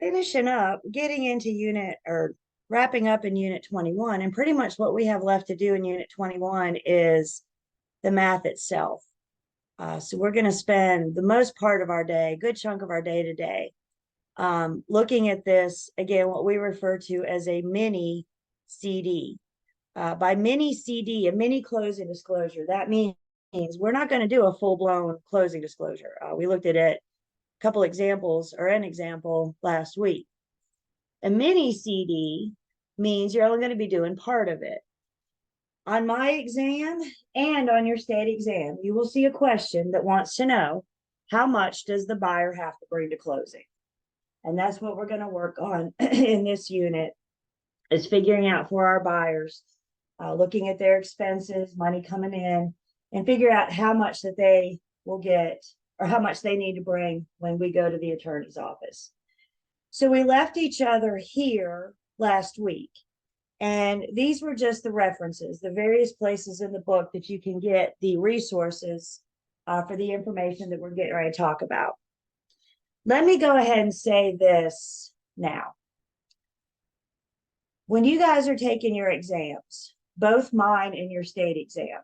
finishing up, getting into unit or wrapping up in unit 21. And pretty much what we have left to do in unit 21 is the math itself. So we're going to spend the most part of our day, a good chunk of our day today, looking at this, again, what we refer to as a mini CD. By mini CD, a mini closing disclosure, that means we're not going to do a full-blown closing disclosure. We looked at it, a couple examples or an example last week. A mini CD means you're only going to be doing part of it. On my exam and on your state exam, you will see a question that wants to know, how much does the buyer have to bring to closing? And that's what we're going to work on in this unit, is figuring out for our buyers, looking at their expenses, money coming in, and figure out how much that they will get or how much they need to bring when we go to the attorney's office. So we left each other here last week. And these were just the references, the various places in the book that you can get the resources for the information that we're getting ready to talk about. Let me go ahead and say this now. When you guys are taking your exams, both mine and your state exam,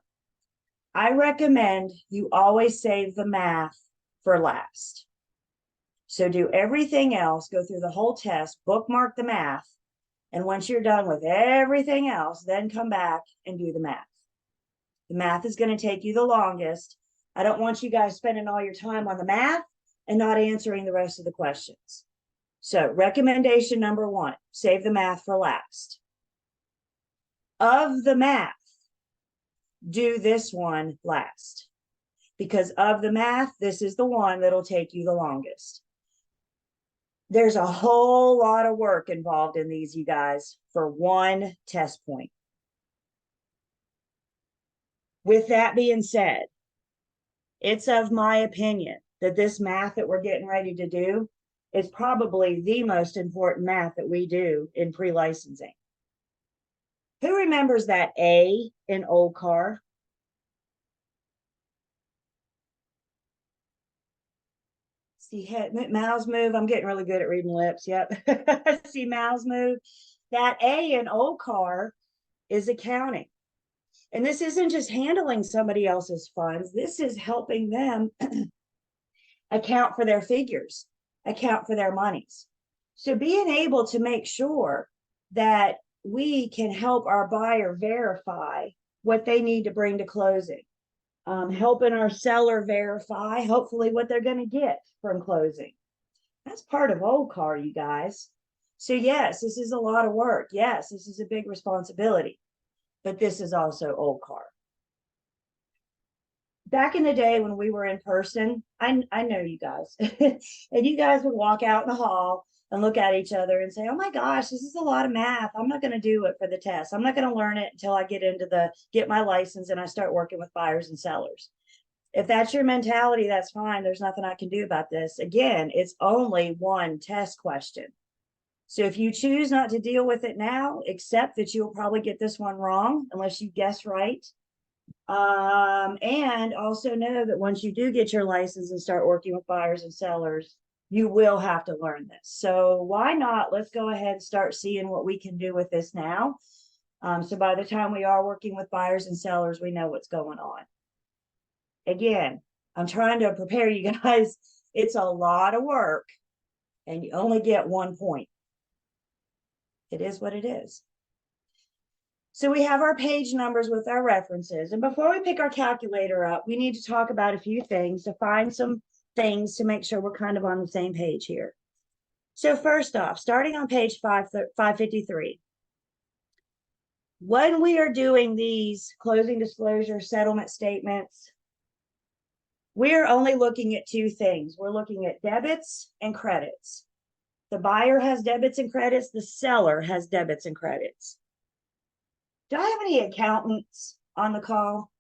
I recommend you always save the math for last. So do everything else, go through the whole test, bookmark the math, and once you're done with everything else, then come back and do the math. The math is going to take you the longest. I don't want you guys spending all your time on the math and not answering the rest of the questions. So recommendation number 1, save the math for last. Of the math, do this one last. Because of the math, this is the one that'll take you the longest. There's a whole lot of work involved in these, you guys, for one test point. With that being said, it's of my opinion that this math that we're getting ready to do is probably the most important math that we do in pre-licensing. Who remembers that A in OLCAR? See mouths move. I'm getting really good at reading lips. Yep. See mouths move. That A in OLCAR is accounting. And this isn't just handling somebody else's funds. This is helping them account for their figures, account for their monies. So being able to make sure that we can help our buyer verify what they need to bring to closing, helping our seller verify, hopefully, what they're going to get from closing. That's part of OLCAR, you guys. So yes, this is a lot of work. Yes, this is a big responsibility, but this is also OLCAR. Back in the day when we were in person, I know you guys, and you guys would walk out in the hall and look at each other and say, oh my gosh, this is a lot of math. I'm not going to do it for the test. I'm not going to learn it until I get my license and I start working with buyers and sellers. If that's your mentality, that's fine. There's nothing I can do about this. Again, it's only one test question. So if you choose not to deal with it now, accept that you'll probably get this one wrong unless you guess right. And also know that once you do get your license and start working with buyers and sellers, you will have to learn this. So why not? Let's go ahead and start seeing what we can do with this now. So by the time we are working with buyers and sellers, we know what's going on. Again, I'm trying to prepare you guys. It's a lot of work and you only get 1 point. It is what it is. So we have our page numbers with our references. And before we pick our calculator up, we need to talk about a few things to find some things to make sure we're kind of on the same page here. So first off, starting on page 553, when we are doing these closing disclosure settlement statements, we're only looking at 2 things. We're looking at debits and credits. The buyer has debits and credits. The seller has debits and credits. Do I have any accountants on the call?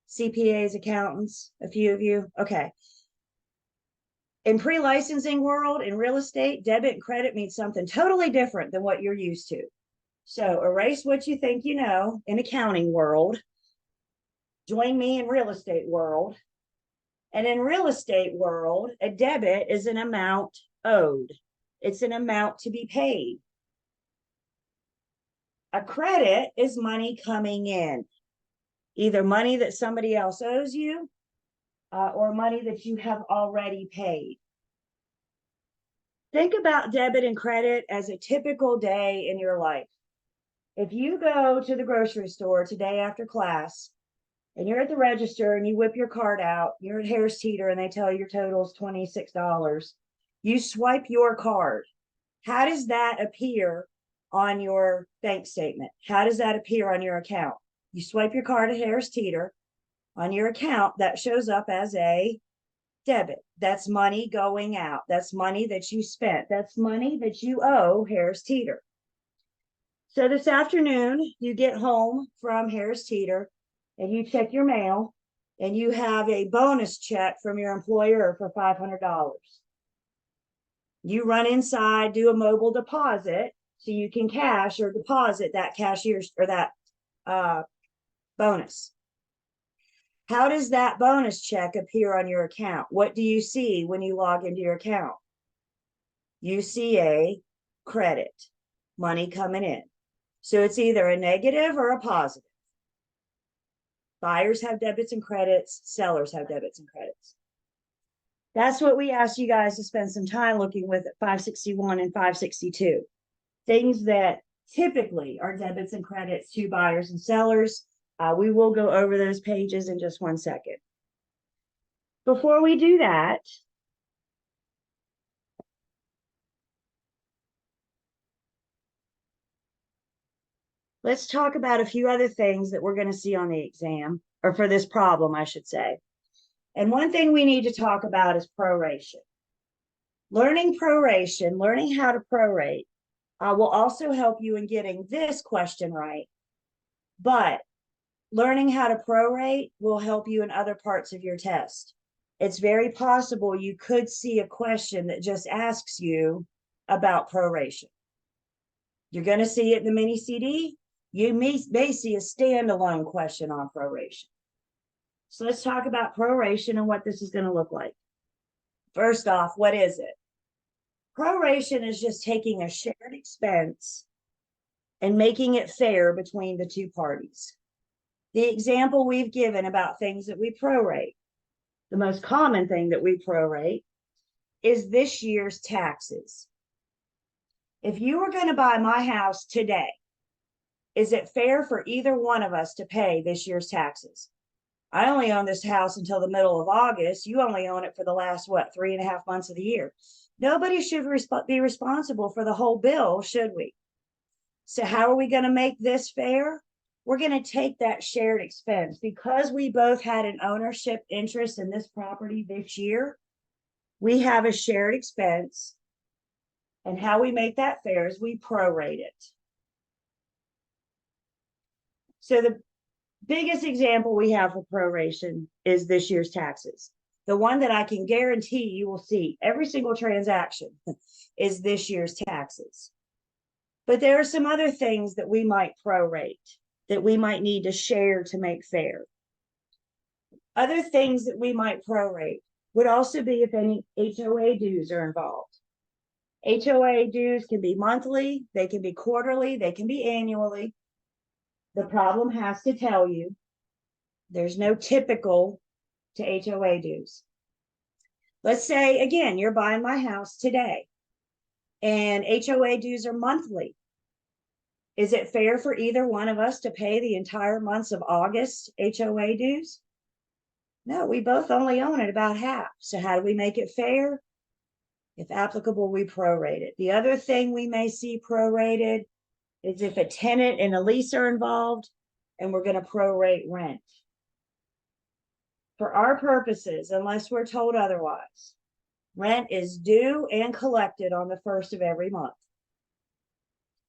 CPAs, accountants, a few of you? Okay. In pre-licensing world, in real estate, debit and credit means something totally different than what you're used to. So erase what you think you know in accounting world. Join me in real estate world. And in real estate world, a debit is an amount owed. It's an amount to be paid. A credit is money coming in, either money that somebody else owes you or money that you have already paid. Think about debit and credit as a typical day in your life. If you go to the grocery store today after class and you're at the register and you whip your card out, you're at Harris Teeter and they tell you your total is $26, you swipe your card. How does that appear on your bank statement? How does that appear on your account? You swipe your card at Harris Teeter. On your account, that shows up as a debit. That's money going out. That's money that you spent. That's money that you owe Harris Teeter. So this afternoon, you get home from Harris Teeter and you check your mail and you have a bonus check from your employer for $500. You run inside, do a mobile deposit so you can cash or deposit that cashier's or that bonus. How does that bonus check appear on your account? What do you see when you log into your account? You see a credit, money coming in. So it's either a negative or a positive. Buyers have debits and credits, sellers have debits and credits. That's what we asked you guys to spend some time looking with at 561 and 562. Things that typically are debits and credits to buyers and sellers. We will go over those pages in just 1 second. Before we do that, let's talk about a few other things that we're going to see on the exam, or for this problem, I should say. And one thing we need to talk about is proration. Learning proration, learning how to prorate, will also help you in getting this question right. But learning how to prorate will help you in other parts of your test. It's very possible you could see a question that just asks you about proration. You're going to see it in the mini CD. You may see a standalone question on proration. So let's talk about proration and what this is going to look like. First off, what is it? Proration is just taking a shared expense and making it fair between the two parties. The example we've given about things that we prorate, the most common thing that we prorate is this year's taxes. If you were going to buy my house today, is it fair for either one of us to pay this year's taxes? I only own this house until the middle of August. You only own it for the last, 3.5 months of the year. Nobody should be responsible for the whole bill, should we? So how are we going to make this fair? We're going to take that shared expense. Because we both had an ownership interest in this property this year, we have a shared expense. And how we make that fair is we prorate it. So the biggest example we have for proration is this year's taxes. The one that I can guarantee you will see every single transaction is this year's taxes. But there are some other things that we might prorate, that we might need to share to make fair. Other things that we might prorate would also be if any HOA dues are involved. HOA dues can be monthly, they can be quarterly, they can be annually. The problem has to tell you there's no typical to HOA dues. Let's say, again, you're buying my house today and HOA dues are monthly. Is it fair for either one of us to pay the entire months of August HOA dues? No, we both only own it about half. So how do we make it fair? If applicable, we prorate it. The other thing we may see prorated is if a tenant and a lease are involved, and we're going to prorate rent. For our purposes, unless we're told otherwise, rent is due and collected on the 1st of every month.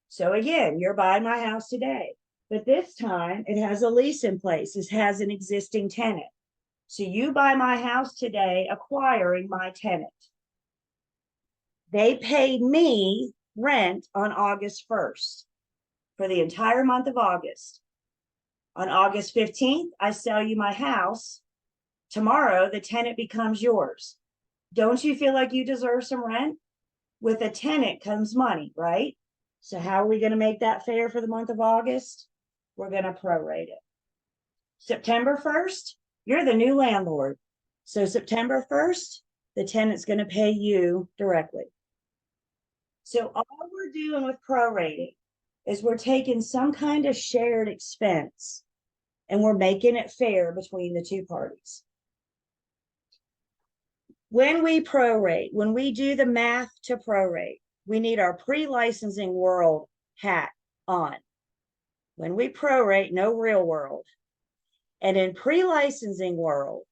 So again, you're buying my house today, but this time it has a lease in place. It has an existing tenant. So you buy my house today, acquiring my tenant. They paid me rent on August 1st for the entire month of August. On August 15th, I sell you my house. Tomorrow, the tenant becomes yours. Don't you feel like you deserve some rent? with a tenant comes money, right? So how are we going to make that fair for the month of August? We're going to prorate it. September 1st, you're the new landlord. So September 1st, the tenant's going to pay you directly. So all we're doing with prorating is we're taking some kind of shared expense and we're making it fair between the two parties. When we prorate, when we do the math to prorate, we need our pre-licensing world hat on. When we prorate, no real world. And in pre-licensing world,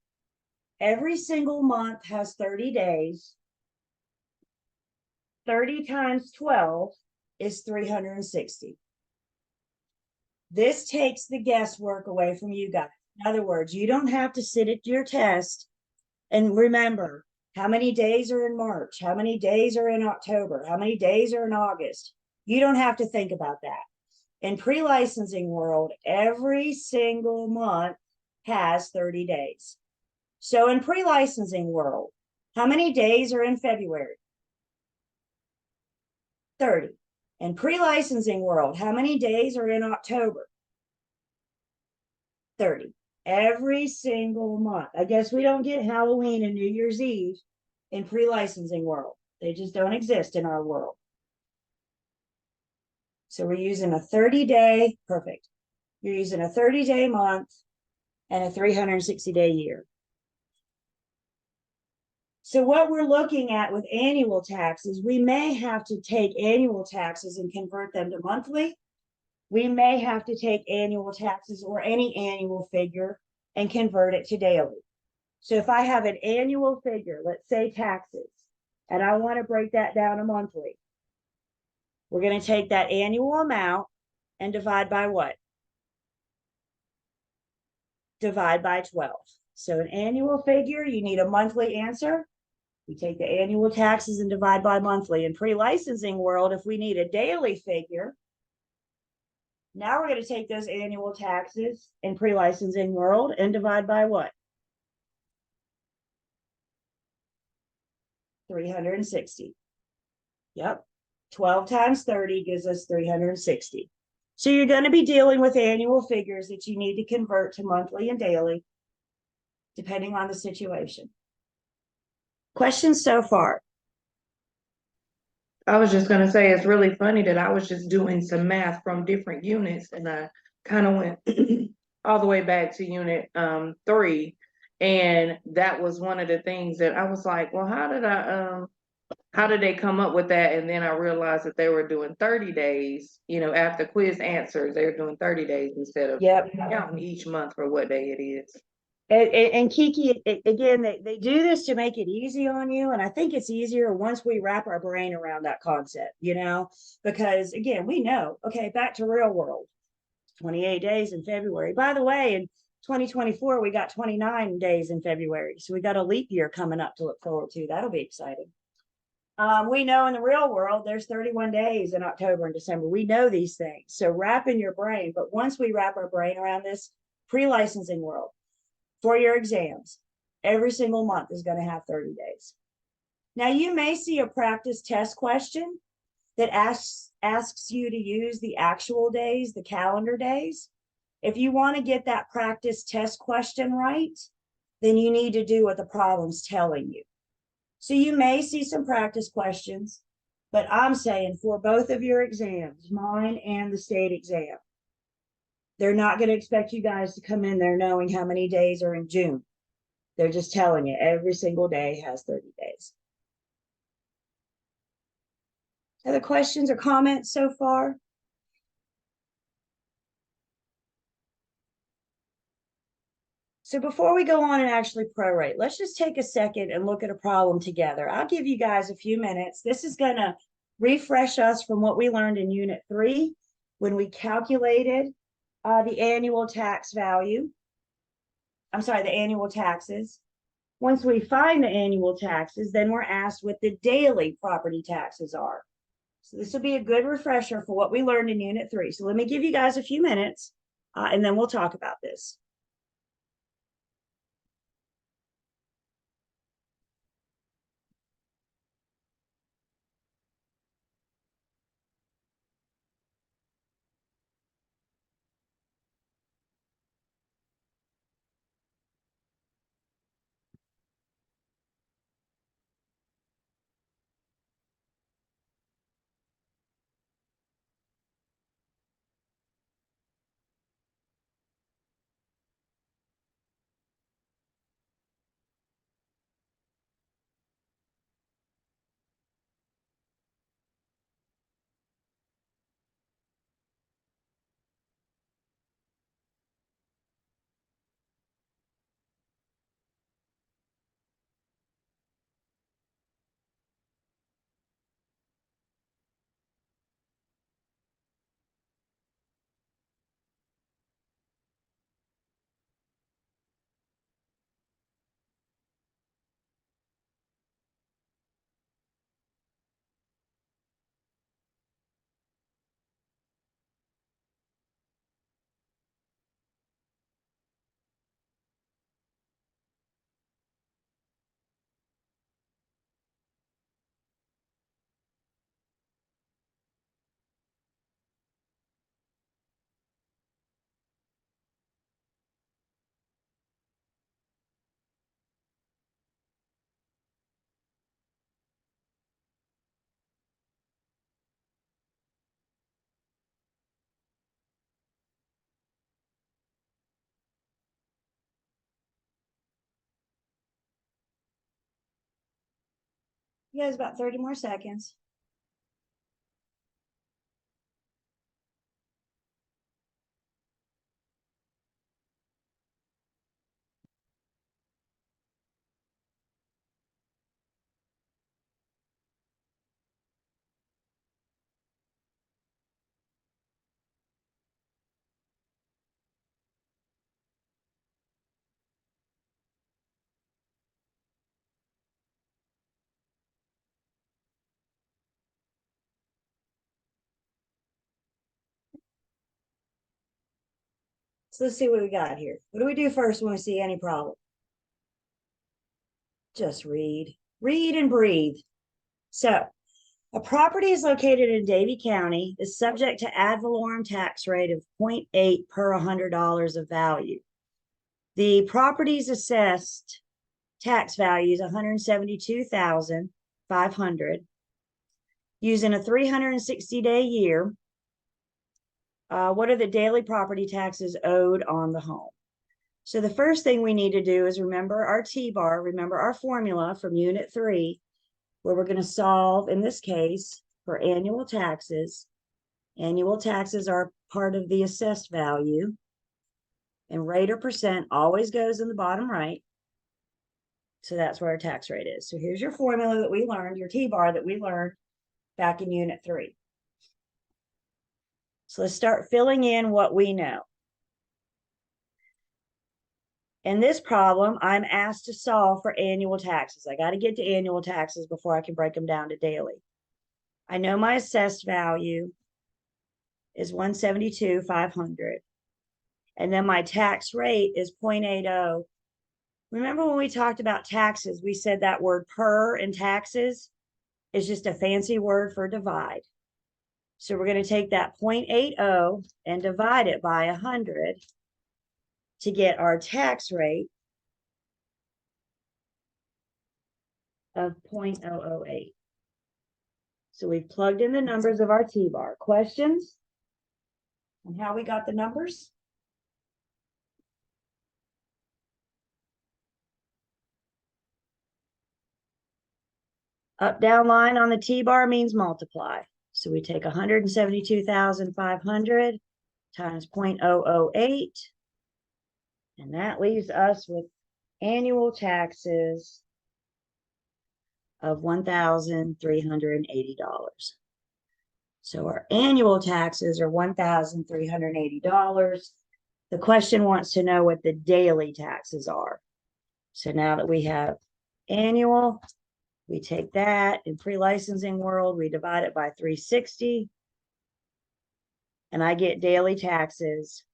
every single month has 30 days. 30 times 12 is 360. This takes the guesswork away from you guys. In other words, you don't have to sit at your test and remember how many days are in March, how many days are in October, how many days are in August. You don't have to think about that. In pre-licensing world, every single month has 30 days. So in pre-licensing world, how many days are in February? 30. In pre-licensing world, how many days are in October? 30. Every single month. I guess we don't get Halloween and New Year's Eve in pre-licensing world. They just don't exist in our world. So we're using a 30-day, perfect. You're using a 30-day month and a 360-day year. So what we're looking at with annual taxes, we may have to take annual taxes and convert them to monthly. We may have to take annual taxes or any annual figure and convert it to daily. So if I have an annual figure, let's say taxes, and I want to break that down to monthly, we're going to take that annual amount and divide by what? Divide by 12. So an annual figure, you need a monthly answer. We take the annual taxes and divide by monthly. In pre-licensing world, if we need a daily figure, now we're going to take those annual taxes in pre-licensing world and divide by what? 360. Yep. 12 times 30 gives us 360. So you're going to be dealing with annual figures that you need to convert to monthly and daily, depending on the situation. Questions so far? I was just gonna say it's really funny that I was just doing some math from different units and I kind of went all the way back to unit 3. And that was one of the things that I was like, well, how did they come up with that? And then I realized that they were doing 30 days, after quiz answers, they were doing 30 days instead of Yep. counting each month for what day it is. And Kiki, again, they do this to make it easy on you. And I think it's easier once we wrap our brain around that concept, because again, we know, okay, back to real world, 28 days in February. By the way, in 2024, we got 29 days in February. So we got a leap year coming up to look forward to. That'll be exciting. We know in the real world, there's 31 days in October and December. We know these things. So wrap in your brain. But once we wrap our brain around this pre-licensing world, for your exams, every single month is going to have 30 days. Now, you may see a practice test question that asks you to use the actual days, the calendar days. If you want to get that practice test question right, then you need to do what the problem's telling you. So you may see some practice questions, but I'm saying for both of your exams, mine and the state exam, they're not going to expect you guys to come in there knowing how many days are in June. They're just telling you every single day has 30 days. Other questions or comments so far? So before we go on and actually prorate, let's just take a second and look at a problem together. I'll give you guys a few minutes. This is going to refresh us from what we learned in Unit 3 when we calculated the annual tax value. I'm sorry, the annual taxes. Once we find the annual taxes, then we're asked what the daily property taxes are. So this will be a good refresher for what we learned in Unit 3. So let me give you guys a few minutes, and then we'll talk about this. You guys about 30 more seconds. So let's see what we got here. What do we do first when we see any problem? Just read and breathe. So a property is located in Davie County, is subject to ad valorem tax rate of 0.8 per $100 of value. The property's assessed tax value is $172,500. Using a 360-day year, what are the daily property taxes owed on the home? So the first thing we need to do is remember our T-bar, remember our formula from Unit 3, where we're going to solve, in this case, for annual taxes. Annual taxes are part of the assessed value. And rate or percent always goes in the bottom right. So that's where our tax rate is. So here's your formula that we learned, your T-bar that we learned back in Unit 3. So let's start filling in what we know. In this problem, I'm asked to solve for annual taxes. I got to get to annual taxes before I can break them down to daily. I know my assessed value is $172,500. And then my tax rate is 0.80. Remember when we talked about taxes, we said that word per in taxes is just a fancy word for divide. So we're going to take that 0.80 and divide it by 100 to get our tax rate of 0.008. So we've plugged in the numbers of our T-bar. Questions on how we got the numbers? Up, down line on the T-bar means multiply. So we take 172,500 times 0.008, and that leaves us with annual taxes of $1,380. So our annual taxes are $1,380. The question wants to know what the daily taxes are. So now that we have annual, we take that in pre-licensing world, we divide it by 360, and I get daily taxes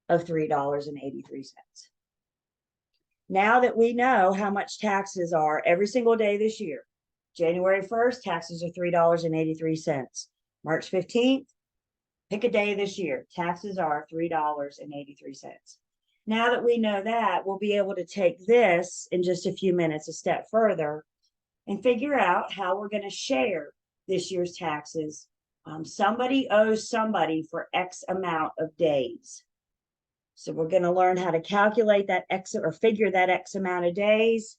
of $3.83. Now that we know how much taxes are every single day this year, January 1st, taxes are $3.83. March 15th, pick a day this year, taxes are $3.83. Now that we know that, we'll be able to take this in just a few minutes a step further and figure out how we're going to share this year's taxes. Somebody owes somebody for X amount of days. So we're going to learn how to calculate that X or figure that X amount of days,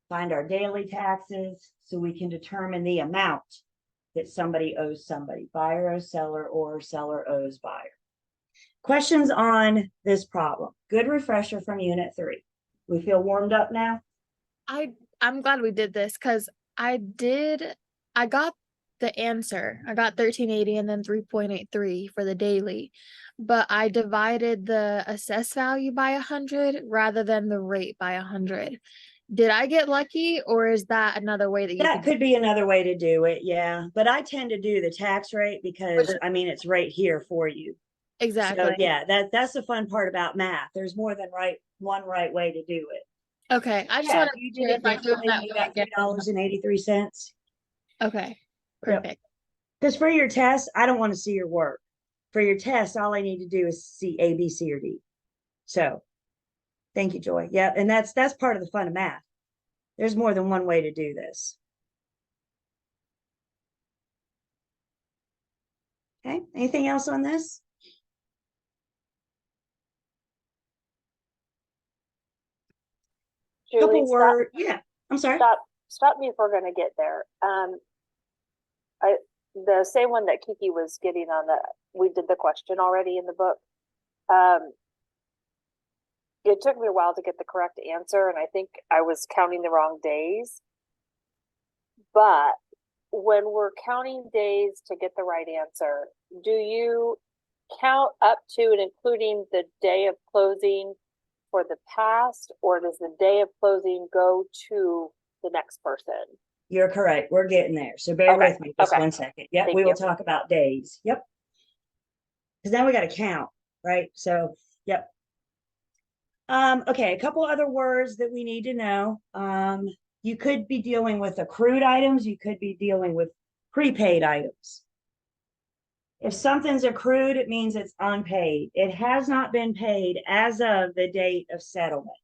find our daily taxes so we can determine the amount that somebody owes somebody. Buyer owes seller or seller owes buyer. Questions on this problem? Good refresher from Unit 3. We feel warmed up now? I'm glad we did this because I got the answer. I got 1380 and then 3.83 for the daily, but I divided the assessed value by 100 rather than the rate by 100. Did I get lucky, or is that another way that you That could be another way to do it, yeah. But I tend to do the tax rate because, I mean, it's right here for you. Exactly. So yeah, that's the fun part about math. There's more than one right way to do it. Okay, I just Yeah, want if you to did it if I do it differently, that you way got $3.83. Okay, perfect. Because for your test, I don't want to see your work. For your test, all I need to do is see A, B, C, or D. So thank you, Joy. Yeah, and that's part of the fun of math. There's more than one way to do this. Okay, anything else on this? Julie, Couple word, yeah. I'm sorry. Stop. stop me if we're gonna get there. The same one that Kiki was getting on we did the question already in the book. It took me a while to get the correct answer, and I think I was counting the wrong days. But when we're counting days to get the right answer, do you count up to and including the day of closing for the past, or does the day of closing go to the next person? You're correct. We're getting there. So bear Okay, with me just okay. 1 second. Yep, Thank we will you. talk about days. Yep. Because now we got to count, right? So, yep. Okay, a couple other words that we need to know. You could be dealing with accrued items. You could be dealing with prepaid items. If something's accrued, it means it's unpaid. It has not been paid as of the date of settlement.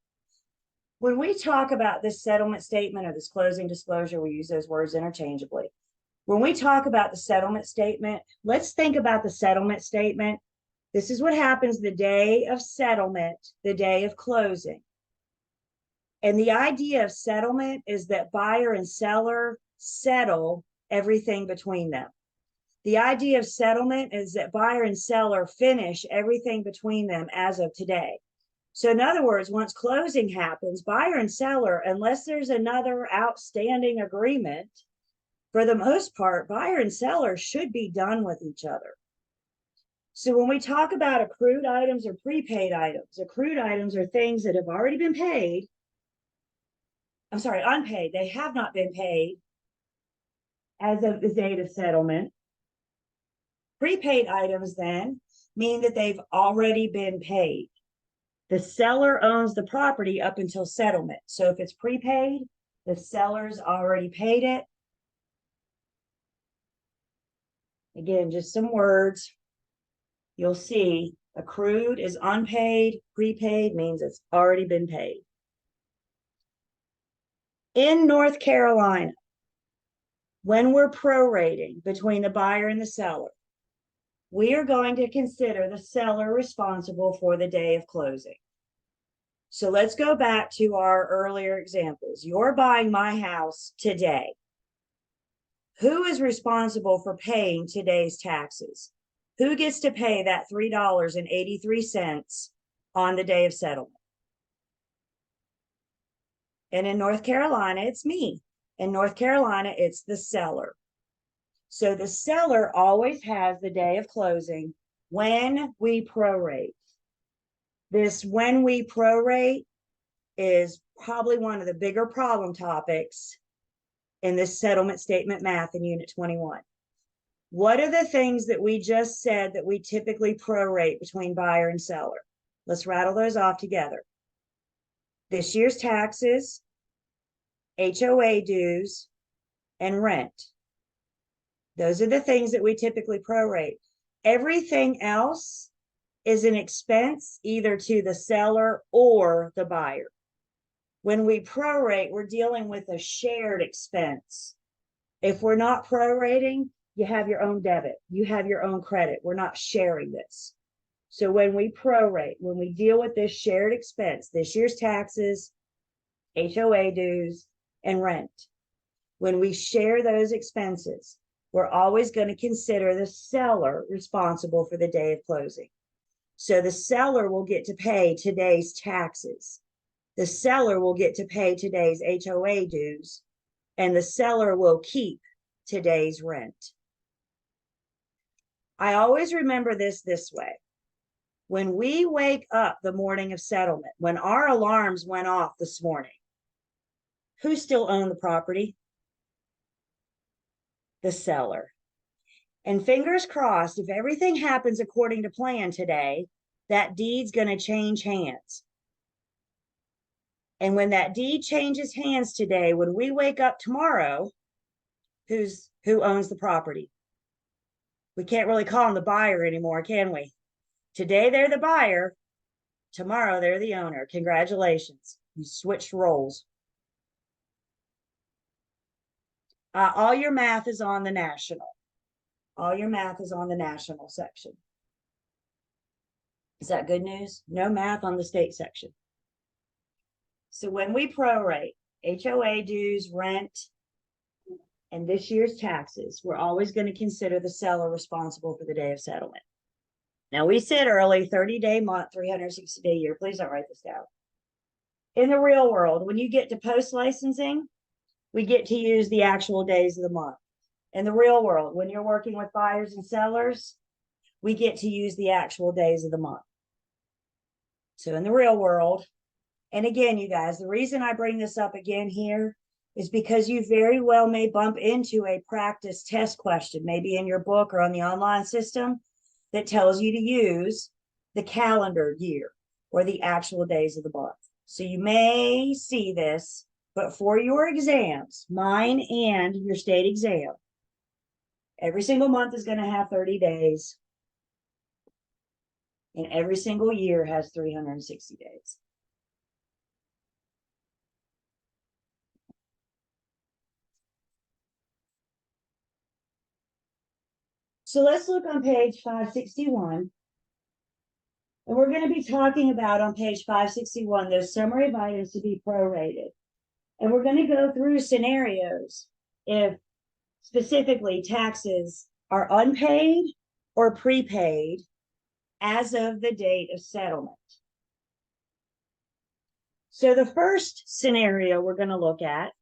When we talk about this settlement statement or this closing disclosure, we use those words interchangeably. When we talk about the settlement statement, let's think about the settlement statement. This is what happens the day of settlement, the day of closing. And the idea of settlement is that buyer and seller settle everything between them. The idea of settlement is that buyer and seller finish everything between them as of today. So in other words, once closing happens, buyer and seller, unless there's another outstanding agreement, for the most part, buyer and seller should be done with each other. So when we talk about accrued items or prepaid items, accrued items are things that have already been paid. I'm sorry, unpaid. They have not been paid as of the date of settlement. Prepaid items then mean that they've already been paid. The seller owns the property up until settlement. So if it's prepaid, the seller's already paid it. Again, just some words. You'll see accrued is unpaid, prepaid means it's already been paid. In North Carolina, when we're prorating between the buyer and the seller, we are going to consider the seller responsible for the day of closing. So let's go back to our earlier examples. You're buying my house today. Who is responsible for paying today's taxes? Who gets to pay that $3.83 on the day of settlement? And in North Carolina, it's me. In North Carolina, it's the seller. So the seller always has the day of closing when we prorate. This when we prorate is probably one of the bigger problem topics in this settlement statement math in Unit 21. What are the things that we just said that we typically prorate between buyer and seller? Let's rattle those off together. This year's taxes, HOA dues, and rent. Those are the things that we typically prorate. Everything else is an expense either to the seller or the buyer. When we prorate, we're dealing with a shared expense. If we're not prorating, you have your own debit, you have your own credit. We're not sharing this. So when we prorate, when we deal with this shared expense, this year's taxes, HOA dues, and rent, when we share those expenses, we're always going to consider the seller responsible for the day of closing. So the seller will get to pay today's taxes. The seller will get to pay today's HOA dues, and the seller will keep today's rent. I always remember this way. When we wake up the morning of settlement, when our alarms went off this morning, who still owned the property? The seller. And fingers crossed, if everything happens according to plan today, that deed's going to change hands. And when that deed changes hands today, when we wake up tomorrow, who owns the property? We can't really call them the buyer anymore, can we? Today they're the buyer. Tomorrow they're the owner. Congratulations. You switched roles. All your math is on the national. All your math is on the national section. Is that good news? No math on the state section. So when we prorate, HOA dues, rent, and this year's taxes, we're always going to consider the seller responsible for the day of settlement. Now, we said early 30-day month, 360-day year. Please don't write this down. In the real world, when you get to post licensing, we get to use the actual days of the month. In the real world, when you're working with buyers and sellers, we get to use the actual days of the month. So in the real world, and again, you guys, the reason I bring this up again here is because you very well may bump into a practice test question, maybe in your book or on the online system, that tells you to use the calendar year or the actual days of the month. So you may see this, but for your exams, mine and your state exam, every single month is going to have 30 days. And every single year has 360 days. So let's look on page 561. And we're going to be talking about on page 561, those summary of items to be prorated. And we're going to go through scenarios if specifically taxes are unpaid or prepaid as of the date of settlement. So the first scenario we're going to look at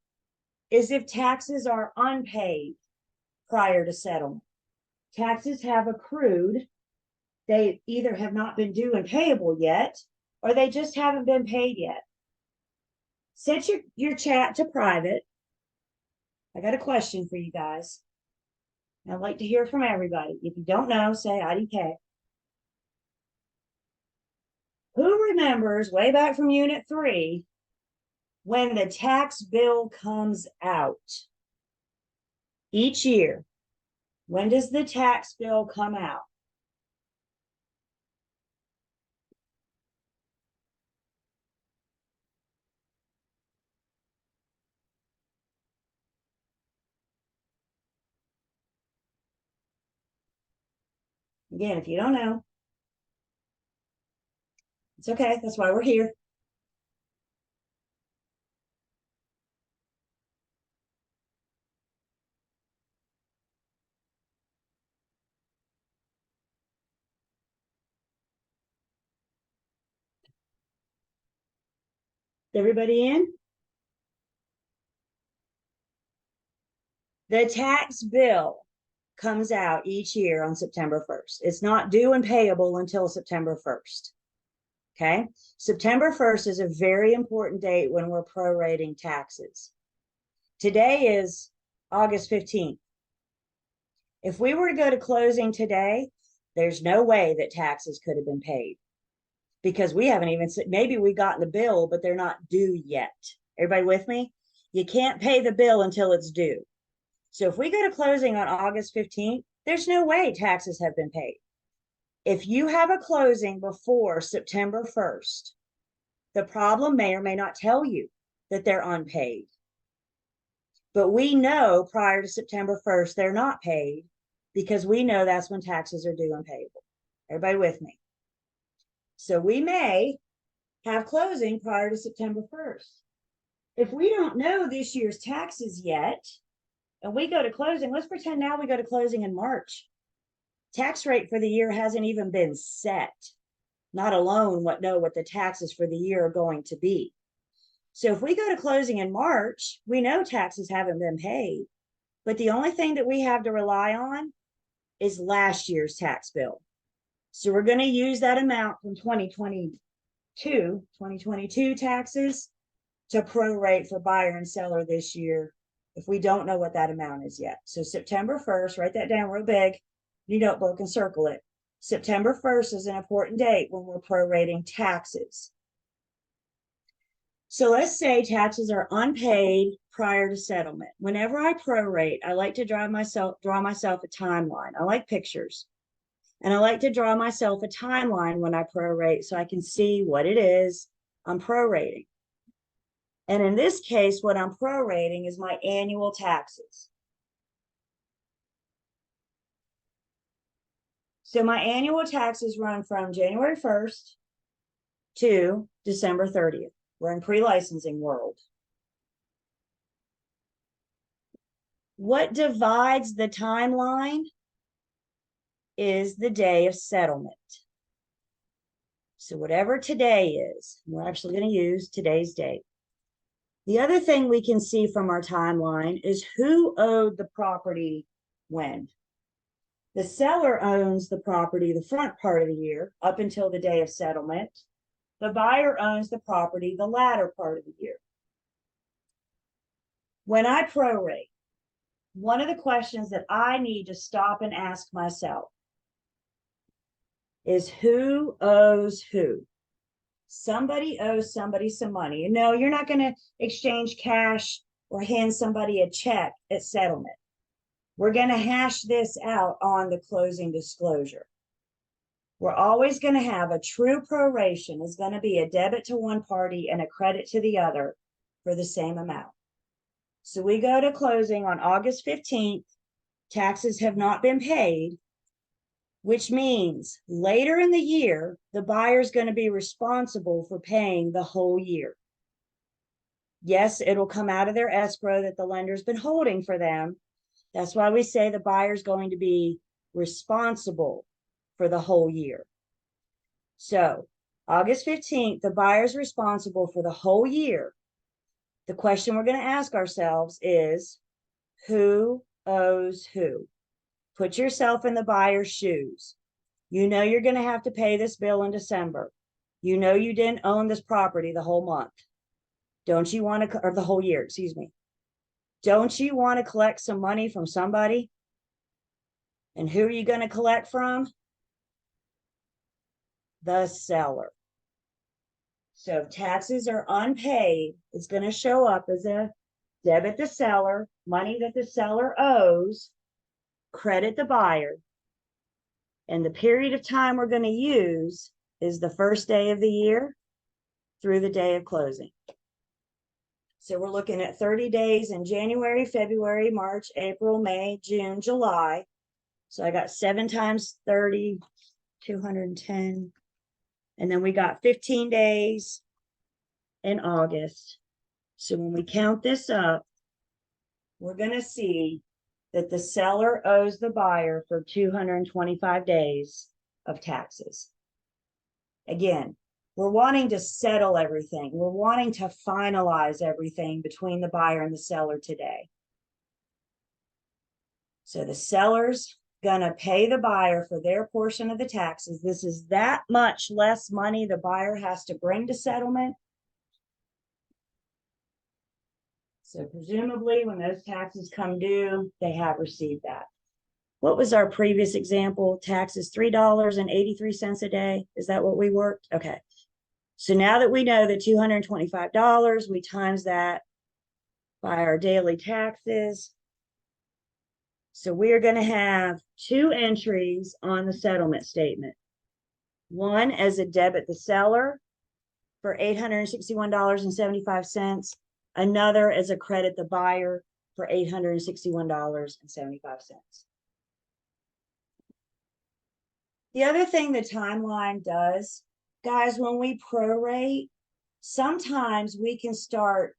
is if taxes are unpaid prior to settlement. Taxes have accrued. They either have not been due and payable yet, or they just haven't been paid yet. Set your chat to private. I got a question for you guys. I'd like to hear from everybody. If you don't know, say IDK. Who remembers way back from Unit 3 when the tax bill comes out each year? When does the tax bill come out? Again, if you don't know, it's okay. That's why we're here. Everybody in? The tax bill comes out each year on September 1st. It's not due and payable until September 1st. Okay. September 1st is a very important date when we're prorating taxes. Today is August 15th. If we were to go to closing today, there's no way that taxes could have been paid because we haven't even, maybe we got the bill, but they're not due yet. Everybody with me? You can't pay the bill until it's due. So if we go to closing on August 15th, there's no way taxes have been paid. If you have a closing before September 1st, the problem may or may not tell you that they're unpaid. But we know prior to September 1st, they're not paid because we know that's when taxes are due and payable. Everybody with me? So we may have closing prior to September 1st. If we don't know this year's taxes yet, and we go to closing, let's pretend now we go to closing in March. Tax rate for the year hasn't even been set, not alone what the taxes for the year are going to be. So if we go to closing in March, we know taxes haven't been paid, but the only thing that we have to rely on is last year's tax bill. So we're going to use that amount from 2022 taxes to prorate for buyer and seller this year if we don't know what that amount is yet. So September 1st, write that down real big, your notebook, and circle it. September 1st is an important date when we're prorating taxes. So let's say taxes are unpaid prior to settlement. Whenever I prorate, I like to draw myself a timeline. I like pictures. And I like to draw myself a timeline when I prorate so I can see what it is I'm prorating. And in this case, what I'm prorating is my annual taxes. So my annual taxes run from January 1st to December 30th. We're in pre-licensing world. What divides the timeline is the day of settlement. So whatever today is, we're actually going to use today's date. The other thing we can see from our timeline is who owed the property when. The seller owns the property the front part of the year up until the day of settlement. The buyer owns the property the latter part of the year. When I prorate, one of the questions that I need to stop and ask myself is who owes who? Somebody owes somebody some money. No, you're not going to exchange cash or hand somebody a check at settlement. We're going to hash this out on the closing disclosure. We're always going to have a true proration is going to be a debit to one party and a credit to the other for the same amount. So we go to closing on August 15th. Taxes have not been paid, which means later in the year, the buyer's going to be responsible for paying the whole year. Yes, it'll come out of their escrow that the lender's been holding for them. That's why we say the buyer's going to be responsible for the whole year. So August 15th, the buyer's responsible for the whole year. The question we're going to ask ourselves is, who owes who? Put yourself in the buyer's shoes. You know you're going to have to pay this bill in December. You know you didn't own this property the whole month. Don't you want to, or the whole year, excuse me. Don't you want to collect some money from somebody? And who are you going to collect from? The seller. So if taxes are unpaid, it's going to show up as a debit the seller, money that the seller owes, credit the buyer. And the period of time we're going to use is the first day of the year through the day of closing. So we're looking at 30 days in January, February, March, April, May, June, July. So I got 7 times 30, 210. And then we got 15 days in August. So when we count this up, we're going to see that the seller owes the buyer for 225 days of taxes. Again, we're wanting to settle everything. We're wanting to finalize everything between the buyer and the seller today. So the seller's gonna pay the buyer for their portion of the taxes. This is that much less money the buyer has to bring to settlement. So presumably when those taxes come due, they have received that. What was our previous example? Taxes $3.83 a day. Is that what we worked? Okay. So now that we know the $225, we times that by our daily taxes. So we are going to have 2 entries on the settlement statement. One as a debit the seller for $861.75. Another as a credit the buyer for $861.75. The other thing the timeline does, guys, when we prorate, sometimes we can start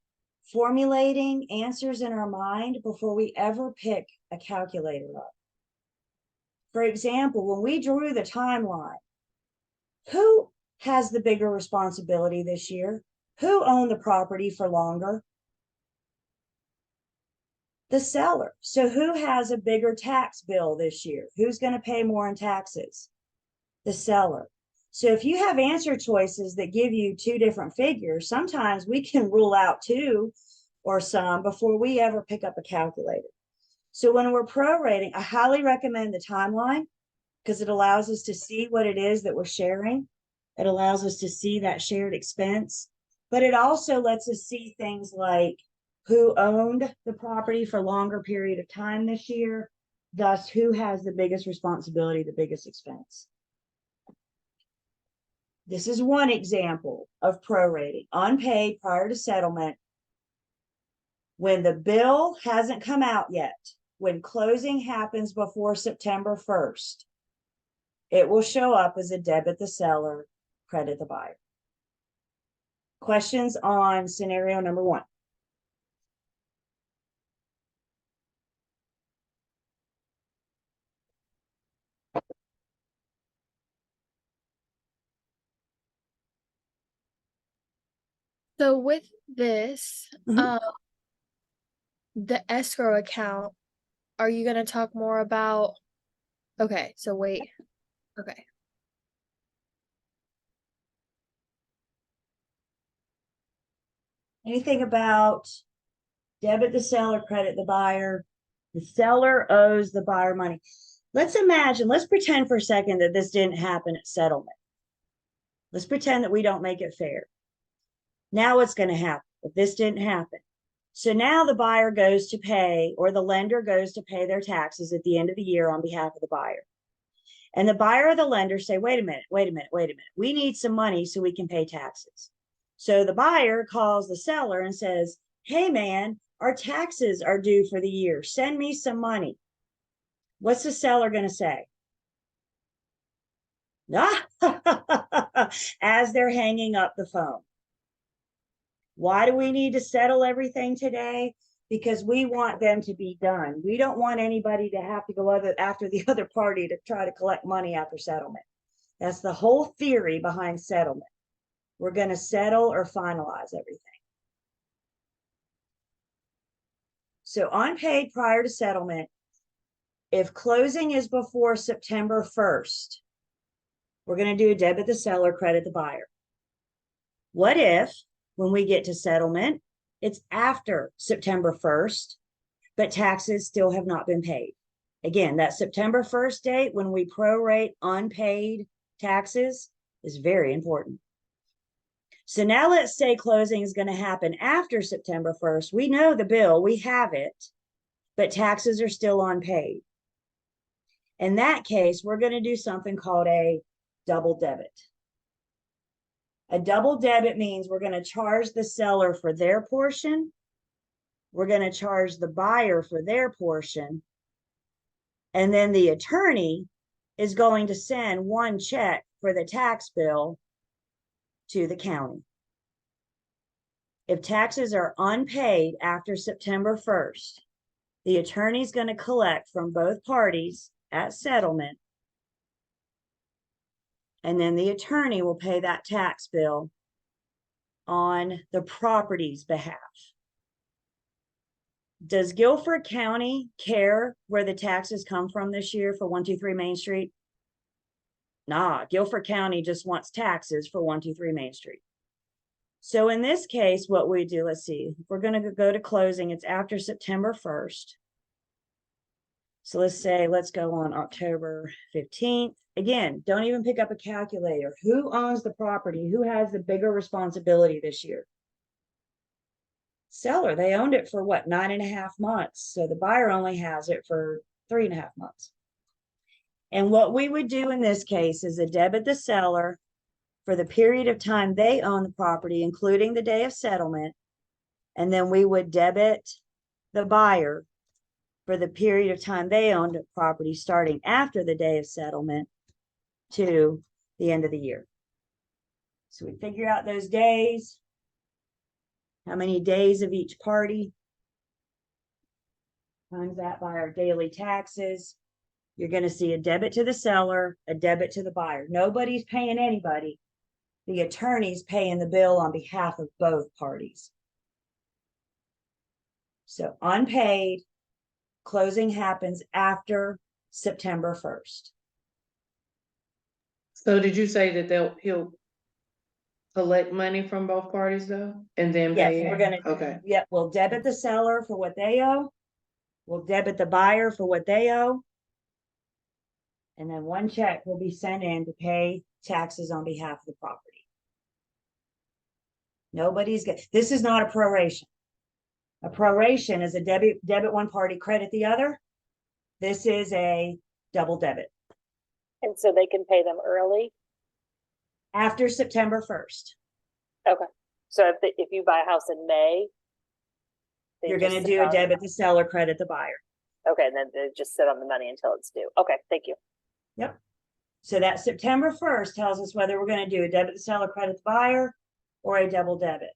formulating answers in our mind before we ever pick a calculator up. For example, when we drew the timeline, who has the bigger responsibility this year? Who owned the property for longer? The seller. So who has a bigger tax bill this year? Who's going to pay more in taxes? The seller. So if you have answer choices that give you 2 different figures, sometimes we can rule out 2 or some before we ever pick up a calculator. So when we're prorating, I highly recommend the timeline because it allows us to see what it is that we're sharing. It allows us to see that shared expense, but it also lets us see things like who owned the property for a longer period of time this year, thus who has the biggest responsibility, the biggest expense. This is one example of prorating, unpaid prior to settlement. When the bill hasn't come out yet, when closing happens before September 1st, it will show up as a debit the seller, credit the buyer. Questions on scenario number 1? So with this, Mhm. the escrow account, are you gonna talk more about? Okay, so wait. Okay. Anything about debit the seller, credit the buyer? The seller owes the buyer money. Let's imagine, let's pretend for a second that this didn't happen at settlement. Let's pretend that we don't make it fair. Now what's going to happen if this didn't happen? So now the buyer goes to pay, or the lender goes to pay their taxes at the end of the year on behalf of the buyer. And the buyer or the lender say, wait a minute, wait a minute, wait a minute. We need some money so we can pay taxes. So the buyer calls the seller and says, hey man, our taxes are due for the year. Send me some money. What's the seller going to say? As they're hanging up the phone. Why do we need to settle everything today? Because we want them to be done. We don't want anybody to have to go after the other party to try to collect money after settlement. That's the whole theory behind settlement. We're going to settle or finalize everything. So unpaid prior to settlement, if closing is before September 1st, we're going to do a debit the seller, credit the buyer. What if when we get to settlement, it's after September 1st, but taxes still have not been paid? Again, that September 1st date when we prorate unpaid taxes is very important. So now let's say closing is going to happen after September 1st. We know the bill, we have it, but taxes are still unpaid. In that case, we're going to do something called a double debit. A double debit means we're going to charge the seller for their portion. We're going to charge the buyer for their portion. And then the attorney is going to send one check for the tax bill to the county. If taxes are unpaid after September 1st, the attorney is going to collect from both parties at settlement, and then the attorney will pay that tax bill on the property's behalf. Does Guilford County care where the taxes come from this year for 123 Main Street? Nah, Guilford County just wants taxes for 123 Main Street. So in this case, what we do, let's see, if we're going to go to closing, it's after September 1st. So let's say, let's go on October 15th. Again, don't even pick up a calculator. Who owns the property? Who has the bigger responsibility this year? Seller. They owned it for what, 9.5 months. So the buyer only has it for 3.5 months. And what we would do in this case is a debit the seller for the period of time they own the property, including the day of settlement. And then we would debit the buyer for the period of time they owned the property, starting after the day of settlement to the end of the year. So we figure out those days, how many days of each party, times that by our daily taxes. You're going to see a debit to the seller, a debit to the buyer. Nobody's paying anybody. The attorney's paying the bill on behalf of both parties. So unpaid, closing happens after September 1st. So did you say that he'll collect money from both parties though, and then Yes, pay it? we're gonna, Okay, yep, we'll debit the seller for what they owe. We'll debit the buyer for what they owe. And then one check will be sent in to pay taxes on behalf of the property. This is not a proration. A proration is a debit one party, credit the other. This is a double debit. And so they can pay them early. After September 1st. Okay. So if you buy a house in May, they You're just going to sit do a on- debit the seller, credit the buyer. Okay, and then they just sit on the money until it's due. Okay, thank you. Yep. So that September 1st tells us whether we're going to do a debit the seller, credit the buyer, or a double debit.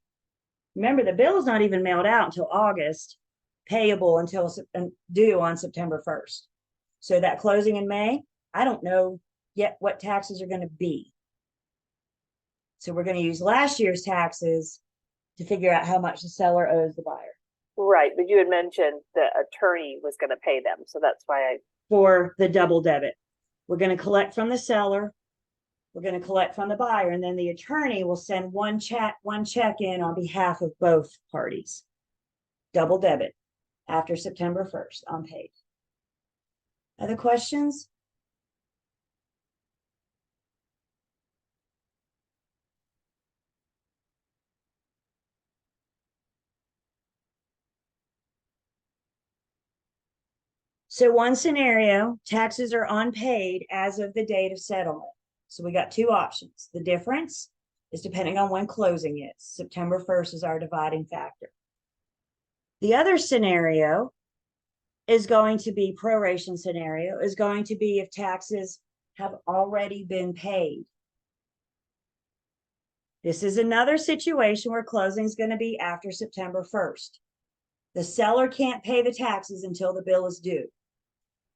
Remember, the bill is not even mailed out until August, payable until due on September 1st. So that closing in May, I don't know yet what taxes are going to be. So we're going to use last year's taxes to figure out how much the seller owes the buyer Right, but you had mentioned the attorney was gonna pay them, so that's why I, for the double debit. We're going to collect from the seller. We're going to collect from the buyer, and then the attorney will send one check in on behalf of both parties. Double debit after September 1st, unpaid. Other questions? So one scenario, taxes are unpaid as of the date of settlement. So we got two options. The difference is depending on when closing is. September 1st is our dividing factor. The other scenario is going to be proration scenario, is going to be if taxes have already been paid. This is another situation where closing is going to be after September 1st. The seller can't pay the taxes until the bill is due.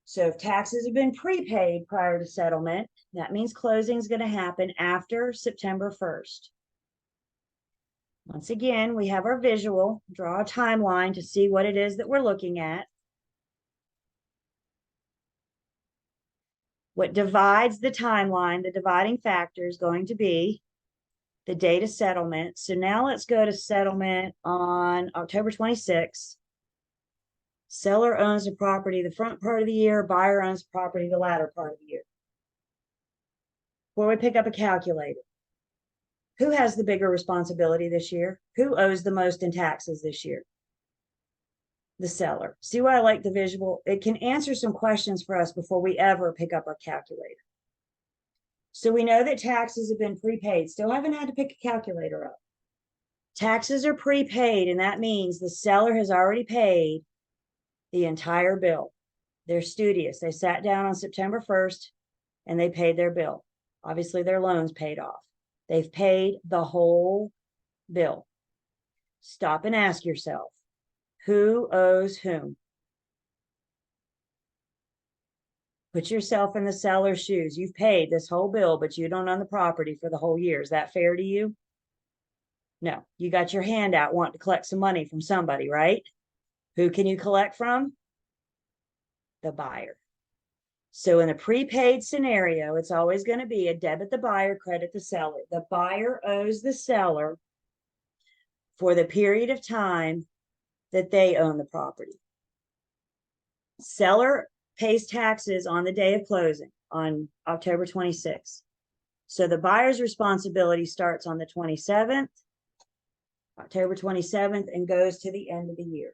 So if taxes have been prepaid prior to settlement, that means closing is going to happen after September 1st. Once again, we have our visual, draw a timeline to see what it is that we're looking at. What divides the timeline, the dividing factor is going to be the date of settlement. So now let's go to settlement on October 26th. Seller owns the property the front part of the year, buyer owns the property the latter part of the year. Before we pick up a calculator, who has the bigger responsibility this year? Who owes the most in taxes this year? The seller. See why I like the visual? It can answer some questions for us before we ever pick up our calculator. So we know that taxes have been prepaid. Still haven't had to pick a calculator up. Taxes are prepaid, and that means the seller has already paid the entire bill. They're studious. They sat down on September 1st and they paid their bill. Obviously, their loan's paid off. They've paid the whole bill. Stop and ask yourself, who owes whom? Put yourself in the seller's shoes. You've paid this whole bill, but you don't own the property for the whole year. Is that fair to you? No. You got your hand out wanting to collect some money from somebody, right? Who can you collect from? The buyer. So in a prepaid scenario, it's always going to be a debit the buyer, credit the seller. The buyer owes the seller for the period of time that they own the property. Seller pays taxes on the day of closing on October 26th. So the buyer's responsibility starts on the 27th, October 27th, and goes to the end of the year.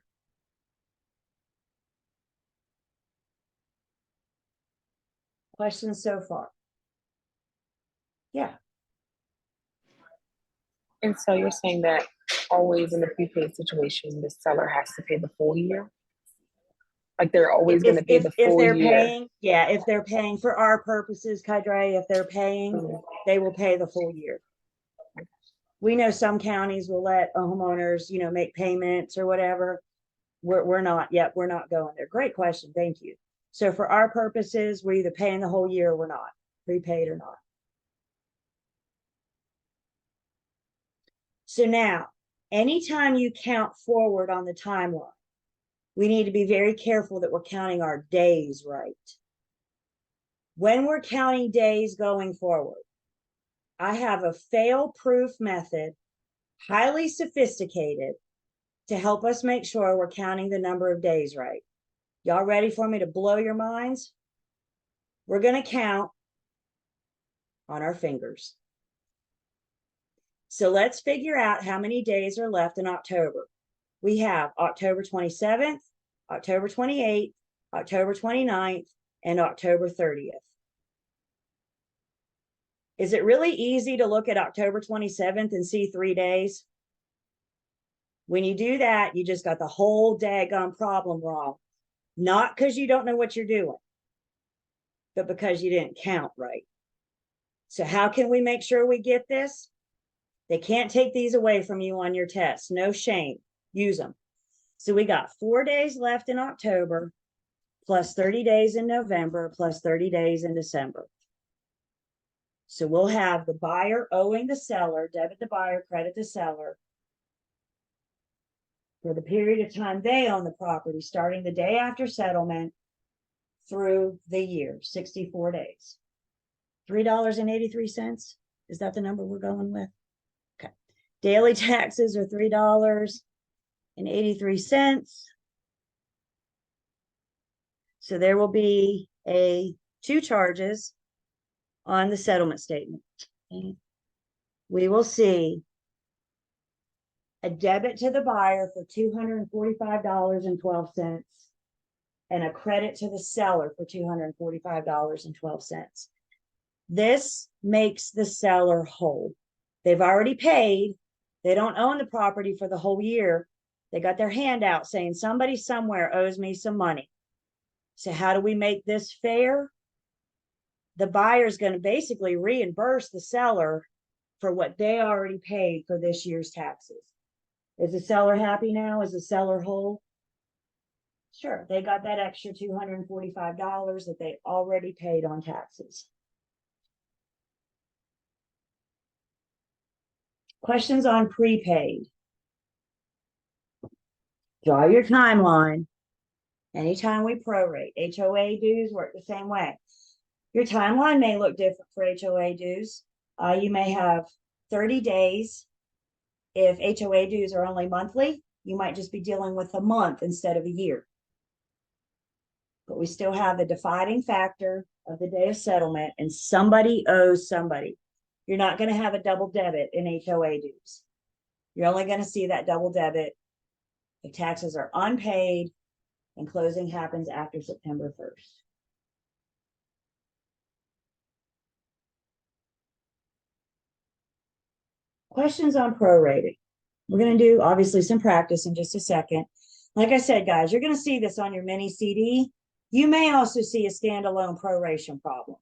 Questions so far? Yeah. And so you're saying that always in the prepaid situation, the seller has to pay the full year? Like they're always going to pay the If full they're year? paying, yeah, if they're paying for our purposes, Kadre, if they're paying, they will pay the full year. We know some counties will let homeowners, make payments or whatever. We're not yet. We're not going there. Great question. Thank you. So for our purposes, we're either paying the whole year or we're not, prepaid or not. So now, anytime you count forward on the timeline, we need to be very careful that we're counting our days right. When we're counting days going forward, I have a fail-proof method, highly sophisticated, to help us make sure we're counting the number of days right. Y'all ready for me to blow your minds? We're going to count on our fingers. So let's figure out how many days are left in October. We have October 27th, October 28th, October 29th, and October 30th. Is it really easy to look at October 27th and see 3 days? When you do that, you just got the whole daggone problem wrong. Not because you don't know what you're doing, but because you didn't count right. So how can we make sure we get this? They can't take these away from you on your test. No shame. Use them. So we got 4 days left in October, plus 30 days in November, plus 30 days in December. So we'll have the buyer owing the seller, debit the buyer, credit the seller, for the period of time they own the property, starting the day after settlement through the year, 64 days. $3.83. Is that the number we're going with? Okay. Daily taxes are $3.83. So there will be two charges on the settlement statement. Okay. We will see a debit to the buyer for $245.12 and a credit to the seller for $245.12. This makes the seller whole. They've already paid. They don't own the property for the whole year. They got their hand out saying somebody somewhere owes me some money. So how do we make this fair? The buyer is going to basically reimburse the seller for what they already paid for this year's taxes. Is the seller happy now? Is the seller whole? Sure, they got that extra $245 that they already paid on taxes. Questions on prepaid. Draw your timeline. Anytime we prorate, HOA dues work the same way. Your timeline may look different for HOA dues. You may have 30 days. If HOA dues are only monthly, you might just be dealing with a month instead of a year. But we still have the deciding factor of the day of settlement, and somebody owes somebody. You're not going to have a double debit in HOA dues. You're only going to see that double debit if taxes are unpaid and closing happens after September 1st. Questions on prorating. We're going to do obviously some practice in just a second. Like I said, guys, you're going to see this on your mini CD. You may also see a standalone proration problem.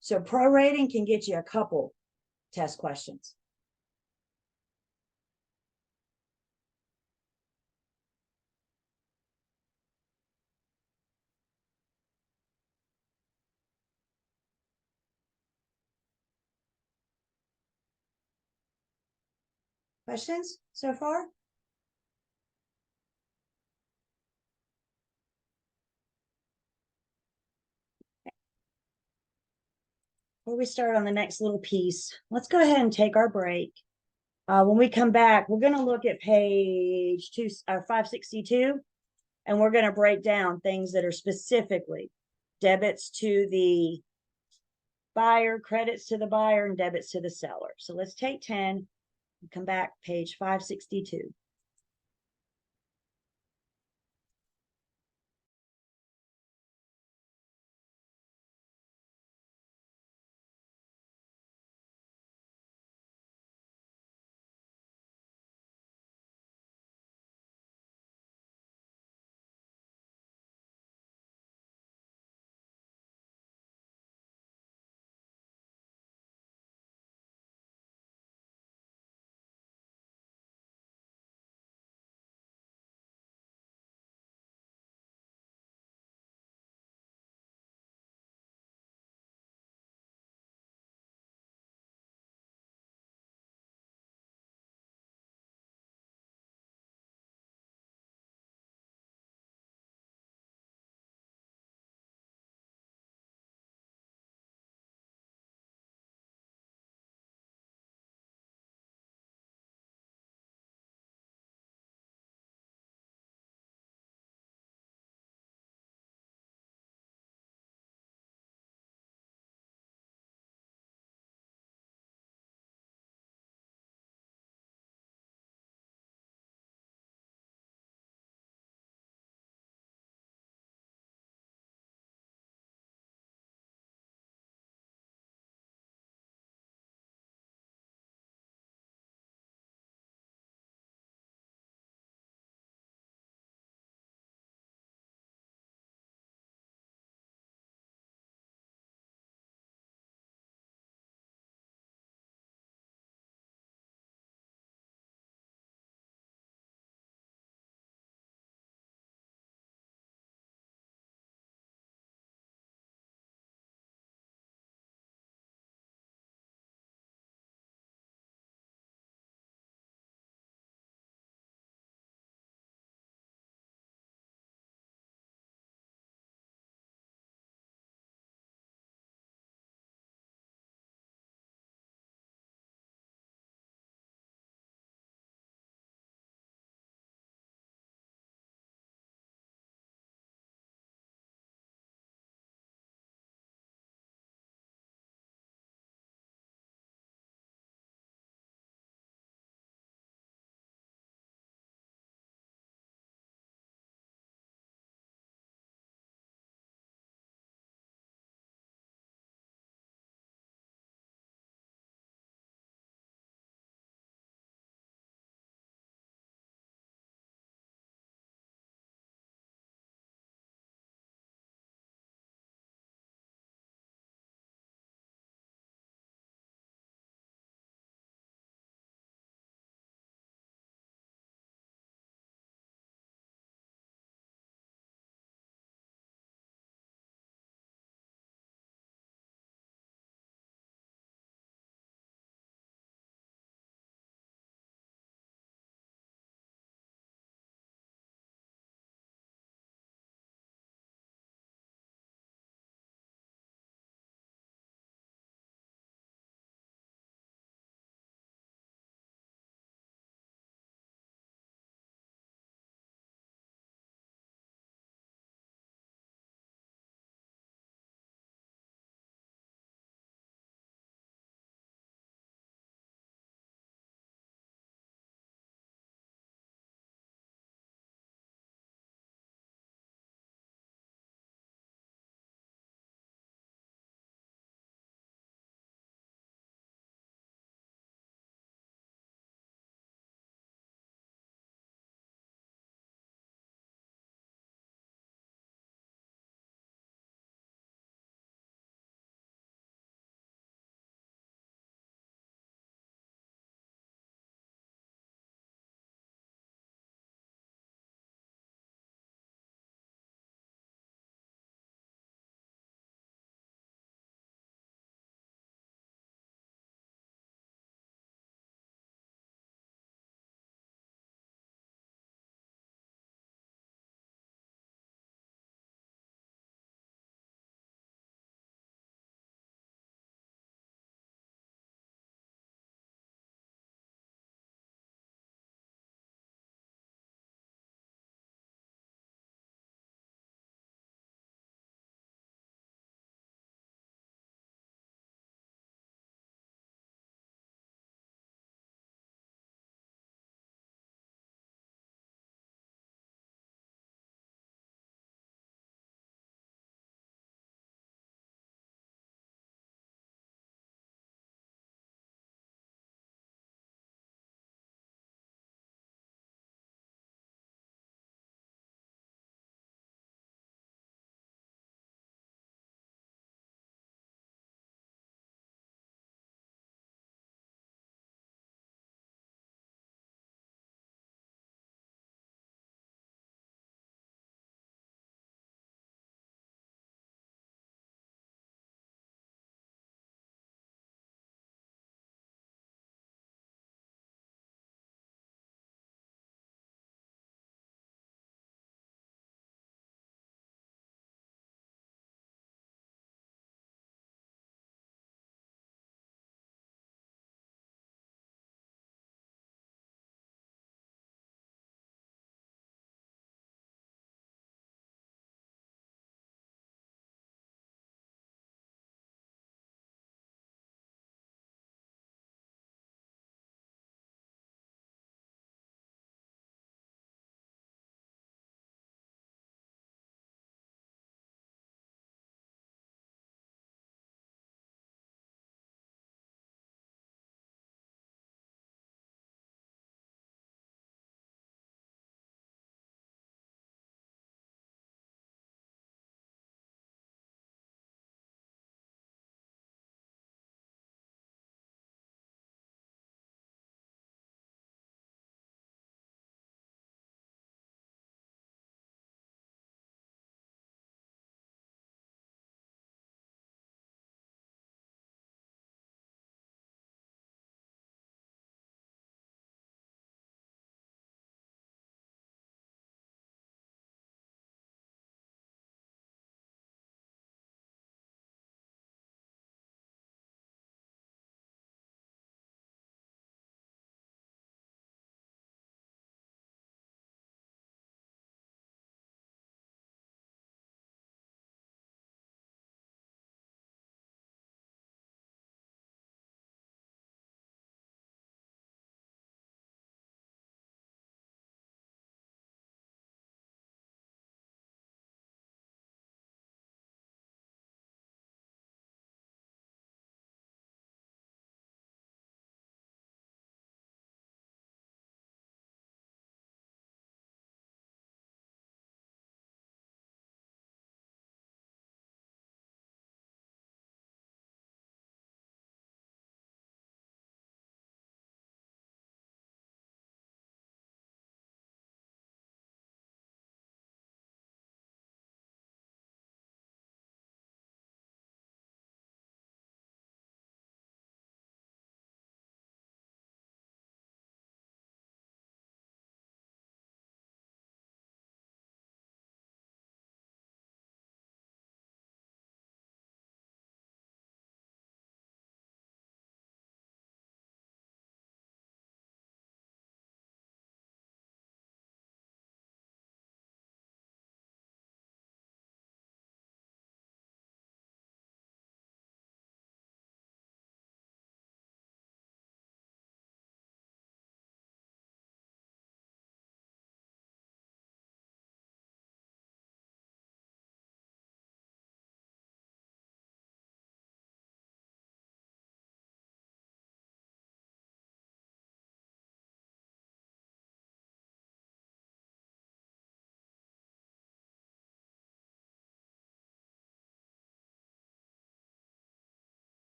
So prorating can get you a couple test questions. Questions so far? Before we start on the next little piece, let's go ahead and take our break. When we come back, we're going to look at page 562, and we're going to break down things that are specifically debits to the buyer, credits to the buyer, and debits to the seller. So let's take 10 and come back, page 562.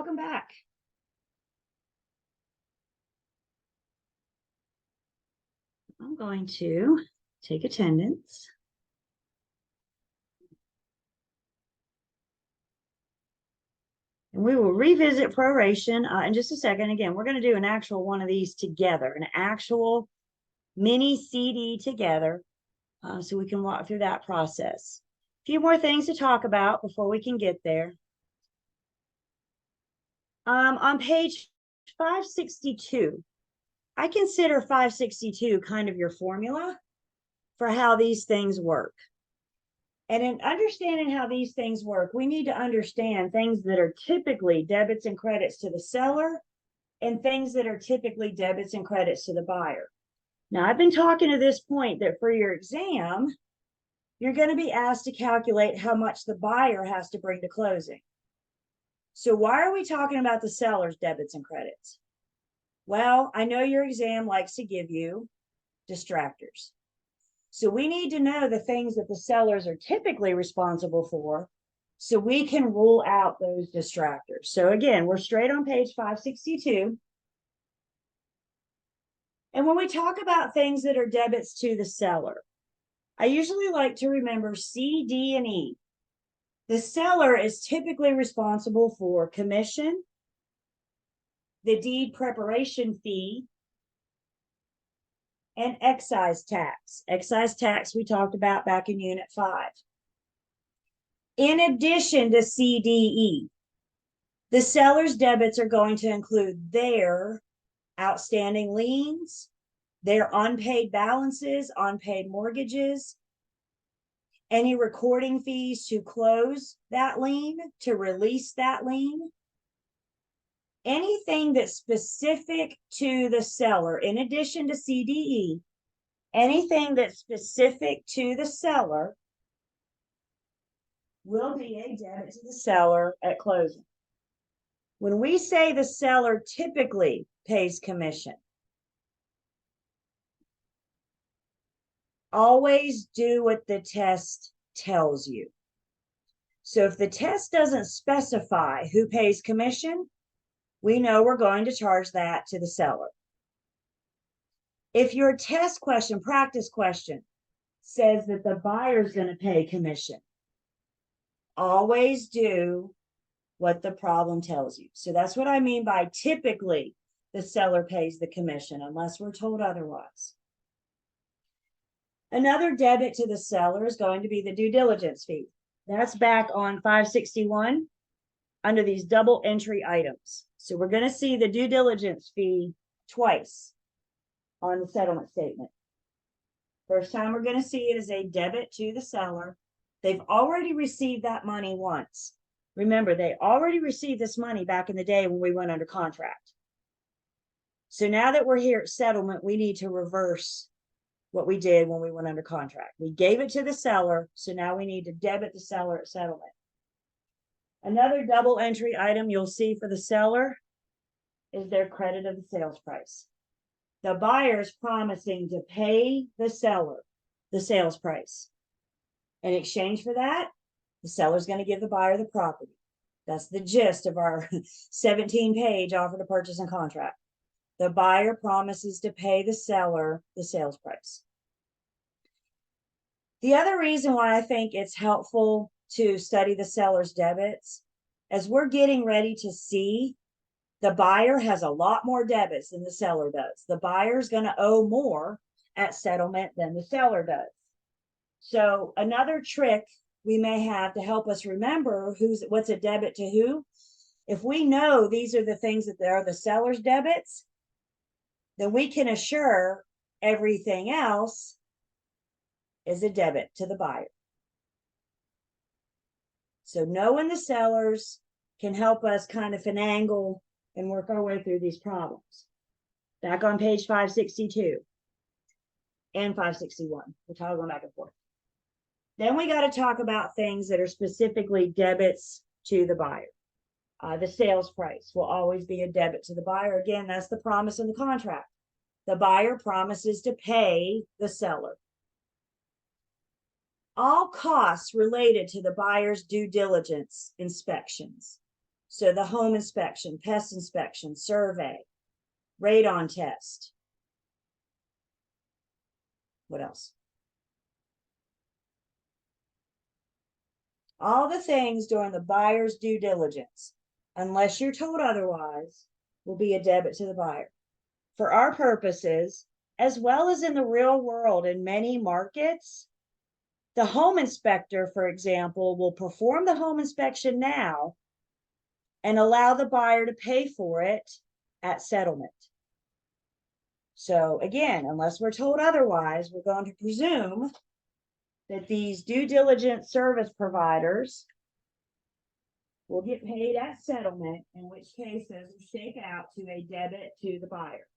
welcome back. I'm going to take attendance. And we will revisit proration in just a second. Again, we're going to do an actual one of these together, an actual mini CD together, so we can walk through that process. A few more things to talk about before we can get there. On page 562, I consider 562 kind of your formula for how these things work. And in understanding how these things work, we need to understand things that are typically debits and credits to the seller and things that are typically debits and credits to the buyer. Now, I've been talking to this point that for your exam, you're going to be asked to calculate how much the buyer has to bring to closing. So why are we talking about the seller's debits and credits? Well, I know your exam likes to give you distractors. So we need to know the things that the sellers are typically responsible for so we can rule out those distractors. So again, we're straight on page 562. And when we talk about things that are debits to the seller, I usually like to remember C, D, and E. The seller is typically responsible for commission, the deed preparation fee, and excise tax. Excise tax we talked about back in Unit 5. In addition to CDE, the seller's debits are going to include their outstanding liens, their unpaid balances, unpaid mortgages, any recording fees to close that lien, to release that lien, anything that's specific to the seller, in addition to CDE, anything that's specific to the seller will be a debit to the seller at closing. When we say the seller typically pays commission, always do what the test tells you. So if the test doesn't specify who pays commission, we know we're going to charge that to the seller. If your test question, practice question, says that the buyer's going to pay commission, always do what the problem tells you. So that's what I mean by typically the seller pays the commission unless we're told otherwise. Another debit to the seller is going to be the due diligence fee. That's back on 561 under these double entry items. So we're going to see the due diligence fee twice on the settlement statement. First time we're going to see it as a debit to the seller. They've already received that money once. Remember, they already received this money back in the day when we went under contract. So now that we're here at settlement, we need to reverse what we did when we went under contract. We gave it to the seller, so now we need to debit the seller at settlement. Another double entry item you'll see for the seller is their credit of the sales price. The buyer's promising to pay the seller the sales price. In exchange for that, the seller's going to give the buyer the property. That's the gist of our 17-page offer to purchase and contract. The buyer promises to pay the seller the sales price. The other reason why I think it's helpful to study the seller's debits, as we're getting ready to see, the buyer has a lot more debits than the seller does. The buyer's going to owe more at settlement than the seller does. So another trick we may have to help us remember what's a debit to who, if we know these are the things that are the seller's debits, then we can assure everything else is a debit to the buyer. So knowing the sellers can help us kind of finagle and work our way through these problems. Back on page 562 and 561, we're toggling back and forth. Then we got to talk about things that are specifically debits to the buyer. The sales price will always be a debit to the buyer. Again, that's the promise in the contract. The buyer promises to pay the seller. All costs related to the buyer's due diligence inspections So the home inspection, pest inspection, survey, radon test. What else? All the things during the buyer's due diligence, unless you're told otherwise, will be a debit to the buyer. For our purposes, as well as in the real world in many markets, the home inspector, for example, will perform the home inspection now and allow the buyer to pay for it at settlement. So again, unless we're told otherwise, we're going to presume that these due diligence service providers will get paid at settlement, in which case those will shake out to a debit to the buyer.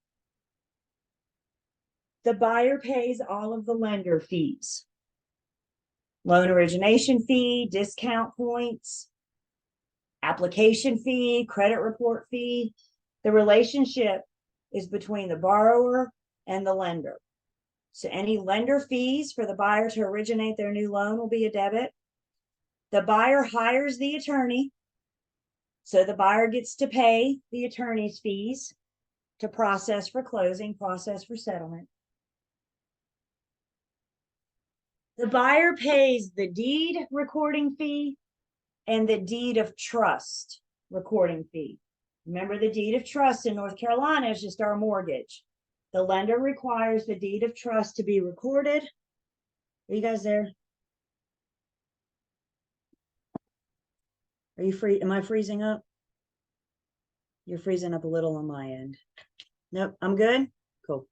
The buyer pays all of the lender fees. Loan origination fee, discount points, application fee, credit report fee. The relationship is between the borrower and the lender. So any lender fees for the buyer to originate their new loan will be a debit. The buyer hires the attorney, so the buyer gets to pay the attorney's fees to process for closing, process for settlement. The buyer pays the deed recording fee and the deed of trust recording fee. Remember, the deed of trust in North Carolina is just our mortgage. The lender requires the deed of trust to be recorded. Are you guys there? Are you free? Am I freezing up? You're freezing up a little on my end. Nope, I'm good. Cool.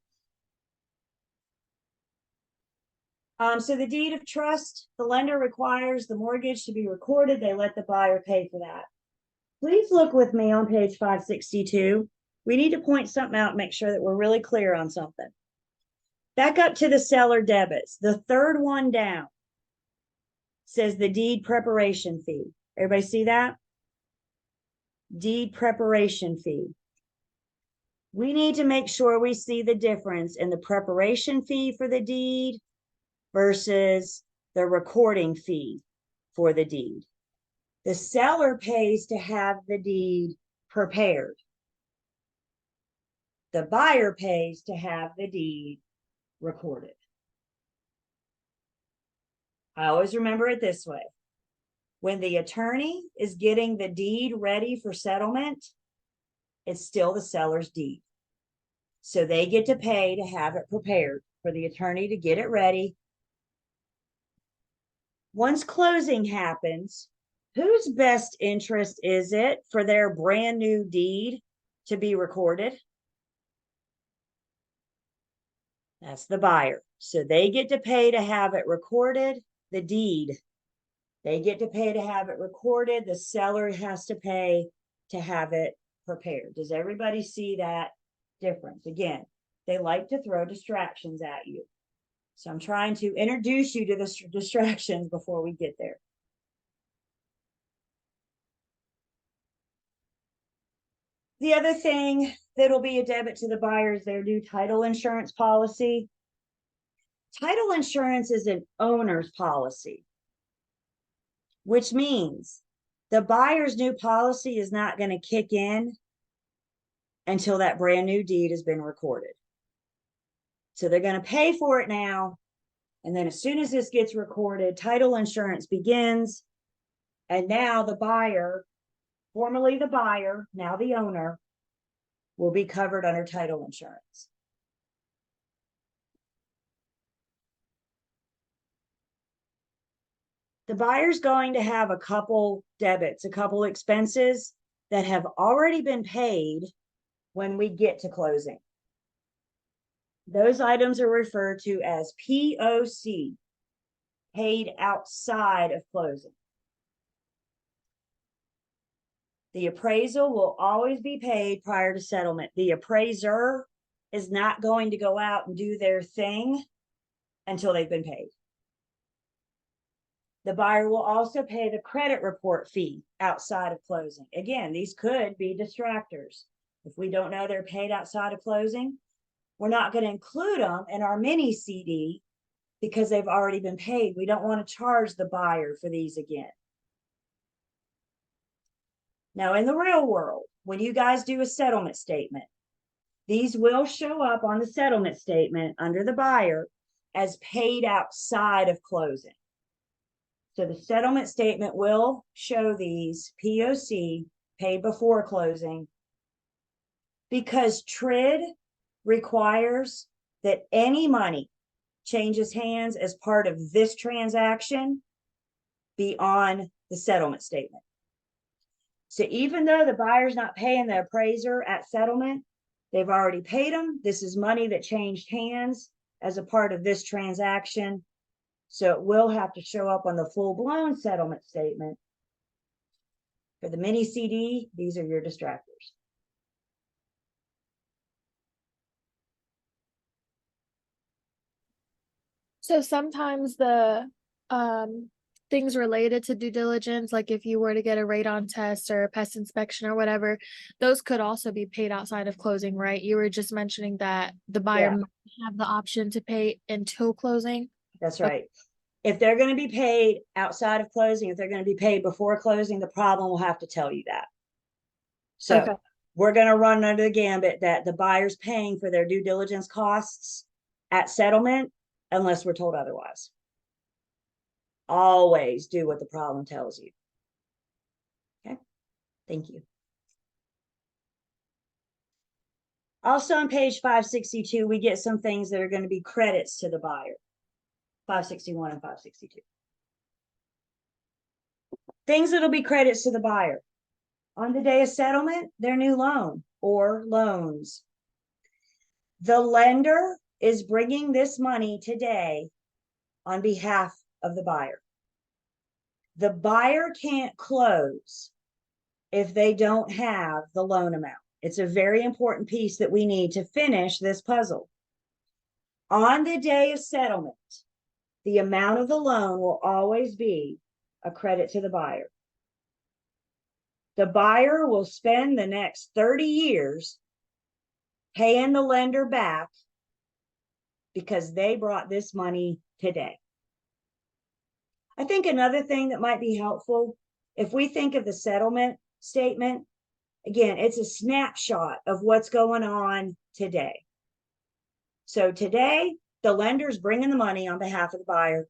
So the deed of trust, the lender requires the mortgage to be recorded. They let the buyer pay for that. Please look with me on page 562. We need to point something out and make sure that we're really clear on something. Back up to the seller debits. The third one down says the deed preparation fee. Everybody see that? Deed preparation fee. We need to make sure we see the difference in the preparation fee for the deed versus the recording fee for the deed. The seller pays to have the deed prepared. The buyer pays to have the deed recorded. I always remember it this way. When the attorney is getting the deed ready for settlement, it's still the seller's deed. So they get to pay to have it prepared for the attorney to get it ready. Once closing happens, whose best interest is it for their brand new deed to be recorded? That's the buyer. So they get to pay to have it recorded, the deed. They get to pay to have it recorded. The seller has to pay to have it prepared. Does everybody see that difference? Again, they like to throw distractions at you. So I'm trying to introduce you to the distractions before we get there. The other thing that'll be a debit to the buyer is their new title insurance policy. Title insurance is an owner's policy, which means the buyer's new policy is not going to kick in until that brand new deed has been recorded. So they're going to pay for it now. And then as soon as this gets recorded, title insurance begins. And now the buyer, formerly the buyer, now the owner, will be covered under title insurance. The buyer's going to have a couple debits, a couple expenses that have already been paid when we get to closing. Those items are referred to as POC, paid outside of closing. The appraisal will always be paid prior to settlement. The appraiser is not going to go out and do their thing until they've been paid. The buyer will also pay the credit report fee outside of closing. Again, these could be distractors. If we don't know they're paid outside of closing, we're not going to include them in our mini CD because they've already been paid. We don't want to charge the buyer for these again. Now, in the real world, when you guys do a settlement statement, these will show up on the settlement statement under the buyer as paid outside of closing. So the settlement statement will show these POC, paid before closing, because TRID requires that any money changes hands as part of this transaction be on the settlement statement. So even though the buyer's not paying the appraiser at settlement, they've already paid them. This is money that changed hands as a part of this transaction. So it will have to show up on the full-blown settlement statement. For the mini CD, these are your distractors. So sometimes the things related to due diligence, like if you were to get a radon test or a pest inspection or whatever, those could also be paid outside of closing, right? You were just mentioning that the buyer Yeah. might have the option to pay until closing. That's right. If they're going to be paid outside of closing, if they're going to be paid before closing, the problem will have to tell you that. So Okay. we're going to run under the gambit that the buyer's paying for their due diligence costs at settlement unless we're told otherwise. Always do what the problem tells you. Okay, thank you. Also on page 562, we get some things that are going to be credits to the buyer. 561 and 562. Things that'll be credits to the buyer. On the day of settlement, their new loan or loans. The lender is bringing this money today on behalf of the buyer. The buyer can't close if they don't have the loan amount. It's a very important piece that we need to finish this puzzle. On the day of settlement, the amount of the loan will always be a credit to the buyer. The buyer will spend the next 30 years paying the lender back because they brought this money today. I think another thing that might be helpful, if we think of the settlement statement, again, it's a snapshot of what's going on today. So today, the lender's bringing the money on behalf of the buyer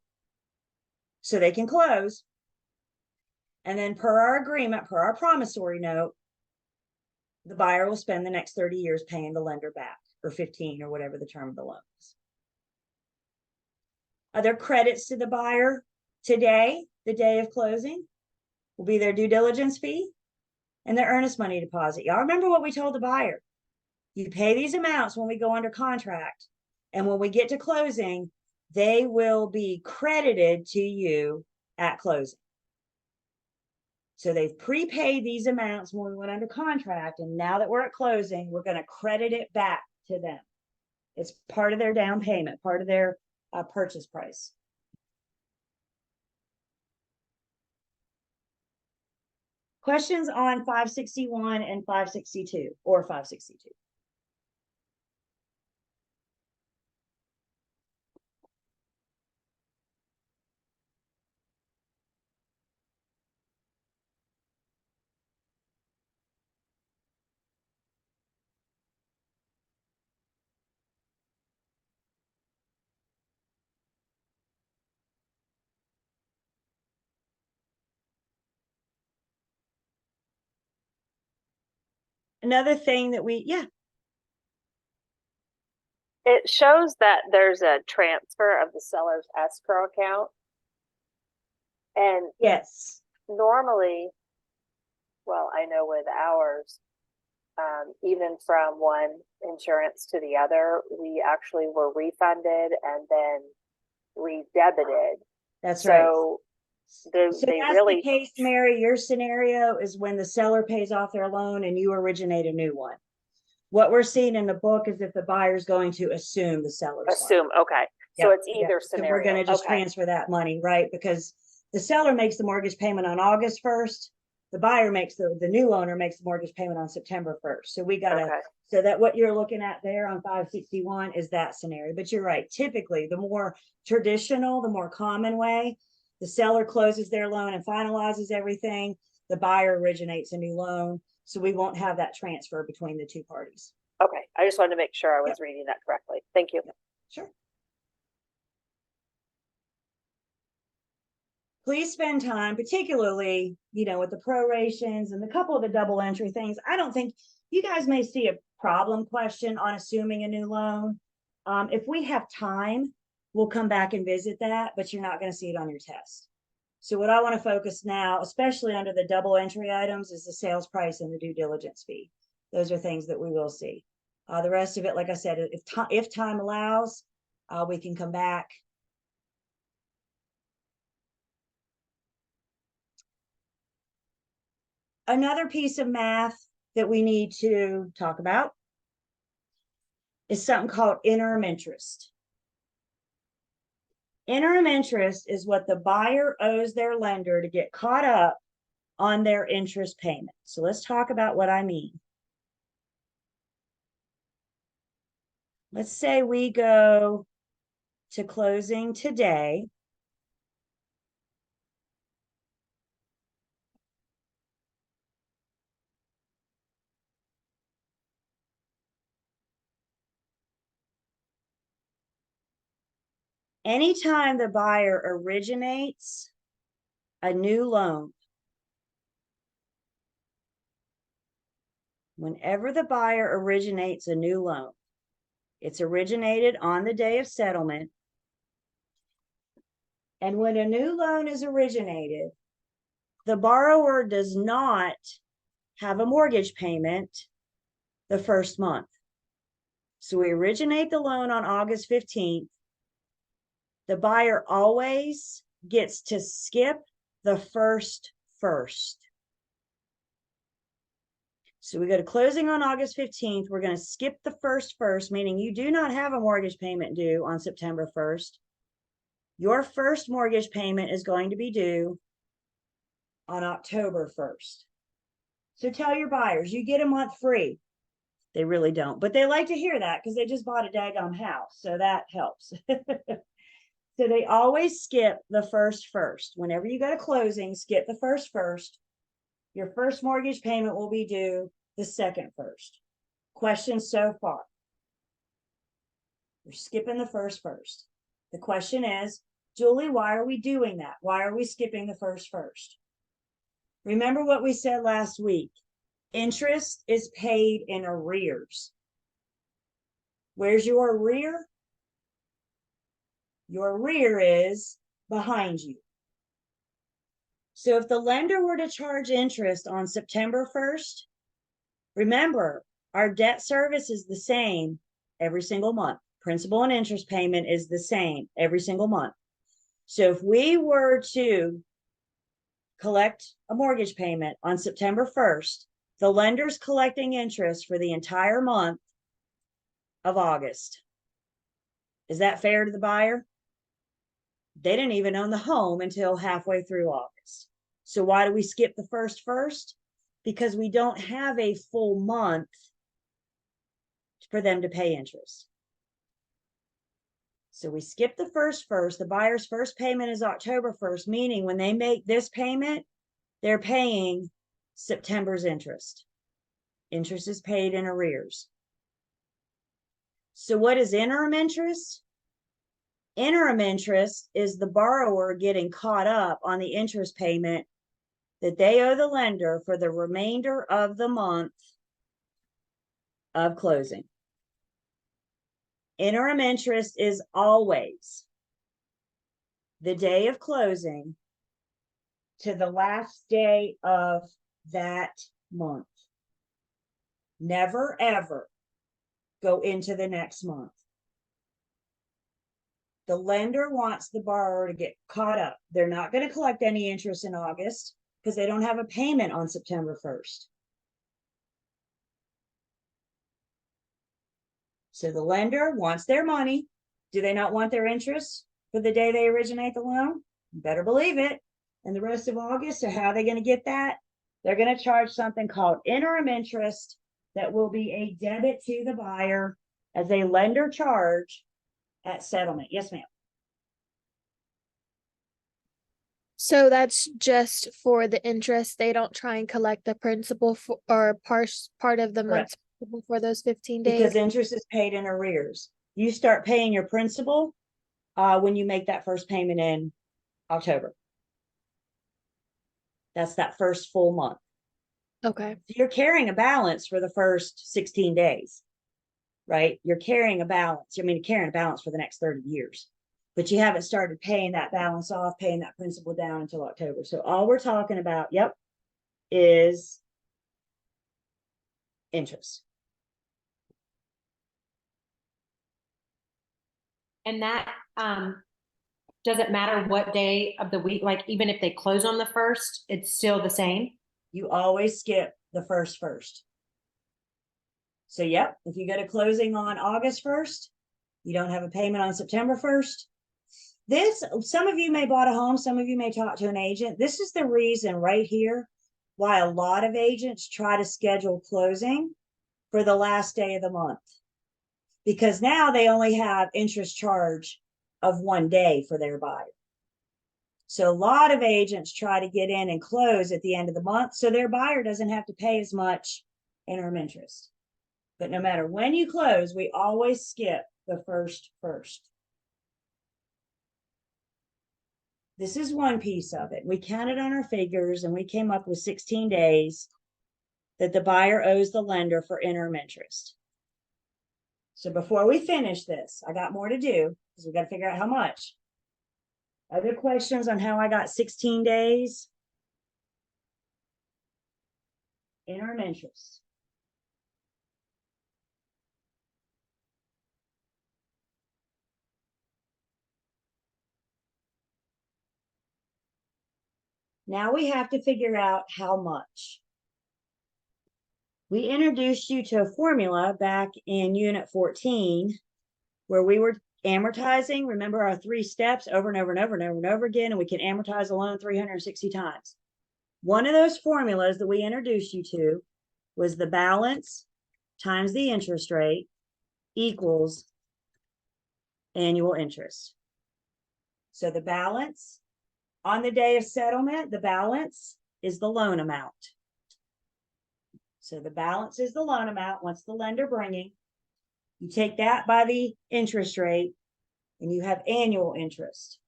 so they can close. And then per our agreement, per our promissory note, the buyer will spend the next 30 years paying the lender back, or 15, or whatever the term of the loan is. Other credits to the buyer today, the day of closing, will be their due diligence fee and their earnest money deposit. Y'all remember what we told the buyer? You pay these amounts when we go under contract, and when we get to closing, they will be credited to you at closing. So they've prepaid these amounts when we went under contract, and now that we're at closing, we're going to credit it back to them. It's part of their down payment, part of their purchase price. Questions on 561 and 562 or 562? Another thing that It shows that there's a transfer of the seller's escrow account. And yes, normally, well, I know with ours, even from one insurance to the other, we actually were refunded and then redebited. that's right. So So they that's really the case, Mary. Your scenario is when the seller pays off their loan and you originate a new one. What we're seeing in the book is that the buyer's going to assume the seller's assume, okay. So Yep, it's either So scenario. we're going to just Okay. transfer that money, right? Because the seller makes the mortgage payment on August 1st. The buyer makes the new owner makes the mortgage payment on September 1st. So we got to, Okay. so that what you're looking at there on 561 is that scenario. But you're right. Typically, the more traditional, the more common way, the seller closes their loan and finalizes everything. the buyer originates a new loan. So we won't have that transfer between the two parties. Okay, I just wanted to make sure I was Yep. reading that correctly. Thank you. Sure. Please spend time, particularly, with the prorations and a couple of the double entry things. I don't think you guys may see a problem question on assuming a new loan. If we have time, we'll come back and visit that, but you're not going to see it on your test. So what I want to focus now, especially under the double entry items, is the sales price and the due diligence fee. Those are things that we will see. The rest of it, like I said, if time allows, we can come back. Another piece of math that we need to talk about is something called interim interest. Interim interest is what the buyer owes their lender to get caught up on their interest payment. So let's talk about what I mean. Let's say we go to closing today. Anytime the buyer originates a new loan, whenever the buyer originates a new loan, it's originated on the day of settlement. And when a new loan is originated, the borrower does not have a mortgage payment the first month. So we originate the loan on August 15th. The buyer always gets to skip the first. So we go to closing on August 15th. We're going to skip the first, meaning you do not have a mortgage payment due on September 1st. Your first mortgage payment is going to be due on October 1st. So tell your buyers, you get a month free. They really don't, but they like to hear that because they just bought a daggone house. So that helps. So they always skip the first. Whenever you go to closing, skip the first. Your first mortgage payment will be due the second. Questions so far? We're skipping the first. The question is, Julie, why are we doing that? Why are we skipping the first? Remember what we said last week. Interest is paid in arrears. Where's your arrear? Your arrear is behind you. So if the lender were to charge interest on September 1st, remember, our debt service is the same every single month. Principal and interest payment is the same every single month. So if we were to collect a mortgage payment on September 1st, the lender's collecting interest for the entire month of August. Is that fair to the buyer? They didn't even own the home until halfway through August. So why do we skip the first? Because we don't have a full month for them to pay interest. So we skip the first. The buyer's first payment is October 1st, meaning when they make this payment, they're paying September's interest. Interest is paid in arrears. So what is interim interest? Interim interest is the borrower getting caught up on the interest payment that they owe the lender for the remainder of the month of closing. Interim interest is always the day of closing to the last day of that month. Never, ever go into the next month. The lender wants the borrower to get caught up. They're not going to collect any interest in August because they don't have a payment on September 1st. So the lender wants their money. Do they not want their interest for the day they originate the loan? You better believe it. And the rest of August, so how are they going to get that? They're going to charge something called interim interest that will be a debit to the buyer as a lender charge at settlement. Yes, ma'am. So that's just for the interest. They don't try and collect the principal for, or part of the Correct. month's principal for those 15 days. Because interest is paid in arrears. You start paying your principal when you make that first payment in October. That's that first full month. Okay. So you're carrying a balance for the first 16 days, right? You're carrying a balance. I mean, you're carrying a balance for the next 30 years, but you haven't started paying that balance off, paying that principal down until October. So all we're talking about, yep, is interest. And that, doesn't matter what day of the week, like even if they close on the first, it's still the same. You always skip the first. So, yep, if you go to closing on August 1st, you don't have a payment on September 1st. Some of you may bought a home, some of you may talk to an agent. This is the reason right here why a lot of agents try to schedule closing for the last day of the month. Because now they only have interest charge of 1 day for their buyer. So a lot of agents try to get in and close at the end of the month so their buyer doesn't have to pay as much interim interest. But no matter when you close, we always skip the first. This is one piece of it. We counted on our figures and we came up with 16 days that the buyer owes the lender for interim interest. So before we finish this, I got more to do because we got to figure out how much. Other questions on how I got 16 days? Interim interest. Now we have to figure out how much. We introduced you to a formula back in Unit 14 where we were amortizing. Remember our 3 steps over and over and over and over and over again, and we can amortize a loan 360 times. One of those formulas that we introduced you to was the balance times the interest rate equals annual interest. So the balance on the day of settlement, the balance is the loan amount. So the balance is the loan amount. What's the lender bringing? You take that by the interest rate and you have annual interest.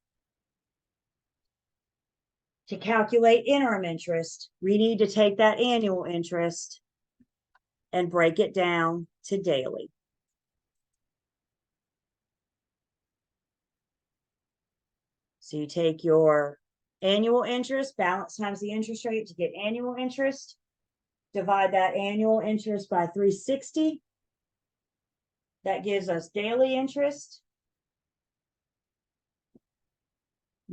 To calculate interim interest, we need to take that annual interest and break it down to daily. So you take your annual interest, balance times the interest rate to get annual interest. Divide that annual interest by 360. That gives us daily interest.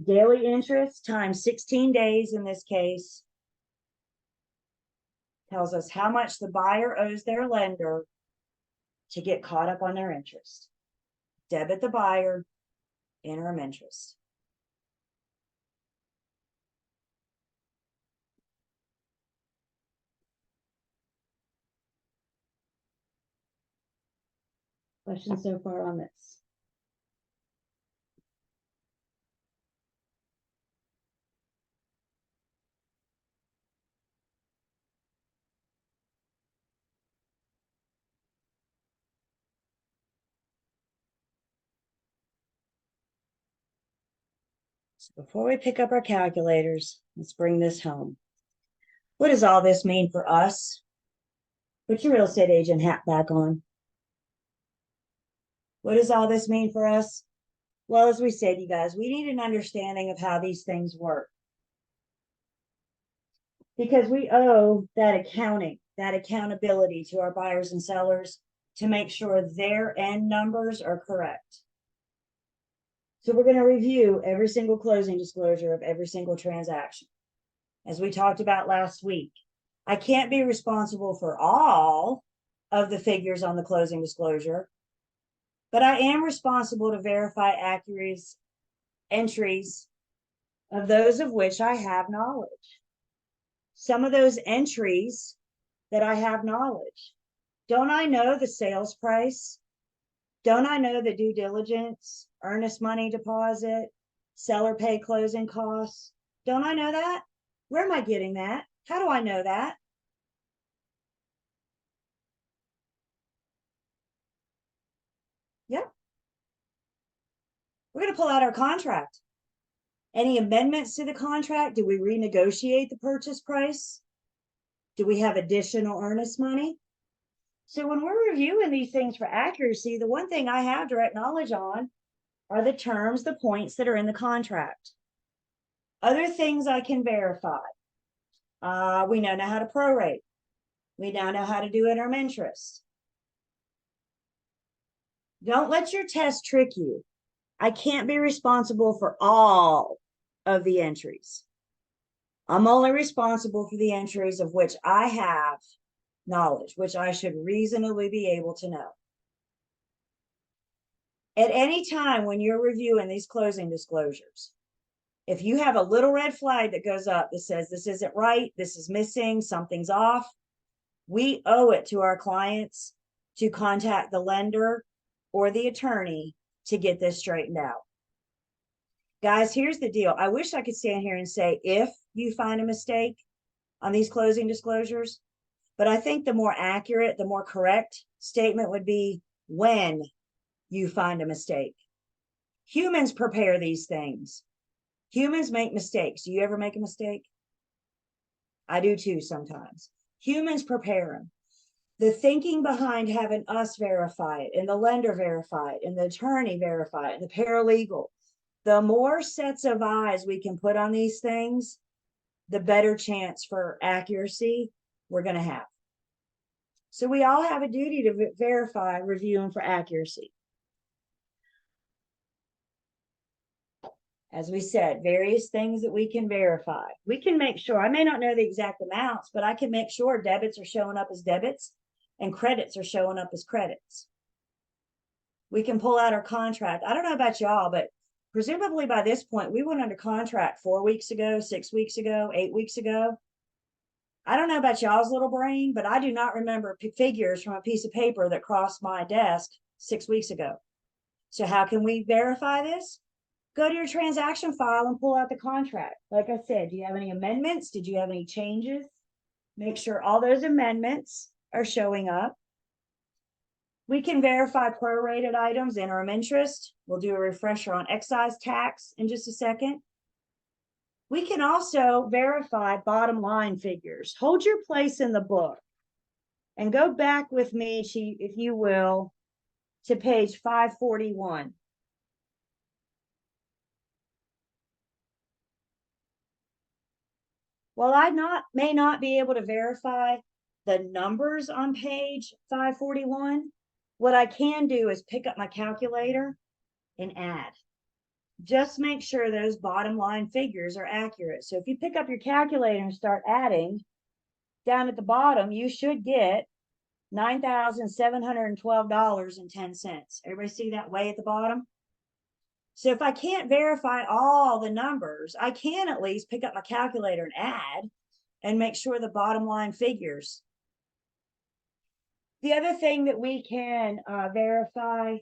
Daily interest times 16 days in this case tells us how much the buyer owes their lender to get caught up on their interest. Debit the buyer, interim interest. Questions so far on this? So before we pick up our calculators, let's bring this home. What does all this mean for us? Put your real estate agent hat back on. What does all this mean for us? Well, as we said, you guys, we need an understanding of how these things work. Because we owe that accounting, that accountability to our buyers and sellers to make sure their end numbers are correct. So we're going to review every single closing disclosure of every single transaction. As we talked about last week, I can't be responsible for all of the figures on the closing disclosure, but I am responsible to verify accurate entries of those of which I have knowledge. Some of those entries that I have knowledge, don't I know the sales price? Don't I know the due diligence, earnest money deposit, seller pay closing costs, Don't I know that? Where am I getting that? How do I know that? Yep. We're going to pull out our contract. Any amendments to the contract? Do we renegotiate the purchase price? Do we have additional earnest money? So when we're reviewing these things for accuracy, the one thing I have direct knowledge on are the terms, the points that are in the contract. Other things I can verify. We now know how to prorate. We now know how to do interim interest. Don't let your test trick you. I can't be responsible for all of the entries. I'm only responsible for the entries of which I have knowledge, which I should reasonably be able to know. At any time when you're reviewing these closing disclosures, if you have a little red flag that goes up that says this isn't right, this is missing, something's off, we owe it to our clients to contact the lender or the attorney to get this straightened out. Guys, here's the deal. I wish I could stand here and say, if you find a mistake on these closing disclosures, but I think the more accurate, the more correct statement would be when you find a mistake. Humans prepare these things. Humans make mistakes. Do you ever make a mistake? I do too sometimes. Humans prepare them. The thinking behind having us verify it and the lender verify it and the attorney verify it and the paralegal, the more sets of eyes we can put on these things, the better chance for accuracy we're going to have. So we all have a duty to verify, review, and for accuracy. As we said, various things that we can verify. We can make sure, I may not know the exact amounts, but I can make sure debits are showing up as debits and credits are showing up as credits. We can pull out our contract. I don't know about y'all, but presumably by this point, we went under contract 4 weeks ago, 6 weeks ago, 8 weeks ago. I don't know about y'all's little brain, but I do not remember figures from a piece of paper that crossed my desk 6 weeks ago. So how can we verify this? Go to your transaction file and pull out the contract. Like I said, do you have any amendments? Did you have any changes? Make sure all those amendments are showing up. We can verify prorated items, interim interest. We'll do a refresher on excise tax in just a second. We can also verify bottom line figures. Hold your place in the book and go back with me, if you will, to page 541. While I may not be able to verify the numbers on page 541, what I can do is pick up my calculator and add. Just make sure those bottom line figures are accurate. So if you pick up your calculator and start adding, down at the bottom, you should get $9,712.10. Everybody see that way at the bottom? So if I can't verify all the numbers, I can at least pick up my calculator and add and make sure the bottom line figures. The other thing that we can verify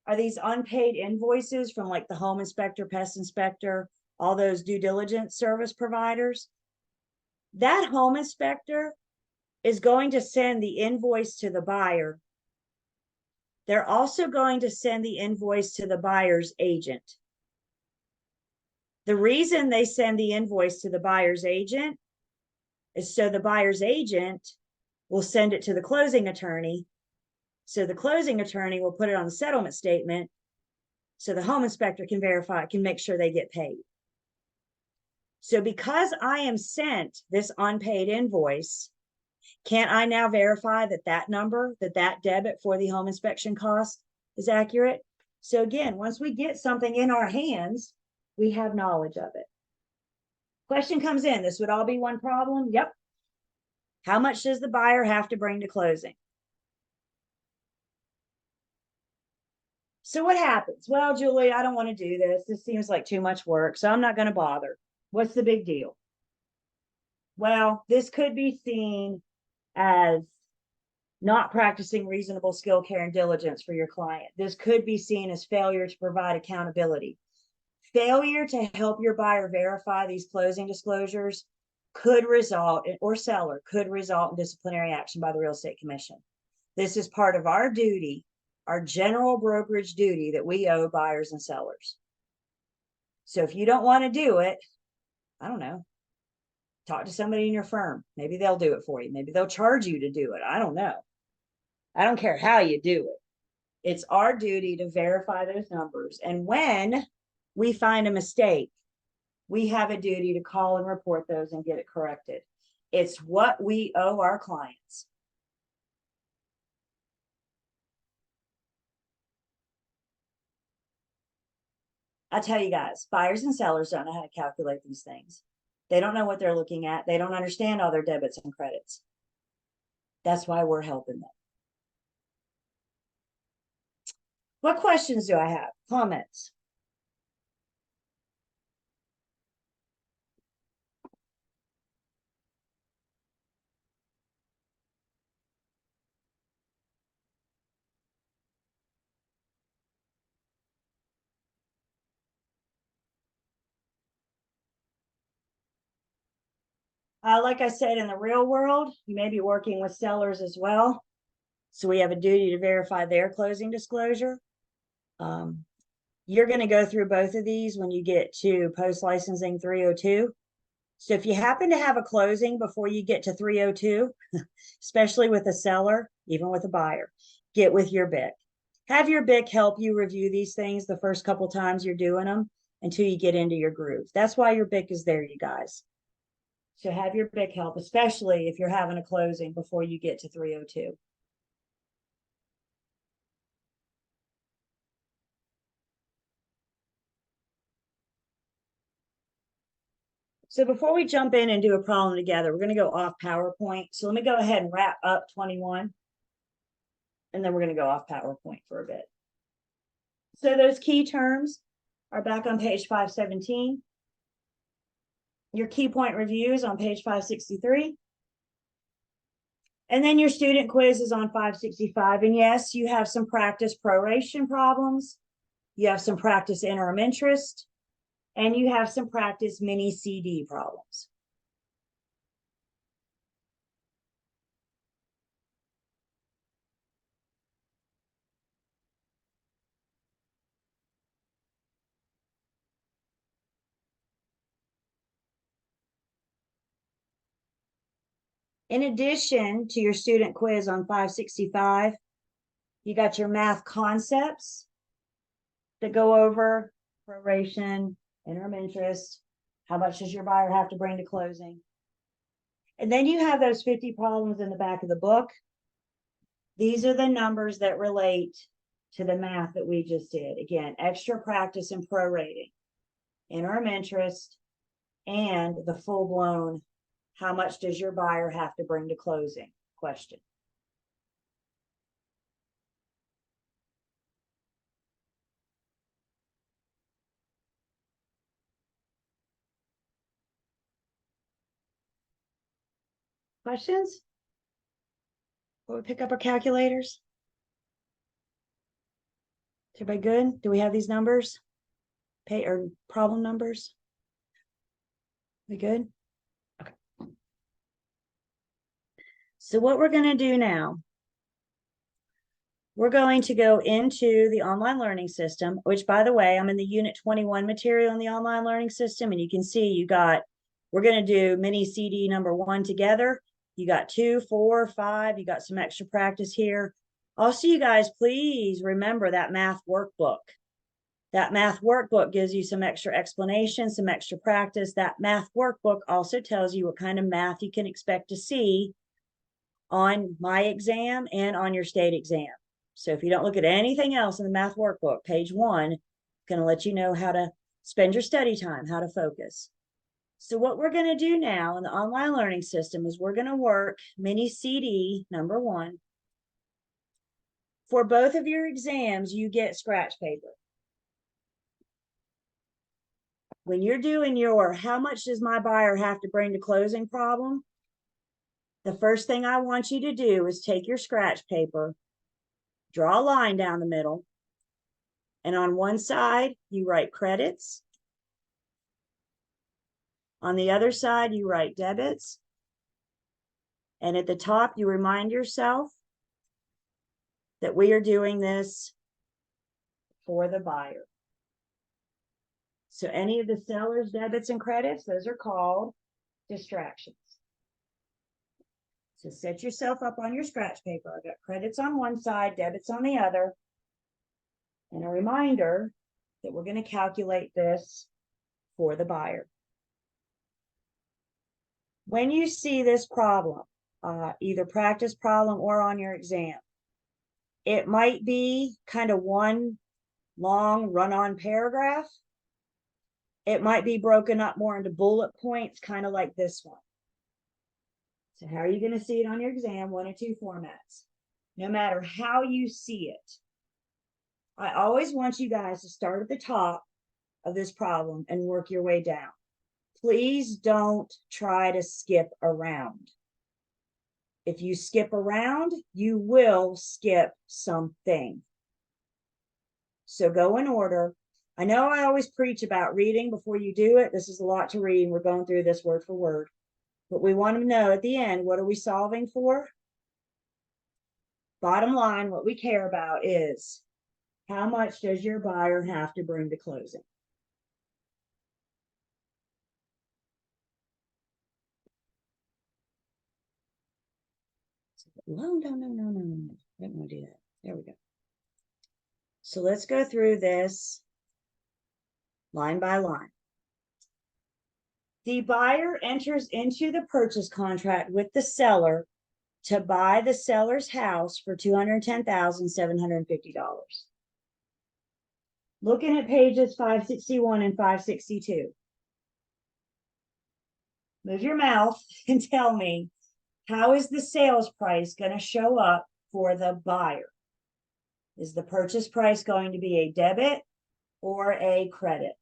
are these unpaid invoices from like the home inspector, pest inspector, all those due diligence service providers. That home inspector is going to send the invoice to the buyer. They're also going to send the invoice to the buyer's agent. The reason they send the invoice to the buyer's agent is so the buyer's agent will send it to the closing attorney. So the closing attorney will put it on the settlement statement so the home inspector can verify, can make sure they get paid. So because I am sent this unpaid invoice, can't I now verify that that number, that debit for the home inspection cost is accurate? So again, once we get something in our hands, we have knowledge of it. Question comes in, this would all be one problem? Yep. How much does the buyer have to bring to closing? So what happens? Well, Julie, I don't want to do this. This seems like too much work, so I'm not going to bother. What's the big deal? Well, this could be seen as not practicing reasonable skill, care, and diligence for your client. This could be seen as failure to provide accountability. Failure to help your buyer verify these closing disclosures could result in, or seller could result in disciplinary action by the Real Estate Commission. This is part of our duty, our general brokerage duty that we owe buyers and sellers. So if you don't want to do it, I don't know, talk to somebody in your firm. Maybe they'll do it for you. Maybe they'll charge you to do it. I don't know. I don't care how you do it. It's our duty to verify those numbers. And when we find a mistake, we have a duty to call and report those and get it corrected. It's what we owe our clients. I tell you guys, buyers and sellers don't know how to calculate these things. They don't know what they're looking at. They don't understand all their debits and credits. That's why we're helping them. What questions do I have? Comments? Like I said, in the real world, you may be working with sellers as well. So we have a duty to verify their closing disclosure. You're going to go through both of these when you get to post licensing 302. So if you happen to have a closing before you get to 302, especially with a seller, even with a buyer, get with your BIC. Have your BIC help you review these things the first couple times you're doing them until you get into your groove. That's why your BIC is there, you guys. So have your BIC help, especially if you're having a closing before you get to 302. So before we jump in and do a problem together, we're going to go off PowerPoint. So let me go ahead and wrap up 21. And then we're going to go off PowerPoint for a bit. So those key terms are back on page 517. Your key point reviews on page 563. And then your student quiz is on 565. And yes, you have some practice proration problems. You have some practice interim interest. And you have some practice mini CD problems. In addition to your student quiz on 565, you got your math concepts that go over proration, interim interest, how much does your buyer have to bring to closing? And then you have those 50 problems in the back of the book. These are the numbers that relate to the math that we just did. Again, extra practice in prorating, interim interest, and the full-blown, how much does your buyer have to bring to closing question. Questions? Will we pick up our calculators? Is everybody good? Do we have these numbers? Pay or problem numbers? We good? Okay. So what we're going to do now, we're going to go into the online learning system, which, by the way, I'm in the Unit 21 material in the online learning system. And you can see we're going to do mini CD number 1 together. You got 2, 4, 5. You got some extra practice here. Also, you guys, please remember that math workbook. That math workbook gives you some extra explanation, some extra practice. That math workbook also tells you what kind of math you can expect to see on my exam and on your state exam. So if you don't look at anything else in the math workbook, page 1, it's going to let you know how to spend your study time, how to focus. So what we're going to do now in the online learning system is we're going to work mini CD number 1. For both of your exams, you get scratch paper. When you're doing your how much does my buyer have to bring to closing problem, the first thing I want you to do is take your scratch paper, draw a line down the middle, and on one side, you write credits, On the other side, you write debits. And at the top, you remind yourself that we are doing this for the buyer. So any of the seller's debits and credits, those are called distractions. So set yourself up on your scratch paper. I've got credits on one side, debits on the other. And a reminder that we're going to calculate this for the buyer. When you see this problem, either practice problem or on your exam, it might be kind of one long run-on paragraph. It might be broken up more into bullet points, kind of like this one. So how are you going to see it on your exam? One of two formats. No matter how you see it, I always want you guys to start at the top of this problem and work your way down. Please don't try to skip around. If you skip around, you will skip something. So go in order. I know I always preach about reading before you do it. This is a lot to read, and we're going through this word for word. But we want to know at the end, what are we solving for? Bottom line, what we care about is how much does your buyer have to bring to closing? No. I didn't want to do that. There we go. So let's go through this line by line. The buyer enters into the purchase contract with the seller to buy the seller's house for $210,750. Looking at pages 561 and 562. Move your mouth and tell me, how is the sales price going to show up for the buyer? Is the purchase price going to be a debit or a credit?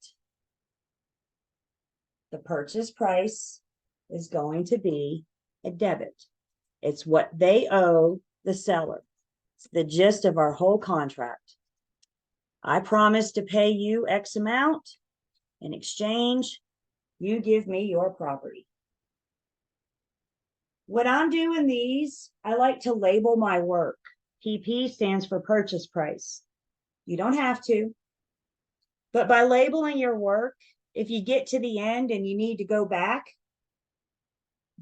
The purchase price is going to be a debit. It's what they owe the seller. It's the gist of our whole contract. I promise to pay you X amount. In exchange, you give me your property. When I'm doing these, I like to label my work. PP stands for purchase price. You don't have to. But by labeling your work, if you get to the end and you need to go back,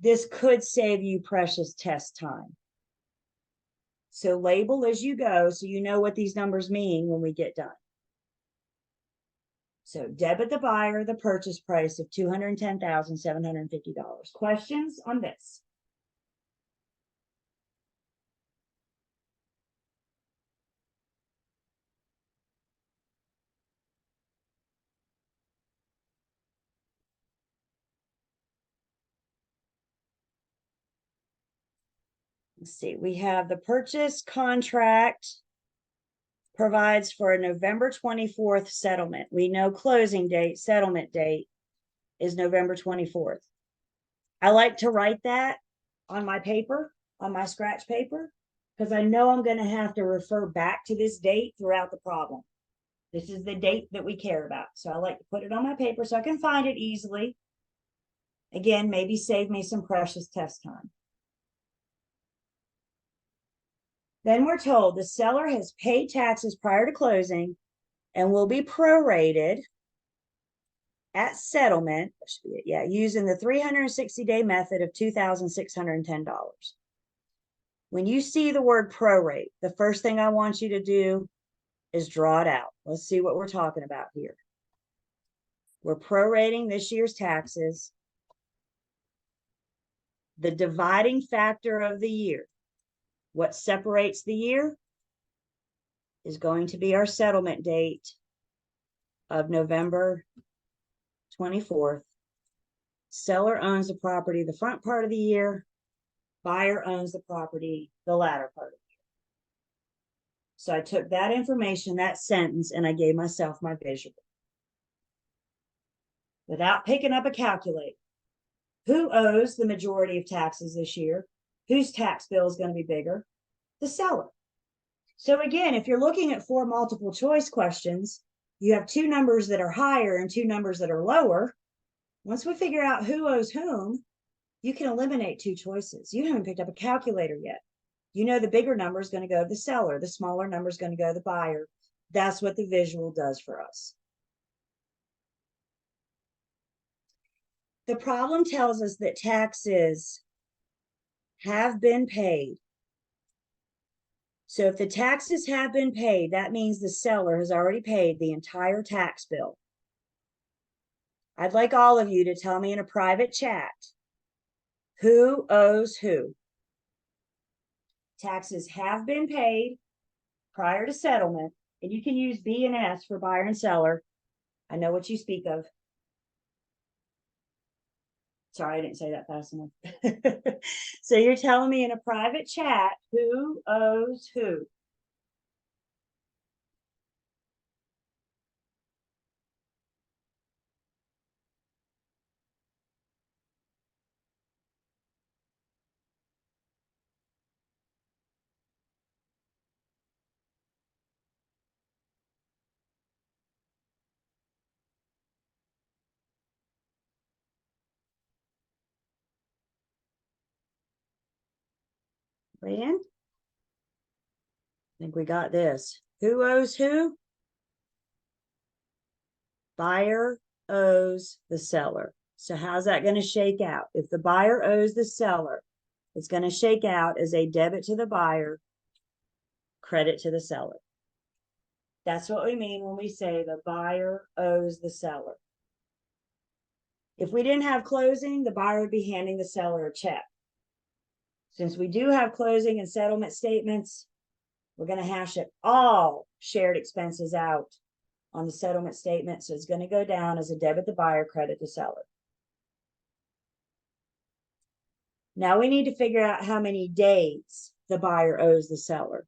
this could save you precious test time. So label as you go so you know what these numbers mean when we get done. So debit the buyer the purchase price of $210,750. Questions on this? Let's see, we have the purchase contract provides for a November 24th settlement. We know closing date, settlement date is November 24th. I like to write that on my paper, on my scratch paper, because I know I'm going to have to refer back to this date throughout the problem. This is the date that we care about. So I like to put it on my paper so I can find it easily. Again, maybe save me some precious test time. Then we're told the seller has paid taxes prior to closing and will be prorated at settlement, using the 360-day method of $2,610. When you see the word prorate, the first thing I want you to do is draw it out. Let's see what we're talking about here. We're prorating this year's taxes. The dividing factor of the year. What separates the year is going to be our settlement date of November 24th. Seller owns the property the front part of the year. Buyer owns the property the latter part of the year. So I took that information, that sentence, and I gave myself my visual. Without picking up a calculator. Who owes the majority of taxes this year? Whose tax bill is going to be bigger? The seller. So again, if you're looking at 4 multiple choice questions, you have 2 numbers that are higher and 2 numbers that are lower. Once we figure out who owes whom, you can eliminate two choices. You haven't picked up a calculator yet. You know the bigger number is going to go to the seller. The smaller number is going to go to the buyer. That's what the visual does for us. The problem tells us that taxes have been paid. So if the taxes have been paid, that means the seller has already paid the entire tax bill. I'd like all of you to tell me in a private chat, who owes who? Taxes have been paid prior to settlement, and you can use B and S for buyer and seller. I know what you speak of. Sorry, I didn't say that fast enough. So you're telling me in a private chat, who owes who? Lynn? I think we got this. Who owes who? Buyer owes the seller. So how's that going to shake out? If the buyer owes the seller, it's going to shake out as a debit to the buyer, credit to the seller. That's what we mean when we say the buyer owes the seller. If we didn't have closing, the buyer would be handing the seller a check. Since we do have closing and settlement statements, we're going to hash it all shared expenses out on the settlement statement. So it's going to go down as a debit to buyer, credit to seller. Now we need to figure out how many days the buyer owes the seller.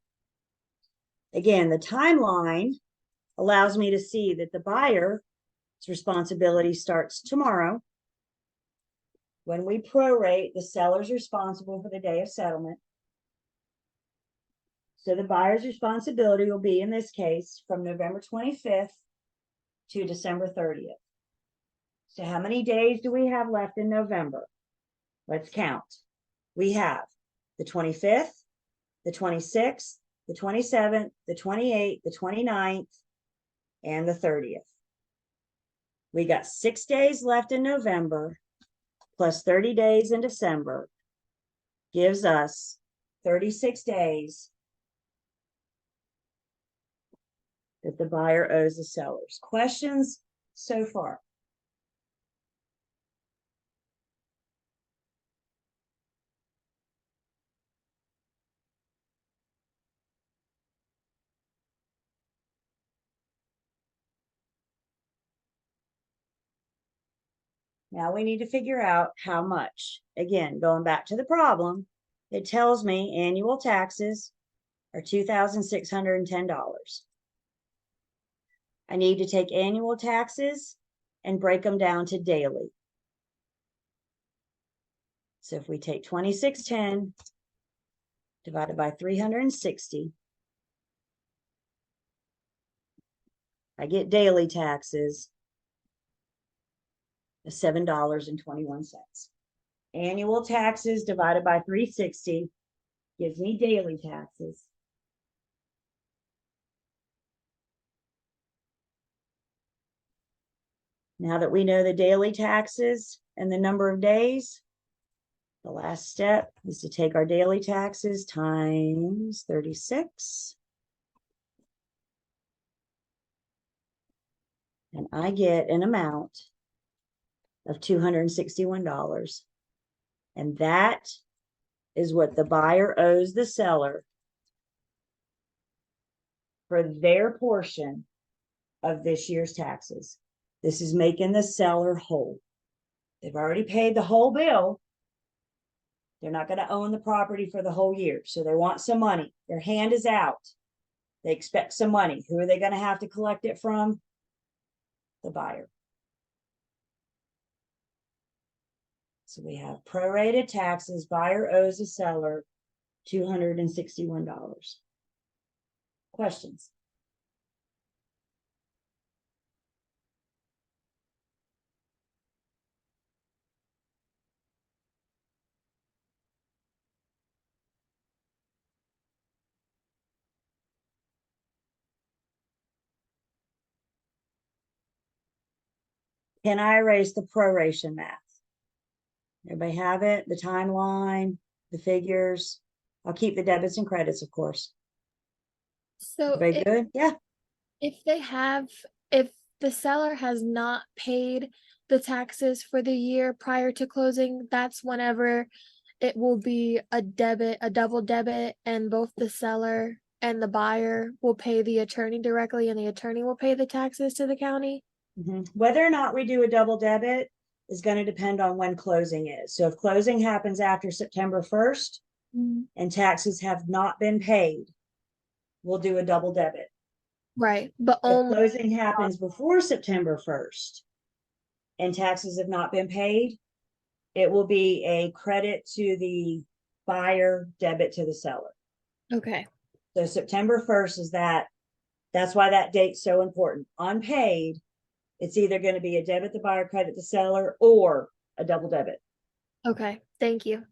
Again, the timeline allows me to see that the buyer's responsibility starts tomorrow. When we prorate, the seller's responsible for the day of settlement. So the buyer's responsibility will be, in this case, from November 25th to December 30th. So how many days do we have left in November? Let's count. We have the 25th, the 26th, the 27th, the 28th, the 29th, and the 30th. We got 6 days left in November, plus 30 days in December, gives us 36 days that the buyer owes the sellers. Questions so far? Now we need to figure out how much. Again, going back to the problem, it tells me annual taxes are $2,610. I need to take annual taxes and break them down to daily. So if we take 2610 divided by 360, I get daily taxes of $7.21. Annual taxes divided by 360 gives me daily taxes. Now that we know the daily taxes and the number of days, the last step is to take our daily taxes times 36. And I get an amount of $261. And that is what the buyer owes the seller for their portion of this year's taxes. This is making the seller whole. They've already paid the whole bill. They're not going to own the property for the whole year. So they want some money. Their hand is out. They expect some money. Who are they going to have to collect it from? The buyer. So we have prorated taxes. Buyer owes the seller $261. Questions? Can I erase the proration math? Everybody have it? The timeline, the figures? I'll keep the debits and credits, of course. So Everybody good? Yeah. if they have, if the seller has not paid the taxes for the year prior to closing, that's whenever it will be a debit, a double debit, and both the seller and the buyer will pay the attorney directly, and the attorney will pay the taxes to the county. Whether or not we do a double debit is going to depend on when closing is. So if closing happens after September 1st and taxes have not been paid, we'll do a double debit. Right, but If only, closing happens before September 1st and taxes have not been paid, it will be a credit to the buyer, debit to the seller. okay, So September 1st is that's why that date's so important. Unpaid, it's either going to be a debit the buyer, credit the seller, or a double debit. okay, thank you.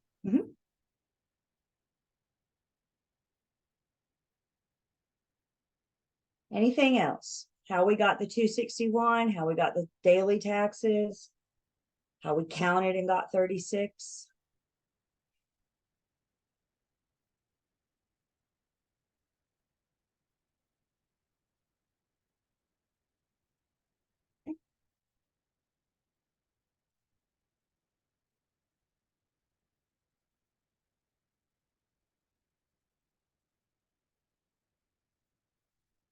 Anything else? How we got the 261, how we got the daily taxes, how we counted and got 36.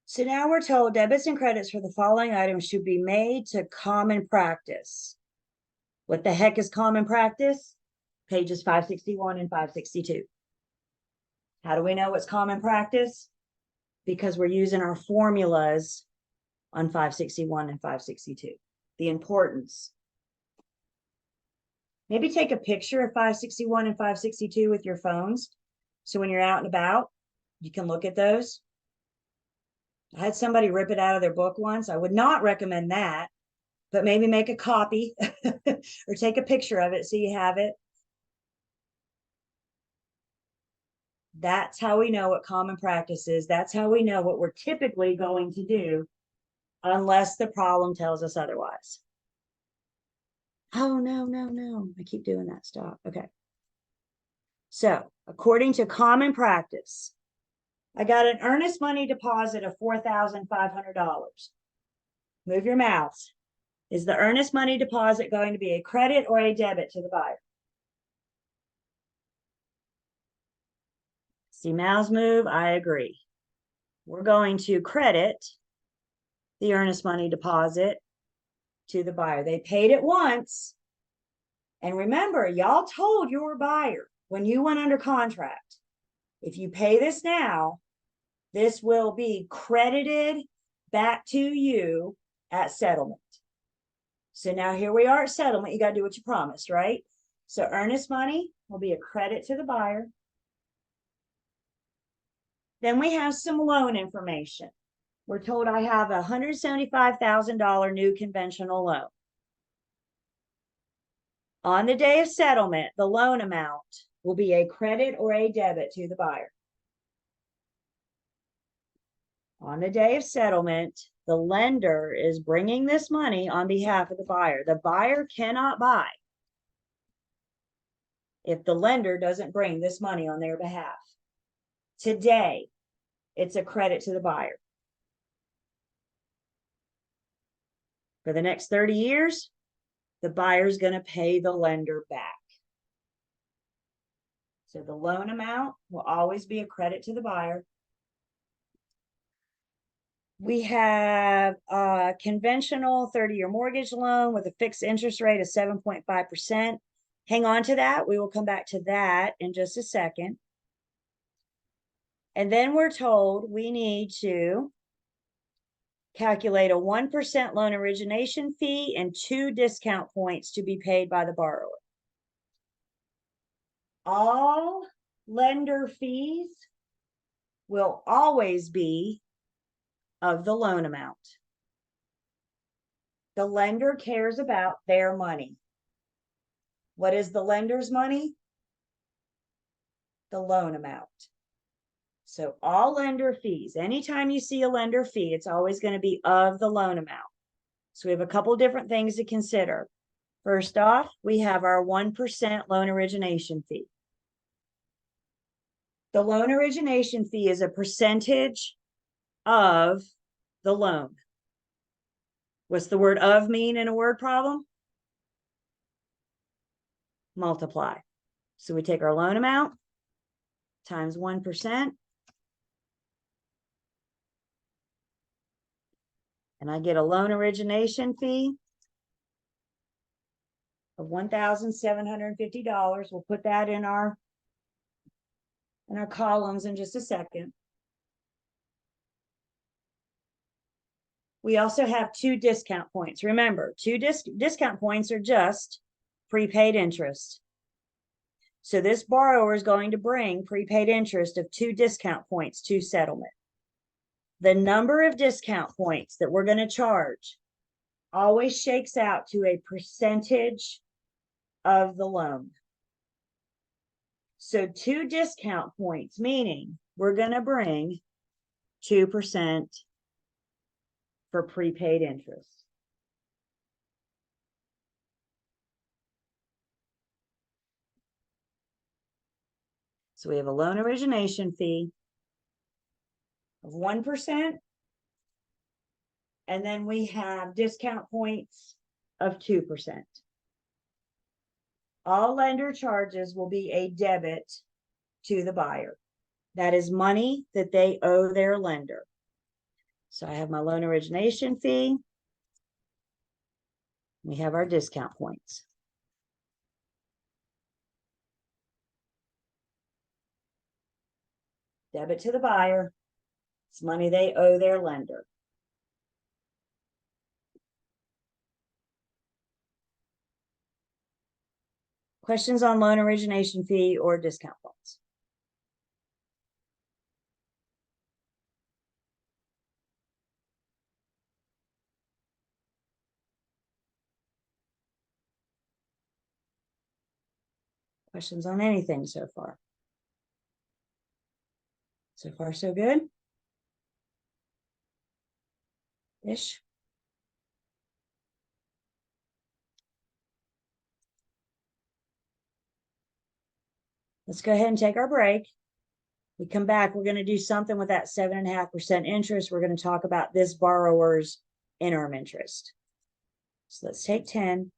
So now we're told debits and credits for the following items should be made to common practice. What the heck is common practice? Pages 561 and 562. How do we know what's common practice? Because we're using our formulas on 561 and 562. The importance. Maybe take a picture of 561 and 562 with your phones. So when you're out and about, you can look at those. I had somebody rip it out of their book once. I would not recommend that, but maybe make a copy or take a picture of it so you have it. That's how we know what common practice is. That's how we know what we're typically going to do unless the problem tells us otherwise. Oh, no. I keep doing that. Stop. Okay. So according to common practice, I got an earnest money deposit of $4,500. Move your mouths. Is the earnest money deposit going to be a credit or a debit to the buyer? See mouths move? I agree. We're going to credit the earnest money deposit to the buyer. They paid it once. And remember, y'all told your buyer when you went under contract, if you pay this now, this will be credited back to you at settlement. So now here we are at settlement. You got to do what you promised, right? So earnest money will be a credit to the buyer. Then we have some loan information. We're told I have a $175,000 new conventional loan. On the day of settlement, the loan amount will be a credit or a debit to the buyer. On the day of settlement, the lender is bringing this money on behalf of the buyer. The buyer cannot buy if the lender doesn't bring this money on their behalf. Today, it's a credit to the buyer. For the next 30 years, the buyer's going to pay the lender back. So the loan amount will always be a credit to the buyer. We have a conventional 30-year mortgage loan with a fixed interest rate of 7.5%. Hang on to that. We will come back to that in just a second. And then we're told we need to calculate a 1% loan origination fee and 2 discount points to be paid by the borrower. All lender fees will always be of the loan amount. The lender cares about their money. What is the lender's money? The loan amount. So all lender fees, anytime you see a lender fee, it's always going to be of the loan amount. So we have a couple different things to consider. First off, we have our 1% loan origination fee. The loan origination fee is a percentage of the loan. What's the word of mean in a word problem? Multiply. So we take our loan amount times 1%. And I get a loan origination fee of $1,750. We'll put that in our columns in just a second. We also have 2 discount points. Remember, 2 discount points are just prepaid interest. So this borrower is going to bring prepaid interest of 2 discount points to settlement. The number of discount points that we're going to charge always shakes out to a percentage of the loan. So 2 discount points, meaning we're going to bring 2% for prepaid interest. So we have a loan origination fee of 1%. And then we have discount points of 2%. All lender charges will be a debit to the buyer. That is money that they owe their lender. So I have my loan origination fee. We have our discount points. Debit to the buyer. It's money they owe their lender. Questions on loan origination fee or discount points? Questions on anything so far? So far, so good? Ish. Let's go ahead and take our break. We come back, we're going to do something with that 7.5% interest. We're going to talk about this borrower's interim interest. So let's take 10.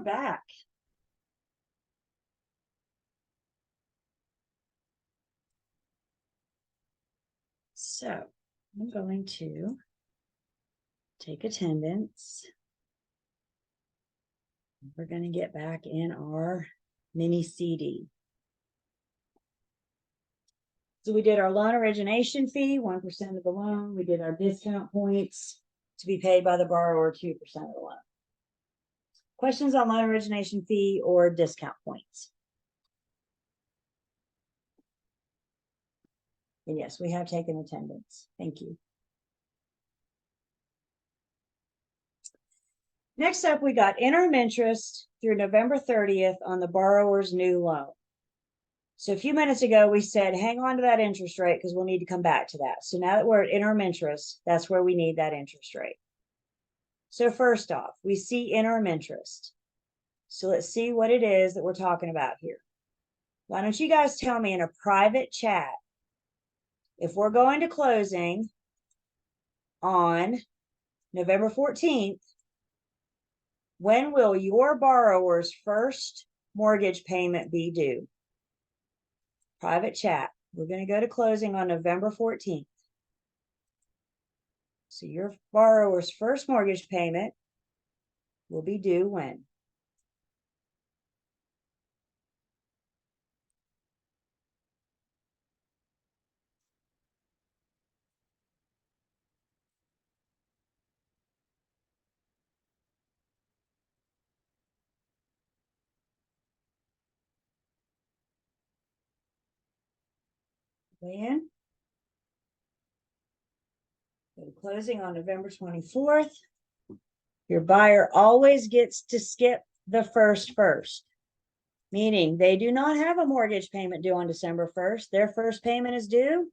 back. So I'm going to take attendance. We're going to get back in our mini CD. So we did our loan origination fee, 1% of the loan. We did our discount points to be paid by the borrower, 2% of the loan. Questions on loan origination fee or discount points? And yes, we have taken attendance. Thank you. Next up, we got interim interest through November 30th on the borrower's new loan. So a few minutes ago, we said, hang on to that interest rate because we'll need to come back to that. So now that we're at interim interest, that's where we need that interest rate. So first off, we see interim interest. So let's see what it is that we're talking about here. Why don't you guys tell me in a private chat, if we're going to closing on November 14th, when will your borrower's first mortgage payment be due? Private chat. We're going to go to closing on November 14th. So your borrower's first mortgage payment will be due when? When? Go to closing on November 24th. Your buyer always gets to skip the first, meaning they do not have a mortgage payment due on December 1st. Their first payment is due.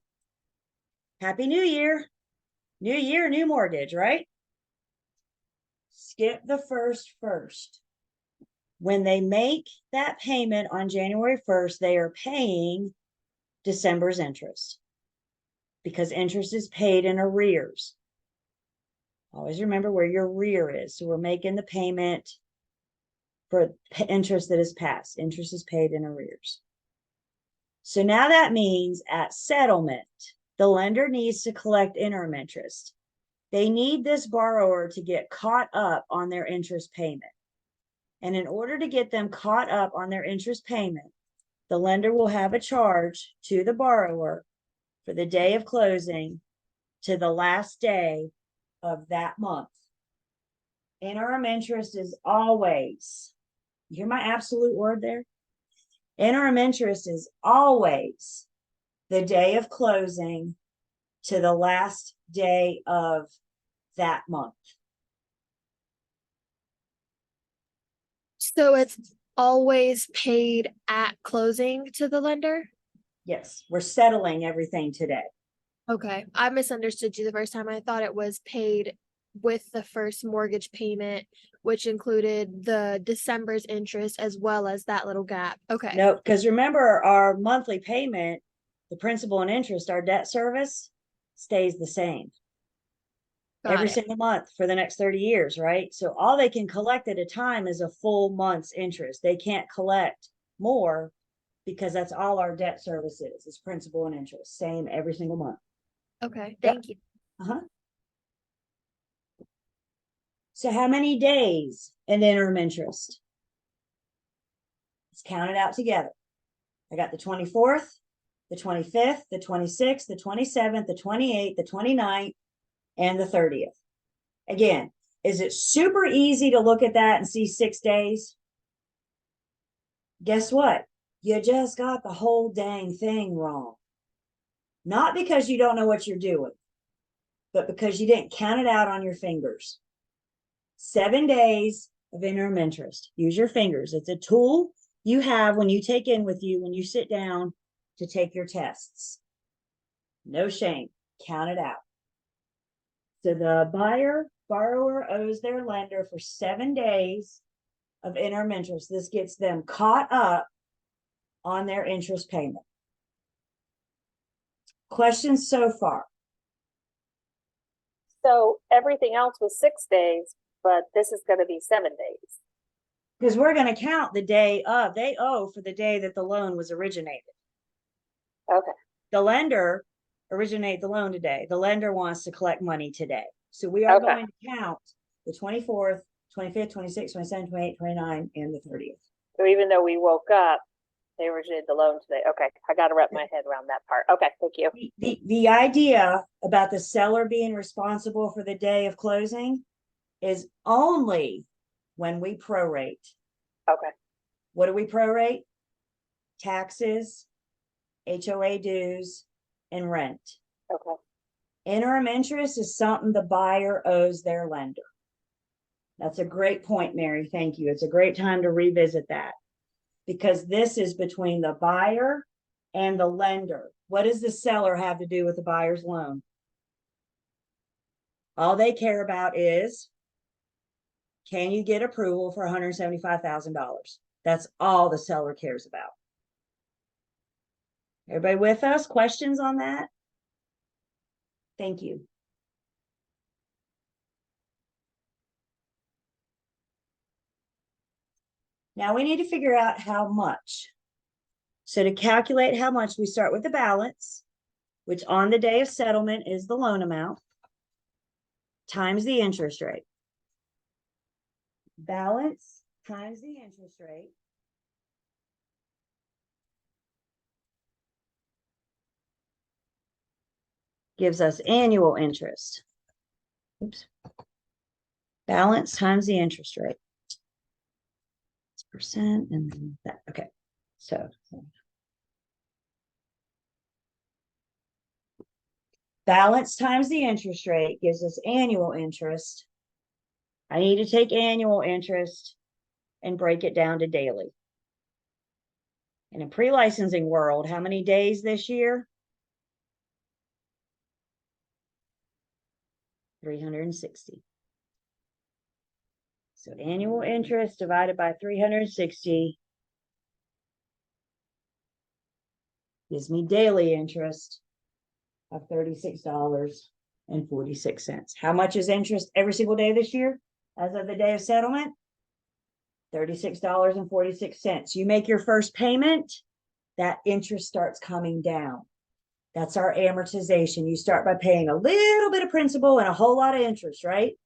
Happy New Year. New year, new mortgage, right? Skip the first. When they make that payment on January 1st, they are paying December's interest because interest is paid in arrears. Always remember where your rear is. So we're making the payment for interest that is passed. Interest is paid in arrears. So now that means at settlement, the lender needs to collect interim interest. They need this borrower to get caught up on their interest payment. And in order to get them caught up on their interest payment, the lender will have a charge to the borrower for the day of closing to the last day of that month. Interim interest is always, you hear my absolute word there? Interim interest is always the day of closing to the last day of that month. So it's always paid at closing to the lender? Yes, we're settling everything today. Okay, I misunderstood you the first time. I thought it was paid with the first mortgage payment, which included the December's interest as well as that little gap. Okay. No, because remember our monthly payment, the principal and interest, our debt service stays the same. Got Every it. single month for the next 30 years, right? So all they can collect at a time is a full month's interest. They can't collect more because that's all our debt service is principal and interest, same every single month. Okay, Yep. thank you. So how many days in interim interest? Let's count it out together. I got the 24th, the 25th, the 26th, the 27th, the 28th, the 29th, and the 30th. Again, is it super easy to look at that and see 6 days? Guess what? You just got the whole dang thing wrong. Not because you don't know what you're doing, but because you didn't count it out on your fingers. 7 days of interim interest. Use your fingers. It's a tool you have when you take in with you when you sit down to take your tests. No shame. Count it out. So the borrower owes their lender for 7 days of interim interest. This gets them caught up on their interest payment. Questions so far? So everything else was 6 days, but this is going to be 7 days. Because we're gonna count the day of, they owe for the day that the loan was originated. Okay, The lender originated the loan today. The lender wants to collect money today. So we are Okay. going to count the 24th, 25th, 26th, 27th, 28th, 29th, and the 30th. so even though we woke up, they originated the loan today. Okay, I gotta wrap my head around that part. Okay, thank you. The idea about the seller being responsible for the day of closing is only when we prorate. Okay, What do we prorate? Taxes, HOA dues, and rent. okay, Interim interest is something the buyer owes their lender. That's a great point, Mary. Thank you. It's a great time to revisit that because this is between the buyer and the lender. What does the seller have to do with the buyer's loan? All they care about is, can you get approval for $175,000? That's all the seller cares about. Everybody with us? Questions on that? Thank you. Now we need to figure out how much. So to calculate how much, we start with the balance, which on the day of settlement is the loan amount, times the interest rate. Balance times the interest rate. Gives us annual interest. Oops. Balance times the interest rate. It's percent and then that. Okay. So balance times the interest rate gives us annual interest. I need to take annual interest and break it down to daily. In a pre-licensing world, how many days this year? 360. So annual interest divided by 360 gives me daily interest of $36.46. How much is interest every single day this year as of the day of settlement? $36.46. You make your first payment, that interest starts coming down. That's our amortization. You start by paying a little bit of principal and a whole lot of interest, right?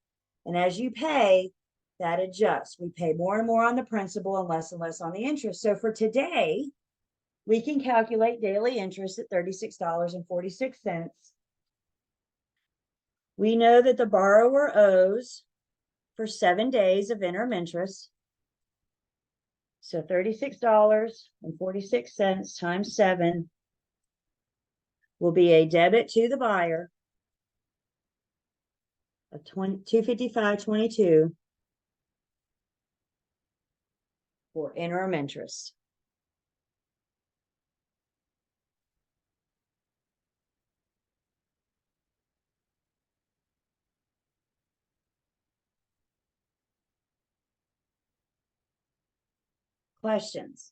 And as you pay, that adjusts. We pay more and more on the principal and less on the interest. So for today, we can calculate daily interest at $36.46. We know that the borrower owes for 7 days of interim interest. So $36.46 times 7 will be a debit to the buyer of $255.22 for interim interest. Questions?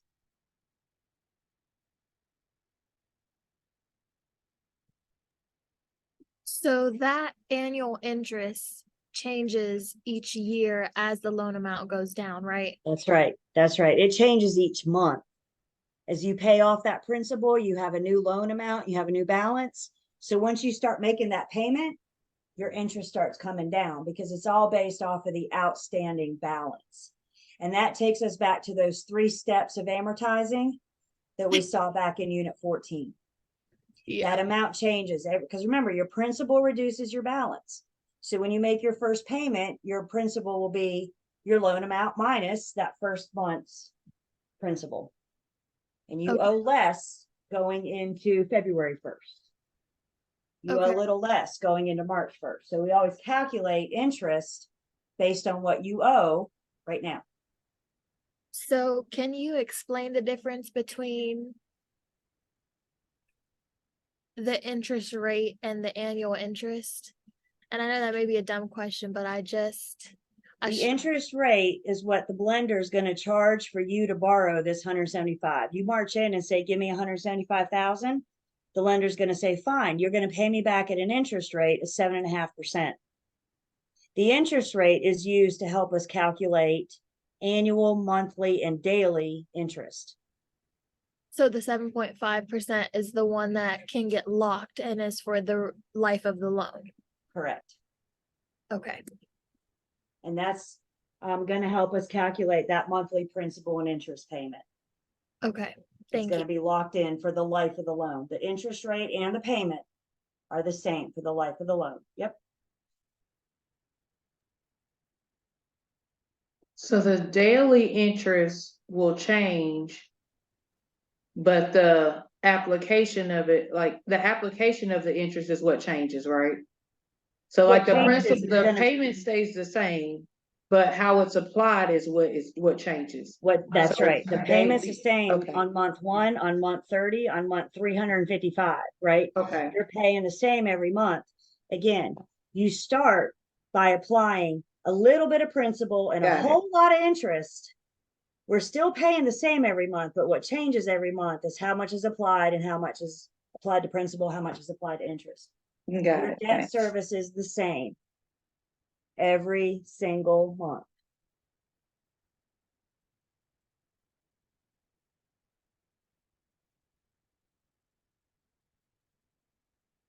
So that annual interest changes each year as the loan amount goes down, right? That's right. That's right. It changes each month. As you pay off that principal, you have a new loan amount, you have a new balance. So once you start making that payment, your interest starts coming down because it's all based off of the outstanding balance. And that takes us back to those 3 steps of amortizing that we saw back in Unit 14. That amount changes because remember, your principal reduces your balance. So when you make your first payment, your principal will be your loan amount minus that first month's principal. And you owe less going into February 1st. You owe a little less going into March 1st. So we always calculate interest based on what you owe right now. So can you explain the difference between the interest rate and the annual interest? And I know that may be a dumb question, but the interest rate is what the blender is going to charge for you to borrow this 175. You march in and say, give me 175,000. The lender's going to say, fine, you're going to pay me back at an interest rate of 7.5%. The interest rate is used to help us calculate annual, monthly, and daily interest. So the 7.5% is the one that can get locked and is for the life of the loan. Correct. Okay. And that's going to help us calculate that monthly principal and interest payment. Okay. It's Thank going you. to be locked in for the life of the loan. The interest rate and the payment are the same for the life of the loan. Yep. So the daily interest will change, but the application of it, like the application of the interest is what changes, right? So What like the changes principal, is the gonna- payment stays the same, but how it's applied is what changes. That's So right. The payment's the daily- same okay. on month 1, on month 30, on month 355, right? Okay, You're paying the same every month. Again, you start by applying a little bit of principal and a Got it. whole lot of interest. We're still paying the same every month, but what changes every month is how much is applied and how much is applied to principal, how much is applied to interest. got Your it. debt Thanks. service is the same every single month.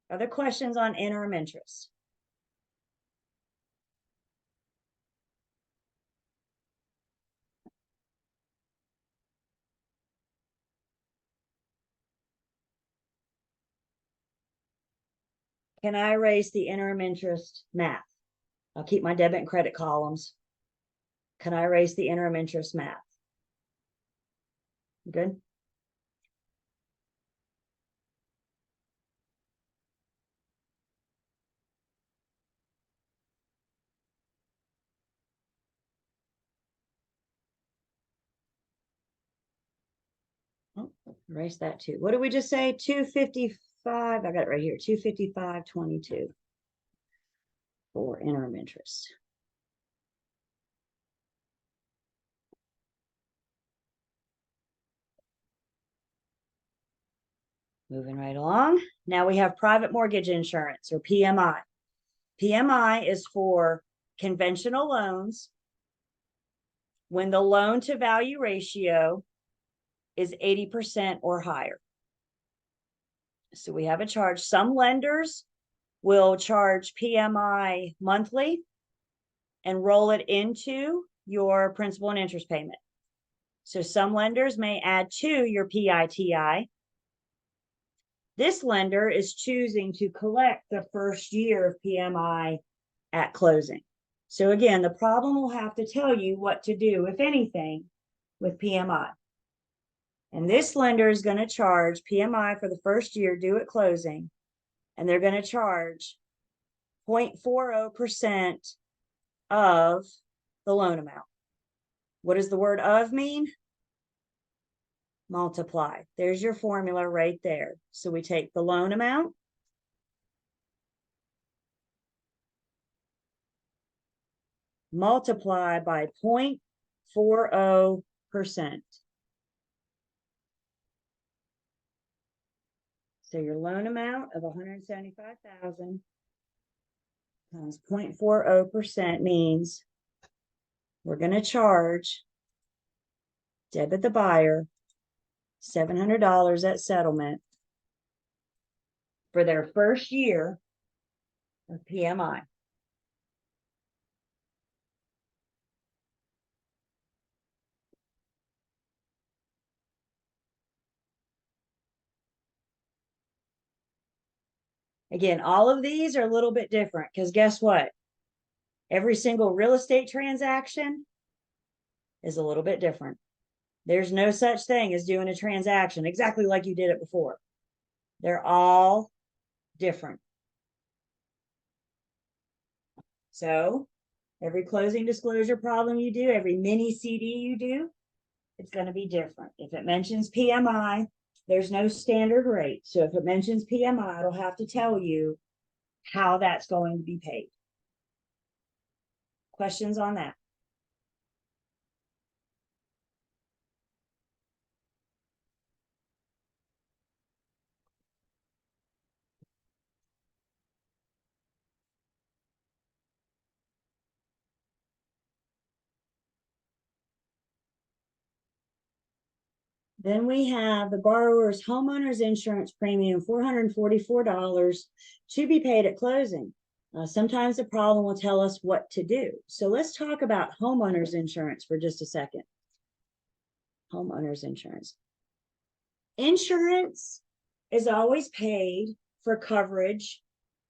Other questions on interim interest? Can I erase the interim interest math? I'll keep my debit and credit columns. Can I erase the interim interest math? Good. Oh, erase that too. What did we just say? 255. I got it right here. 255.22 for interim interest. Moving right along. Now we have private mortgage insurance, or PMI. PMI is for conventional loans when the loan to value ratio is 80% or higher. So we have a charge. Some lenders will charge PMI monthly and roll it into your principal and interest payment. So some lenders may add to your PITI. This lender is choosing to collect the first year of PMI at closing. So again, the problem will have to tell you what to do, if anything, with PMI. And this lender is going to charge PMI for the first year due at closing, and they're going to charge 0.40% of the loan amount. What does the word of mean? Multiply. There's your formula right there. So we take the loan amount, multiply by 0.40%. So your loan amount of 175,000 times 0.40% means we're going to charge debit the buyer $700 at settlement for their first year of PMI. Again, all of these are a little bit different because guess what? Every single real estate transaction is a little bit different. There's no such thing as doing a transaction exactly like you did it before. They're all different. So every closing disclosure problem you do, every mini CD you do, it's going to be different. If it mentions PMI, there's no standard rate. So if it mentions PMI, it'll have to tell you how that's going to be paid. Questions on that? Then we have the borrower's homeowner's insurance premium, $444 to be paid at closing. Sometimes the problem will tell us what to do. So let's talk about homeowner's insurance for just a second. Homeowner's insurance. Insurance is always paid for coverage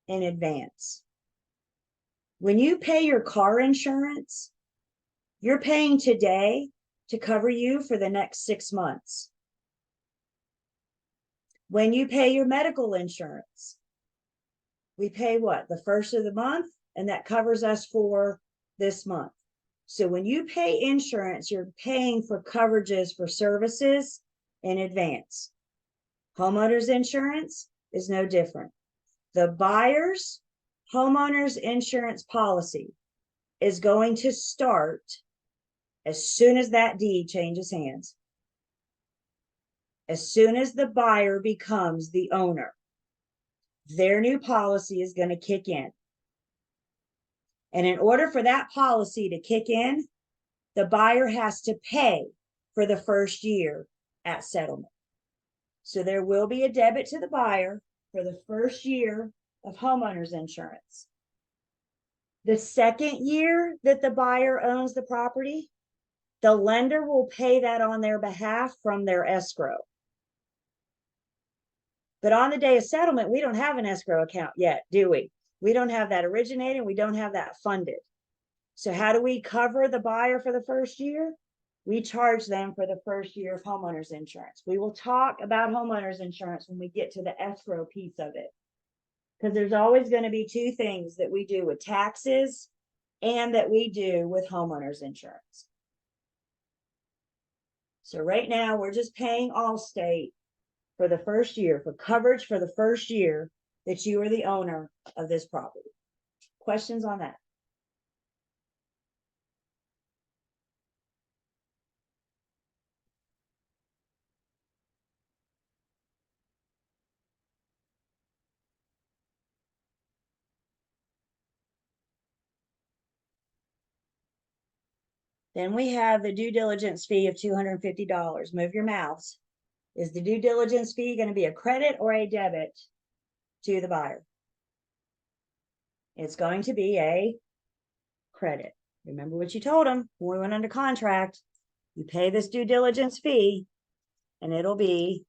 in advance. When you pay your car insurance, you're paying today to cover you for the next 6 months. When you pay your medical insurance, we pay what? The first of the month, and that covers us for this month. So when you pay insurance, you're paying for coverages for services in advance. Homeowners insurance is no different. The buyer's homeowners insurance policy is going to start as soon as that deed changes hands. As soon as the buyer becomes the owner, their new policy is going to kick in. And in order for that policy to kick in, the buyer has to pay for the first year at settlement. So there will be a debit to the buyer for the first year of homeowners insurance. The second year that the buyer owns the property, the lender will pay that on their behalf from their escrow. But on the day of settlement, we don't have an escrow account yet, do we? We don't have that originated. We don't have that funded. So how do we cover the buyer for the first year? We charge them for the first year of homeowners insurance. We will talk about homeowners insurance when we get to the escrow piece of it. Because there's always going to be two things that we do with taxes and that we do with homeowners insurance. So right now, we're just paying Allstate for the first year, for coverage for the first year that you are the owner of this property. Questions on that? Then we have the due diligence fee of $250. Move your mouths. Is the due diligence fee going to be a credit or a debit to the buyer? It's going to be a credit. Remember what you told them when we went under contract. You pay this due diligence fee and it'll be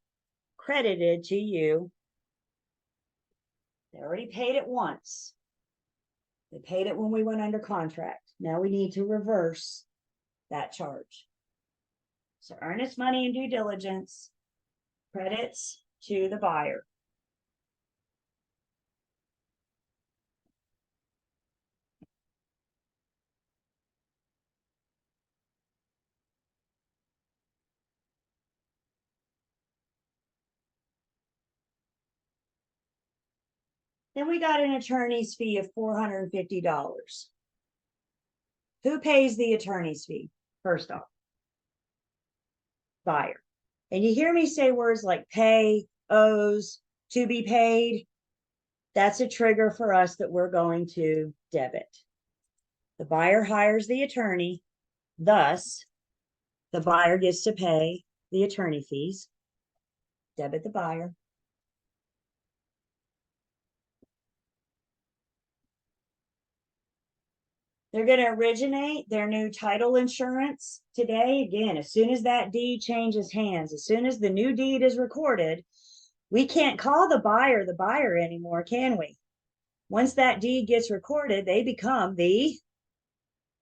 credited to you. They already paid it once. They paid it when we went under contract. Now we need to reverse that charge. So earnest money and due diligence credits to the buyer. Then we got an attorney's fee of $450. Who pays the attorney's fee? First off, buyer. And you hear me say words like pay, owes, to be paid. That's a trigger for us that we're going to debit. The buyer hires the attorney. Thus, the buyer gets to pay the attorney fees. Debit the buyer. They're going to originate their new title insurance today. Again, as soon as that deed changes hands, as soon as the new deed is recorded, we can't call the buyer anymore, can we? Once that deed gets recorded, they become the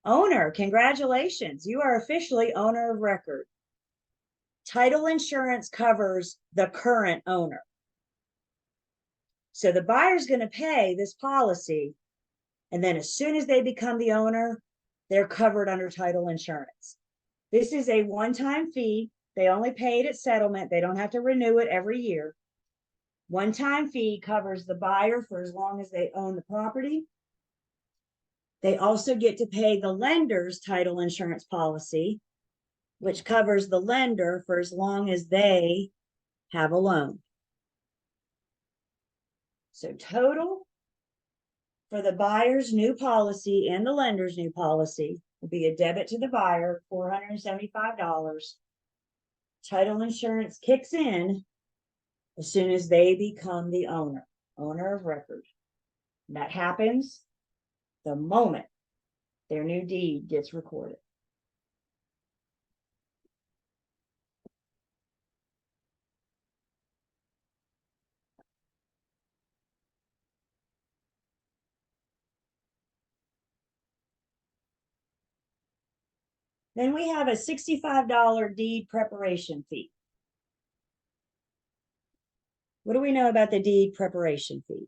owner. Congratulations. You are officially owner of record. Title insurance covers the current owner. So the buyer's going to pay this policy. And then as soon as they become the owner, they're covered under title insurance. This is a one-time fee. They only pay it at settlement. They don't have to renew it every year. One-time fee covers the buyer for as long as they own the property. They also get to pay the lender's title insurance policy, which covers the lender for as long as they have a loan. So total for the buyer's new policy and the lender's new policy will be a debit to the buyer, $475, title insurance kicks in as soon as they become the owner of record. And that happens the moment their new deed gets recorded. Then we have a $65 deed preparation fee. What do we know about the deed preparation fee?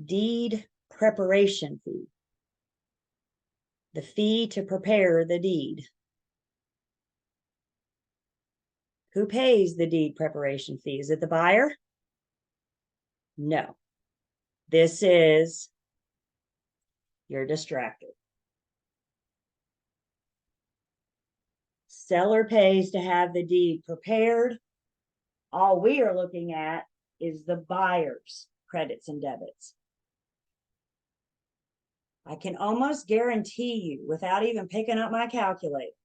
Deed preparation fee. The fee to prepare the deed. Who pays the deed preparation fee? Is it the buyer? No. This is, you're distracted. Seller pays to have the deed prepared. All we are looking at is the buyer's credits and debits. I can almost guarantee you, without even picking up my calculator,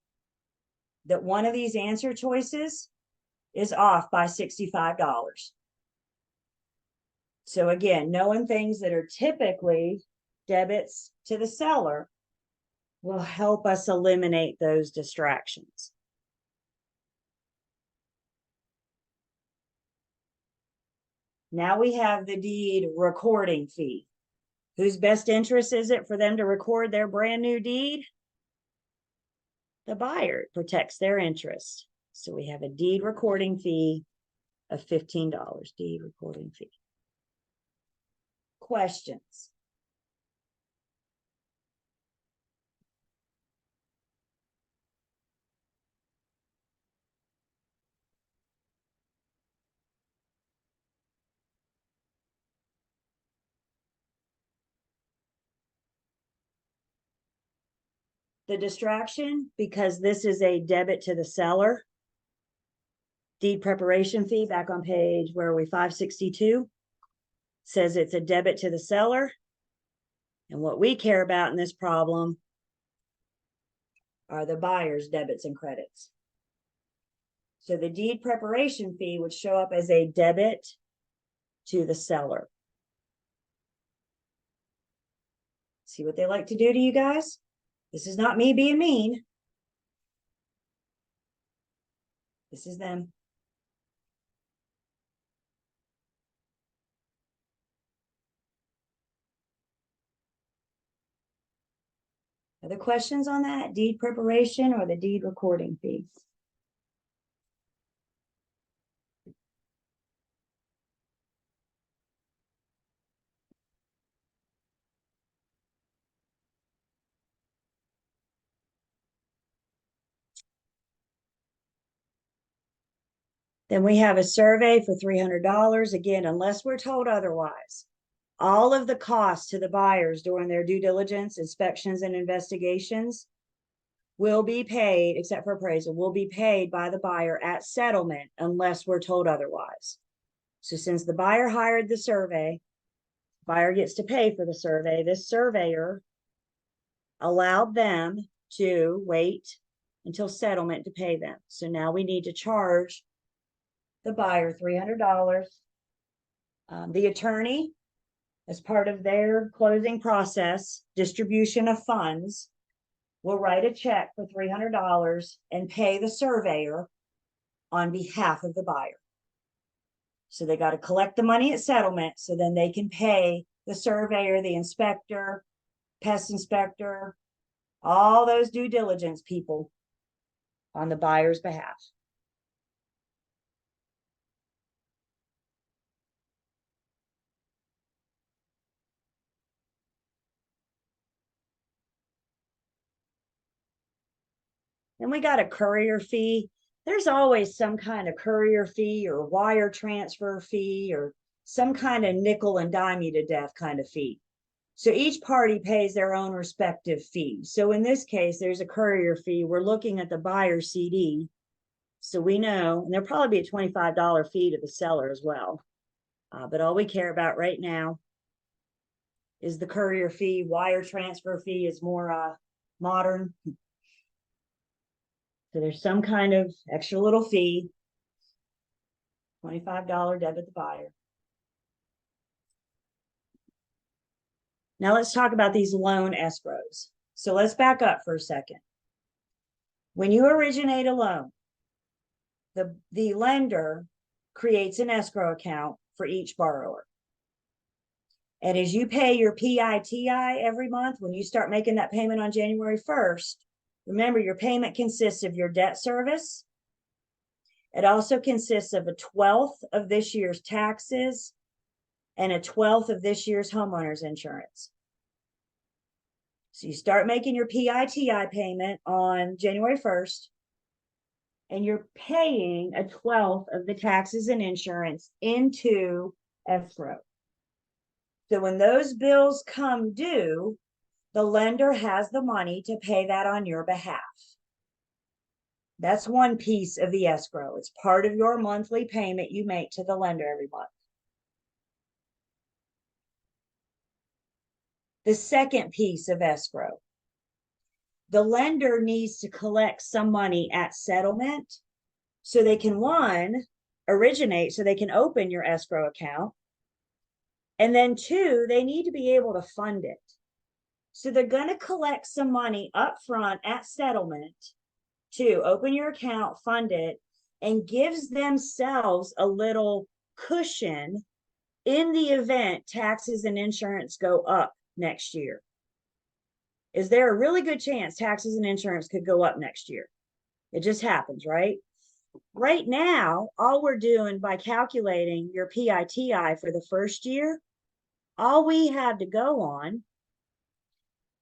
that one of these answer choices is off by $65. So again, knowing things that are typically debits to the seller will help us eliminate those distractions. Now we have the deed recording fee. Whose best interest is it for them to record their brand new deed? The buyer. It protects their interest. So we have a deed recording fee of $15, deed recording fee. Questions? The distraction, because this is a debit to the seller, deed preparation fee, back on page, where are we, 562, says it's a debit to the seller. And what we care about in this problem are the buyer's debits and credits. So the deed preparation fee would show up as a debit to the seller. See what they like to do to you guys? This is not me being mean. This is them. Other questions on that? Deed preparation or the deed recording fee? Then we have a survey for $300. Again, unless we're told otherwise, all of the costs to the buyers during their due diligence, inspections, and investigations will be paid, except for appraisal, will be paid by the buyer at settlement unless we're told otherwise. So since the buyer hired the survey, buyer gets to pay for the survey. This surveyor allowed them to wait until settlement to pay them. So now we need to charge the buyer $300. The attorney, as part of their closing process, distribution of funds, will write a check for $300 and pay the surveyor on behalf of the buyer. So they got to collect the money at settlement so then they can pay the surveyor, the inspector, pest inspector, all those due diligence people on the buyer's behalf. Then we got a courier fee. There's always some kind of courier fee or wire transfer fee or some kind of nickel and dime you to death kind of fee. So each party pays their own respective fee. So in this case, there's a courier fee. We're looking at the buyer CD. So we know, and there'll probably be a $25 fee to the seller as well. But all we care about right now is the courier fee. Wire transfer fee is more modern. So there's some kind of extra little fee. $25 debit the buyer. Now let's talk about these loan escrows. So let's back up for a second. When you originate a loan, the lender creates an escrow account for each borrower. And as you pay your PITI every month, when you start making that payment on January 1st, remember your payment consists of your debt service. It also consists of a 1/12 of this year's taxes and a 1/12 of this year's homeowner's insurance. So you start making your PITI payment on January 1st, and you're paying a 1/12 of the taxes and insurance into escrow. So when those bills come due, the lender has the money to pay that on your behalf. That's one piece of the escrow. It's part of your monthly payment you make to the lender every month. The second piece of escrow, the lender needs to collect some money at settlement so they can, one, originate, so they can open your escrow account. And then two, they need to be able to fund it. So they're going to collect some money up front at settlement to open your account, fund it, and gives themselves a little cushion in the event taxes and insurance go up next year. Is there a really good chance taxes and insurance could go up next year? It just happens, right? Right now, all we're doing by calculating your PITI for the first year, all we have to go on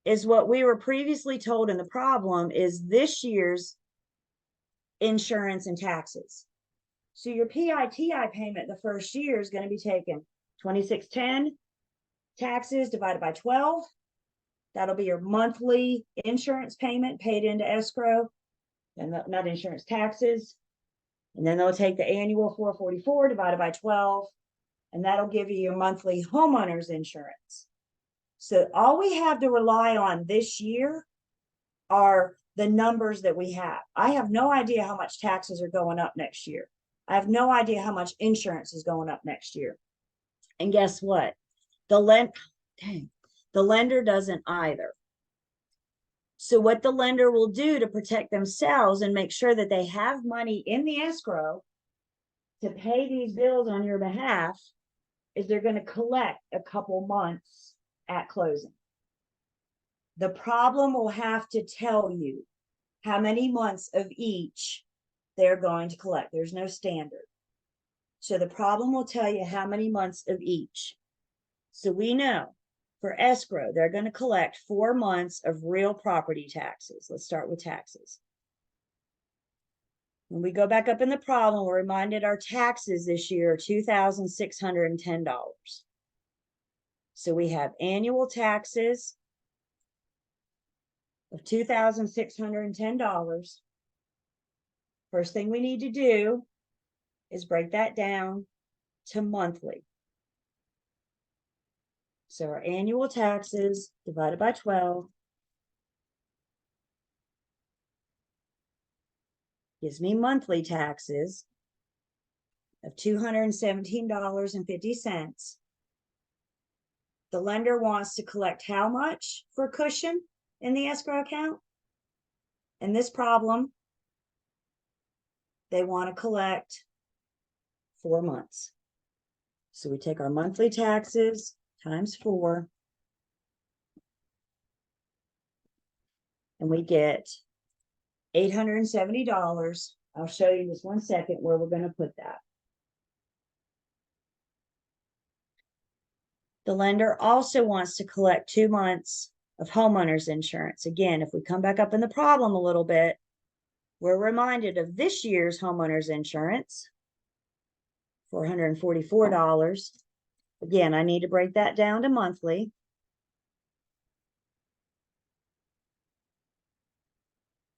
is what we were previously told in the problem is this year's insurance and taxes. So your PITI payment the first year is going to be taken $2,610 taxes divided by 12. That'll be your monthly insurance payment paid into escrow, and not insurance, taxes. And then they'll take the annual $444 divided by 12, and that'll give you your monthly homeowner's insurance. So all we have to rely on this year are the numbers that we have. I have no idea how much taxes are going up next year. I have no idea how much insurance is going up next year. And guess what? The lender doesn't either. So what the lender will do to protect themselves and make sure that they have money in the escrow to pay these bills on your behalf is they're going to collect a couple months at closing. The problem will have to tell you how many months of each they're going to collect. There's no standard. So the problem will tell you how many months of each. So we know for escrow, they're going to collect 4 months of real property taxes. Let's start with taxes. When we go back up in the problem, we're reminded our taxes this year are $2,610. So we have annual taxes of $2,610. First thing we need to do is break that down to monthly. So our annual taxes divided by 12 gives me monthly taxes of $217.50. The lender wants to collect how much for cushion in the escrow account? In this problem, they want to collect 4 months. So we take our monthly taxes times 4, and we get $870. I'll show you just 1 second where we're going to put that. The lender also wants to collect 2 months of homeowner's insurance. Again, if we come back up in the problem a little bit, we're reminded of this year's homeowner's insurance, $444. Again, I need to break that down to monthly.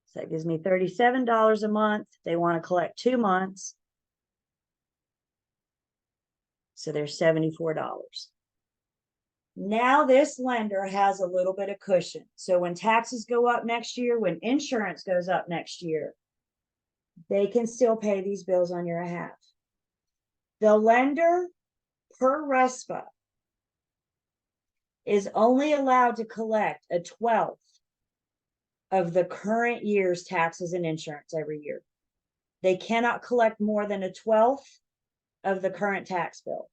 So that gives me $37 a month. They want to collect 2 months. So there's $74. Now this lender has a little bit of cushion. So when taxes go up next year, when insurance goes up next year, they can still pay these bills on your behalf. The lender per RESPA is only allowed to collect a 12th of the current year's taxes and insurance every year. They cannot collect more than a 12th of the current tax bill.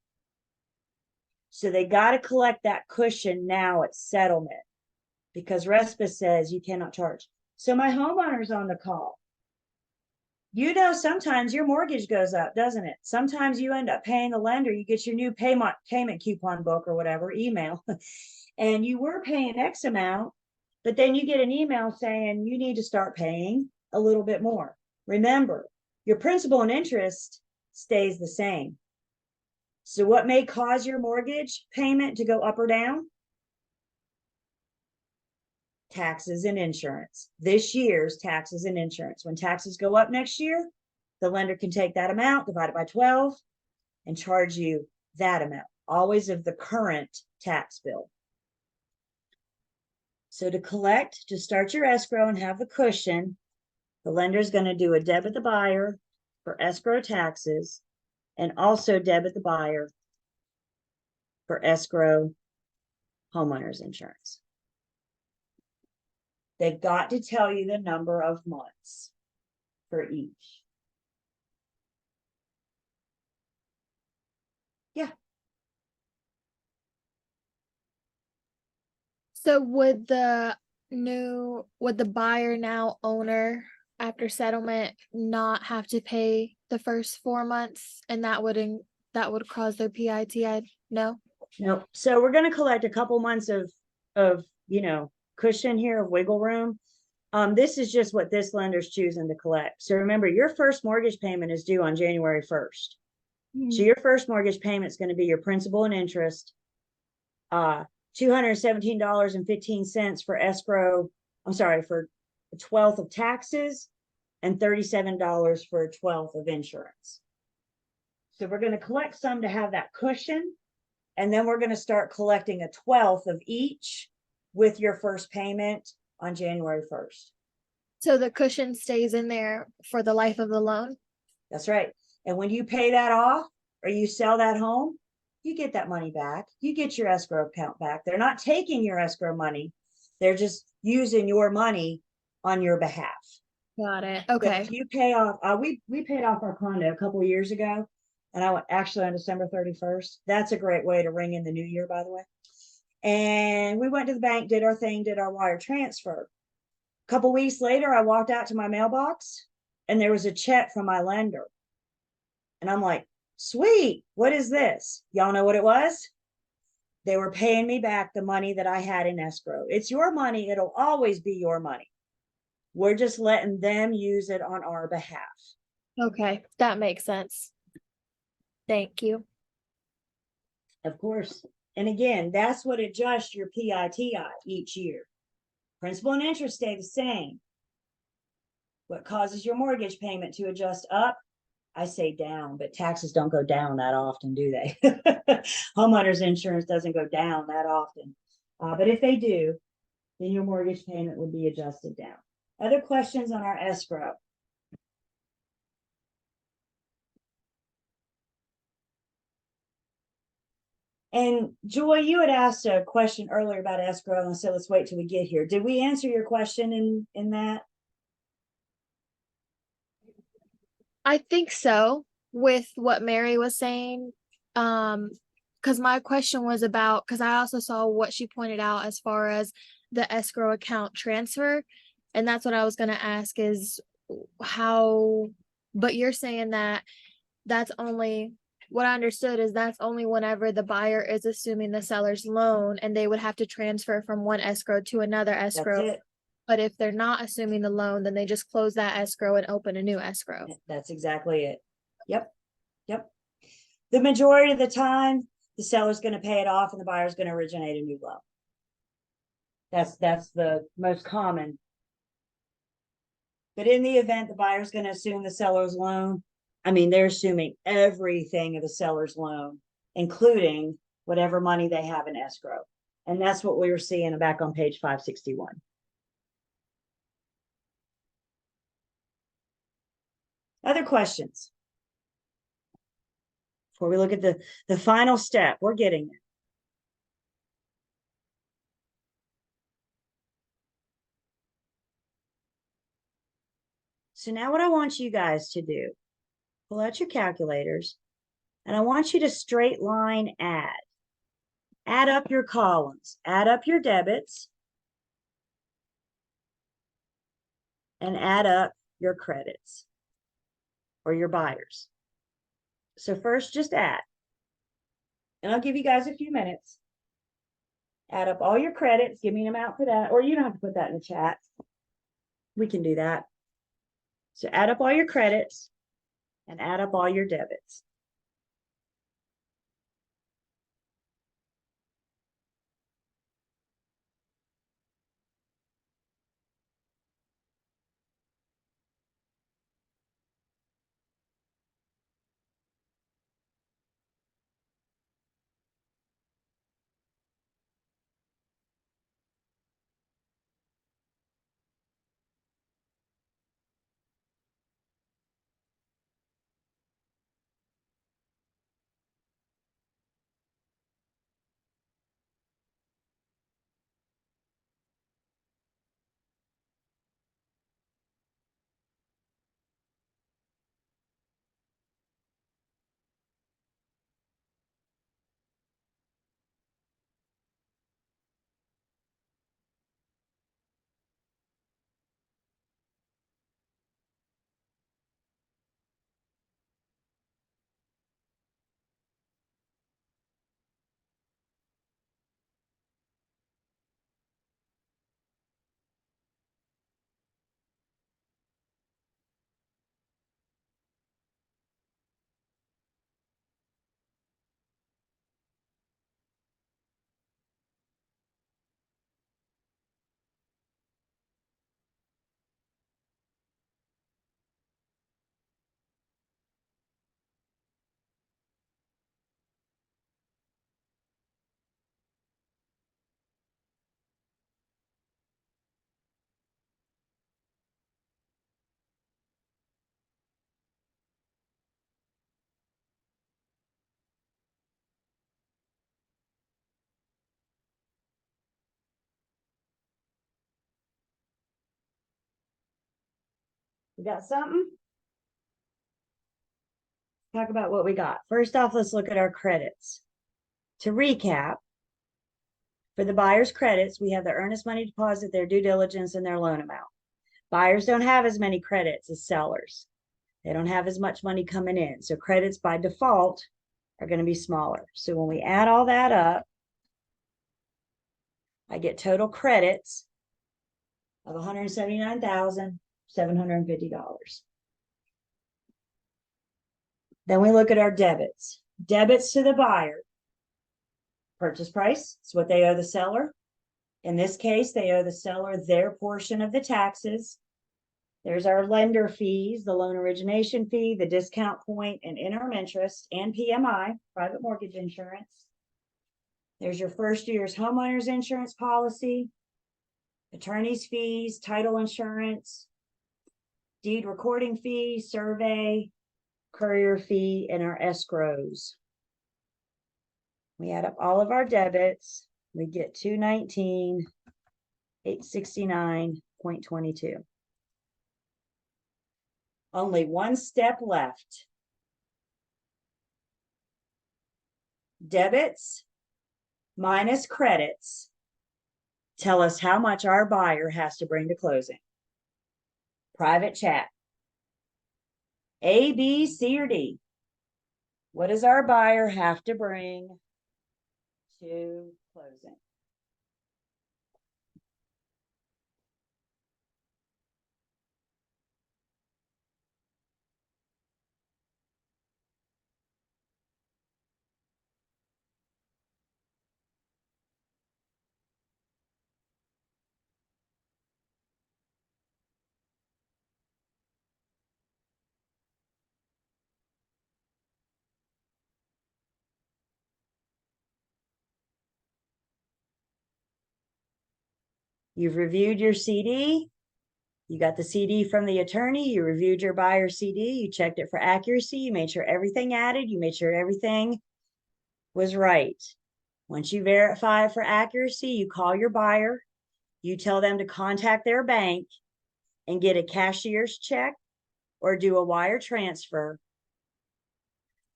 So they got to collect that cushion now at settlement because RESPA says you cannot charge. So my homeowner's on the call. You know, sometimes your mortgage goes up, doesn't it? Sometimes you end up paying the lender. You get your new payment coupon book or whatever, email, and you were paying X amount, but then you get an email saying you need to start paying a little bit more. Remember, your principal and interest stays the same. So what may cause your mortgage payment to go up or down? Taxes and insurance. This year's taxes and insurance. When taxes go up next year, the lender can take that amount, divide it by 12, and charge you that amount, always of the current tax bill. So to collect, to start your escrow and have the cushion, the lender is going to do a debit the buyer for escrow taxes and also debit the buyer for escrow homeowners insurance. They've got to tell you the number of months for each. Yeah. So would the buyer now owner after settlement not have to pay the first 4 months and that would cause their PITI? No? Nope. So we're going to collect a couple months of, you know, cushion here of wiggle room. This is just what this lender's choosing to collect. So remember, your first mortgage payment is due on January 1st. So your first mortgage payment is going to be your principal and interest, $217.15 for escrow. I'm sorry, for a 12th of taxes and $37 for a 12th of insurance. So we're going to collect some to have that cushion. And then we're going to start collecting a 12th of each with your first payment on January 1st. So the cushion stays in there for the life of the loan? That's right. And when you pay that off or you sell that home, you get that money back. You get your escrow account back. They're not taking your escrow money. They're just using your money on your behalf. Got it. So Okay. if you pay off, we paid off our condo a couple of years ago, and I went actually on December 31st. That's a great way to ring in the new year, by the way. And we went to the bank, did our thing, did our wire transfer. A couple of weeks later, I walked out to my mailbox and there was a check from my lender. And I'm like, sweet, what is this? Y'all know what it was? They were paying me back the money that I had in escrow. It's your money. It'll always be your money. We're just letting them use it on our behalf. Okay. That makes sense. Thank you. Of course. And again, that's what adjusts your PITI each year. Principal and interest stay the same. What causes your mortgage payment to adjust up? I say down, but taxes don't go down that often, do they? Homeowners insurance doesn't go down that often. But if they do, then your mortgage payment would be adjusted down. Other questions on our escrow? And Joy, you had asked a question earlier about escrow, and I said, let's wait till we get here. Did we answer your question in that? I think so, with what Mary was saying. Because my question was about, because I also saw what she pointed out as far as the escrow account transfer. And that's what I was going to ask is how, but you're saying that that's only, what I understood is that's only whenever the buyer is assuming the seller's loan and they would have to transfer from one escrow to another That's escrow. it. But if they're not assuming the loan, then they just close that escrow and open a new escrow. That's exactly it. Yep. Yep. The majority of the time, the seller's going to pay it off and the buyer's going to originate a new loan. That's the most common. But in the event the buyer's going to assume the seller's loan, I mean, they're assuming everything of the seller's loan, including whatever money they have in escrow. And that's what we were seeing back on page 561. Other questions? Before we look at the final step, we're getting there. So now what I want you guys to do, pull out your calculators, and I want you to straight line add. Add up your columns, add up your debits, and add up your credits or your buyers. So first, just add. And I'll give you guys a few minutes. Add up all your credits, give me an amount for that, or you don't have to put that in the chat. We can do that. So add up all your credits and add up all your debits. We got something? Talk about what we got. First off, let's look at our credits. To recap, for the buyer's credits, we have the earnest money deposit, their due diligence, and their loan amount. Buyers don't have as many credits as sellers. They don't have as much money coming in. So credits by default are going to be smaller. So when we add all that up, I get total credits of $179,750. Then we look at our debits. Debits to the buyer. Purchase price, it's what they owe the seller. In this case, they owe the seller their portion of the taxes. There's our lender fees, the loan origination fee, the discount point and interim interest, and PMI, private mortgage insurance. There's your first year's homeowner's insurance policy, attorney's fees, title insurance, deed recording fee, survey, courier fee, and our escrows. We add up all of our debits, we get 219,869.22. Only one step left. Debits minus credits tell us how much our buyer has to bring to closing. Private chat. A, B, C, or D. What does our buyer have to bring to closing? You've reviewed your CD. You got the CD from the attorney, you reviewed your buyer CD, you checked it for accuracy, you made sure everything added, you made sure everything was right. Once you verify for accuracy, you call your buyer, you tell them to contact their bank and get a cashier's check or do a wire transfer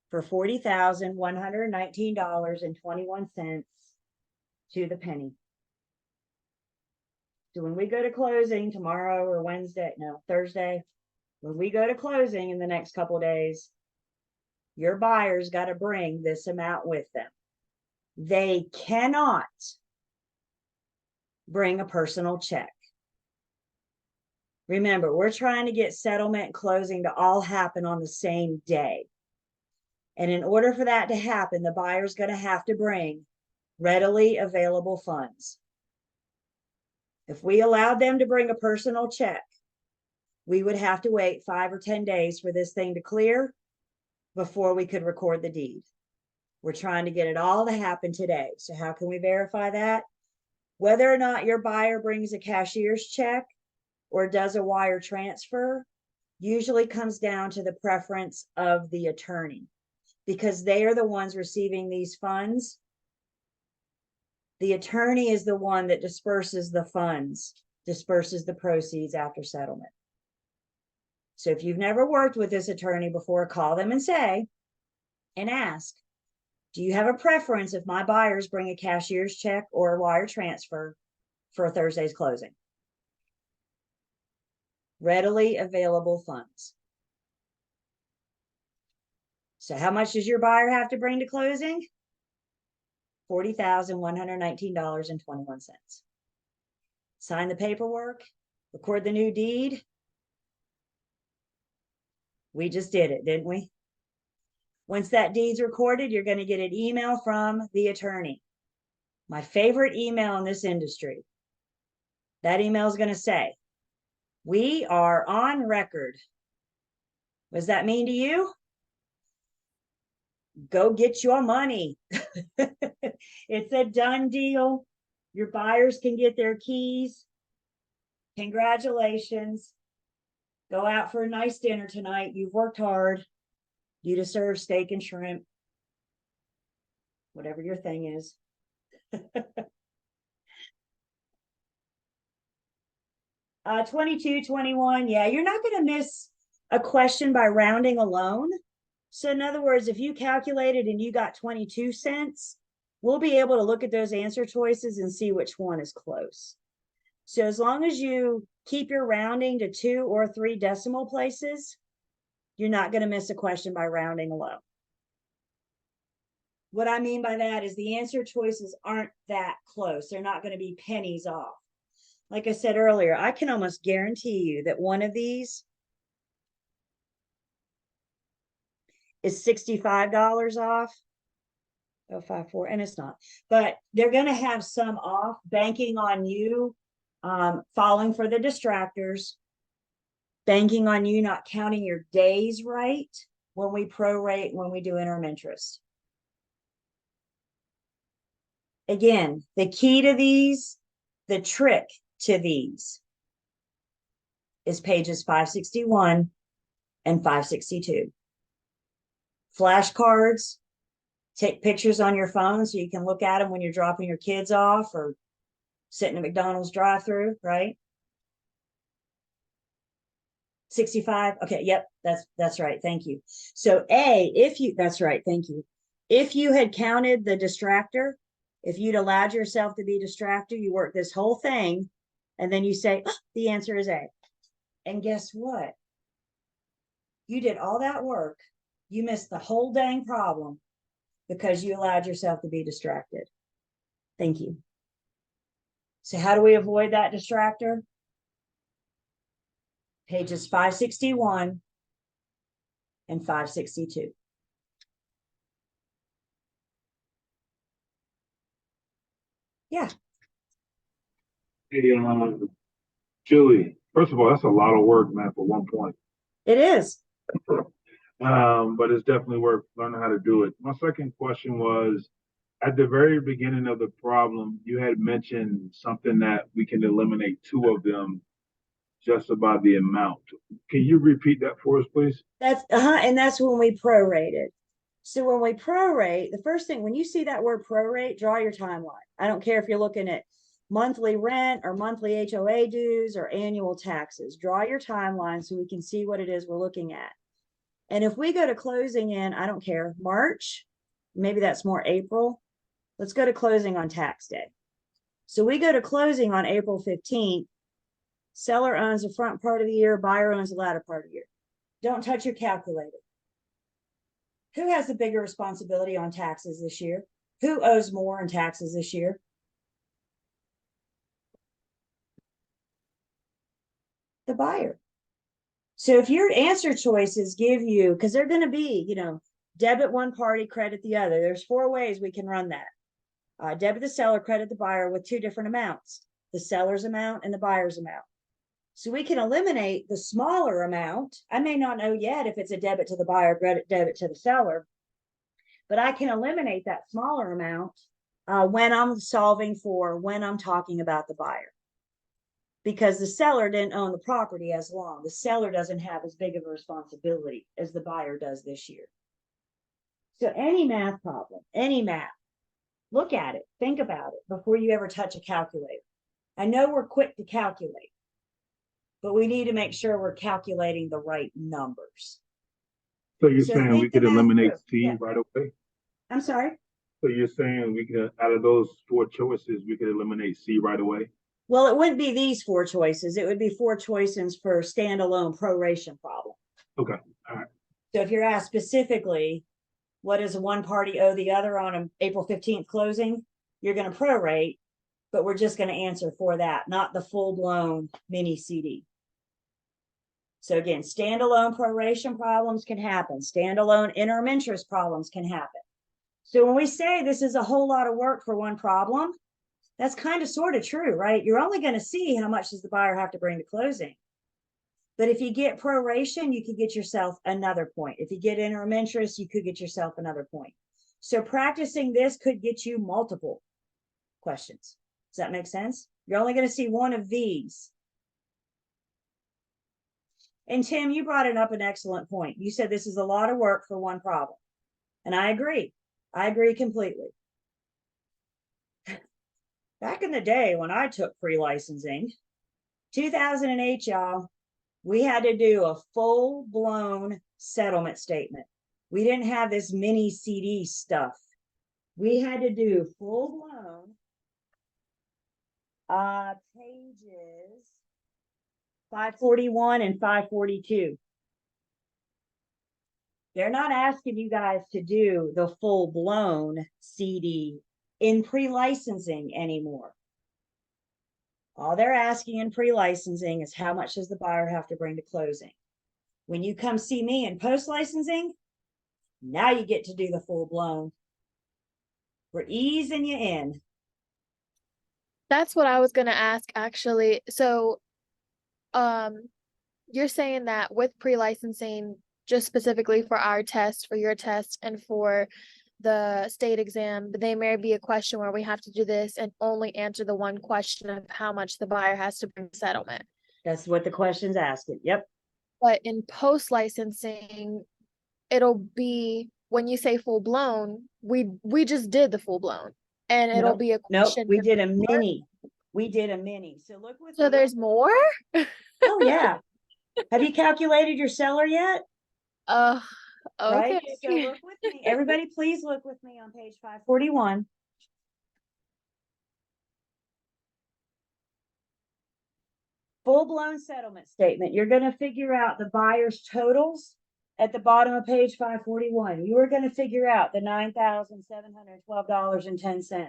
for $40,119.21 to the penny. So when we go to closing tomorrow or Thursday, when we go to closing in the next couple of days, your buyer's got to bring this amount with them. They cannot bring a personal check. Remember, we're trying to get settlement and closing to all happen on the same day. And in order for that to happen, the buyer's going to have to bring readily available funds. If we allowed them to bring a personal check, we would have to wait 5 or 10 days for this thing to clear before we could record the deed. We're trying to get it all to happen today. So how can we verify that? Whether or not your buyer brings a cashier's check or does a wire transfer usually comes down to the preference of the attorney, because they are the ones receiving these funds. The attorney is the one that disperses the funds, disperses the proceeds after settlement. So if you've never worked with this attorney before, call them and ask, do you have a preference if my buyers bring a cashier's check or a wire transfer for Thursday's closing? Readily available funds. So how much does your buyer have to bring to closing? $40,119.21. Sign the paperwork, record the new deed. We just did it, didn't we? Once that deed's recorded, you're going to get an email from the attorney. My favorite email in this industry. That email is going to say, we are on record. What does that mean to you? Go get your money. It's a done deal. Your buyers can get their keys. Congratulations. Go out for a nice dinner tonight. You've worked hard. You deserve steak and shrimp. Whatever your thing is. 22, 21. Yeah, you're not going to miss a question by rounding alone. So in other words, if you calculated and you got 22 cents, we'll be able to look at those answer choices and see which one is close. So as long as you keep your rounding to 2 or 3 decimal places, you're not going to miss a question by rounding alone. What I mean by that is the answer choices aren't that close. They're not going to be pennies off. Like I said earlier, I can almost guarantee you that one of these is $65 off. 054, and it's not, but they're going to have some off, banking on you falling for the distractors, banking on you not counting your days right when we prorate, when we do interim interest. Again, the key to these, the trick to these is pages 561 and 562. Flashcards, take pictures on your phone so you can look at them when you're dropping your kids off or sitting at McDonald's drive-through, right? 65. Okay, yep, that's right. Thank you. So that's right. Thank you. If you had counted the distractor, if you'd allowed yourself to be distracted, you work this whole thing, and then you say, oh, the answer is A. And guess what? You did all that work. You missed the whole dang problem because you allowed yourself to be distracted. Thank you. So how do we avoid that distractor? Pages 561 and 562. Yeah. Hey, Julie, first of all, that's a lot of work, man, for one point. It is. But it's definitely worth learning how to do it. My second question was, at the very beginning of the problem, you had mentioned something that we can eliminate 2 of them. just about the amount. Can you repeat that for us, please? That's, and that's when we prorated. So when we prorate, the first thing, when you see that word prorate, draw your timeline. I don't care if you're looking at monthly rent or monthly HOA dues or annual taxes. Draw your timeline so we can see what it is we're looking at. And if we go to closing in, I don't care, March, maybe that's more April. Let's go to closing on tax day. So we go to closing on April 15th. Seller owns the front part of the year, buyer owns the latter part of the year. Don't touch your calculator. Who has the bigger responsibility on taxes this year? Who owes more in taxes this year? The buyer. So if your answer choices give you, because they're going to be, you know, debit one party, credit the other. There's 4 ways we can run that. Debit the seller, credit the buyer with 2 different amounts, the seller's amount and the buyer's amount. So we can eliminate the smaller amount. I may not know yet if it's a debit to the buyer, credit debit to the seller, but I can eliminate that smaller amount when I'm solving for, when I'm talking about the buyer. Because the seller didn't own the property as long. The seller doesn't have as big of a responsibility as the buyer does this year. So any math problem, any math, look at it, think about it before you ever touch a calculator. I know we're quick to calculate, but we need to make sure we're calculating the right numbers. So you're So saying we think the could math eliminate through. C Yeah. right away? I'm sorry? So you're saying we could, out of those 4 choices, we could eliminate C right away? Well, it wouldn't be these 4 choices. It would be 4 choices for standalone proration problem. Okay, all right. So if you're asked specifically, what does one party owe the other on an April 15th closing? You're going to prorate, but we're just going to answer for that, not the full-blown mini CD. So again, standalone proration problems can happen. Standalone interim interest problems can happen. So when we say this is a whole lot of work for one problem, that's kind of sort of true, right? You're only going to see how much does the buyer have to bring to closing. But if you get proration, you could get yourself another point. If you get interim interest, you could get yourself another point. So practicing this could get you multiple questions. Does that make sense? You're only going to see one of these. And Tim, you brought it up an excellent point. You said this is a lot of work for one problem. And I agree. I agree completely. Back in the day when I took pre-licensing, 2008, y'all, we had to do a full-blown settlement statement. We didn't have this mini CD stuff. We had to do full-blown pages 541 and 542. They're not asking you guys to do the full-blown CD in pre-licensing anymore. All they're asking in pre-licensing is how much does the buyer have to bring to closing. When you come see me in post-licensing, now you get to do the full-blown. We're easing you in. That's what I was gonna ask actually. So, you're saying that with pre-licensing, just specifically for our test, for your test, and for the state exam, there may be a question where we have to do this and only answer the one question of how much the buyer has to bring settlement. That's what the question's asking. Yep. But in post-licensing, it'll be, when you say full blown, we just did the full blown. And it'll Nope. be a Nope. question. We did a mini. We did a mini. So look with So me. there's more? Oh yeah. Have you calculated your seller yet? Okay. Right? So look with me. Everybody, please look with me on page 541. Full-blown settlement statement. You're going to figure out the buyer's totals at the bottom of page 541. You are going to figure out the $9,712.10.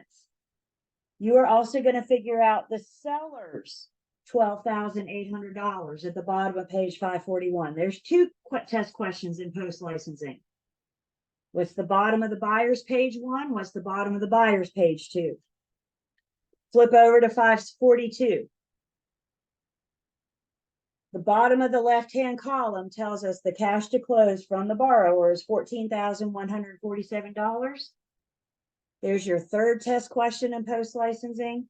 You are also going to figure out the seller's $12,800 at the bottom of page 541. There's 2 test questions in post-licensing. What's the bottom of the buyer's page 1? What's the bottom of the buyer's page 2? Flip over to 542. The bottom of the left-hand column tells us the cash to close from the borrower is $14,147. There's your 3rd test question in post-licensing.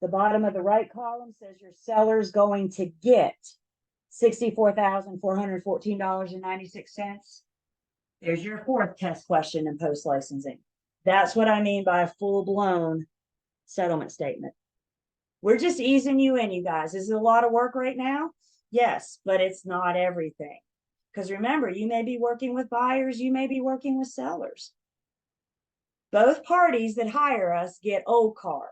The bottom of the right column says your seller's going to get $64,414.96. There's your fourth test question in post licensing. That's what I mean by a full-blown settlement statement. We're just easing you in, you guys. Is it a lot of work right now? Yes, but it's not everything. Because remember, you may be working with buyers, you may be working with sellers. Both parties that hire us get OCAR.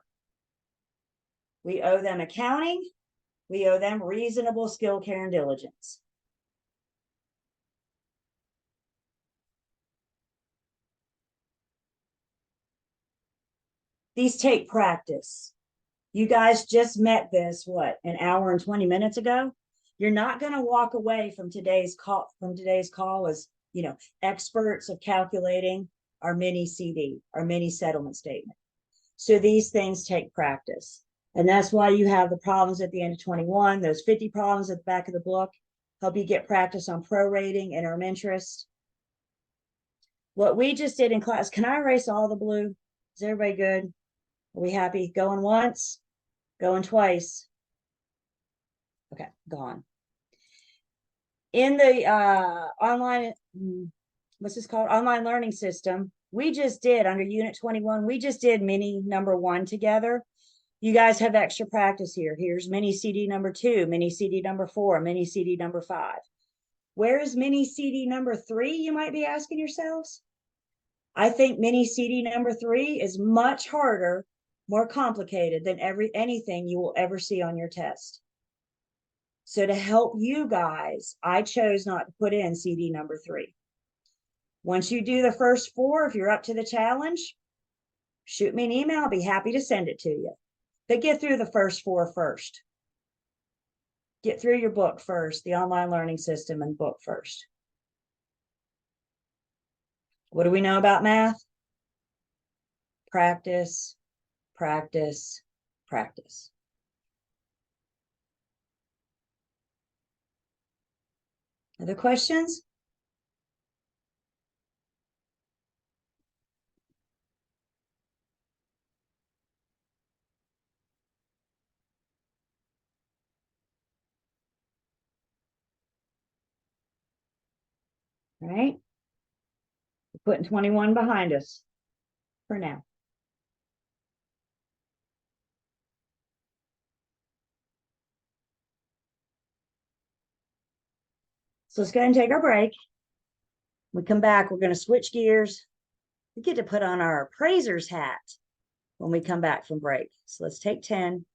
We owe them accounting. We owe them reasonable skill, care, and diligence. These take practice. You guys just met this, what, an hour and 20 minutes ago? You're not going to walk away from today's call as, experts of calculating our mini CD, our mini settlement statement. So these things take practice. And that's why you have the problems at the end of 21, those 50 problems at the back of the book, help you get practice on prorating, interim interest. What we just did in class, can I erase all the blue? Is everybody good? Are we happy? Going once, going twice. Okay, gone. In the online, what's this called? Online learning system, we just did under unit 21, we just did mini number 1 together. You guys have extra practice here. Here's mini CD number 2, mini CD number 4, mini CD number 5. Where is mini CD number 3, you might be asking yourselves? I think mini CD number 3 is much harder, more complicated than anything you will ever see on your test. So to help you guys, I chose not to put in CD number 3. Once you do the first 4, if you're up to the challenge, shoot me an email. I'll be happy to send it to you. But get through the first 4 first. Get through your book first, the online learning system and book first. What do we know about math? Practice, practice, practice. Other questions? All right. We're putting 21 behind us for now. So let's go ahead and take our break. When we come back, we're going to switch gears. We get to put on our appraiser's hat when we come back from break. So let's take 10.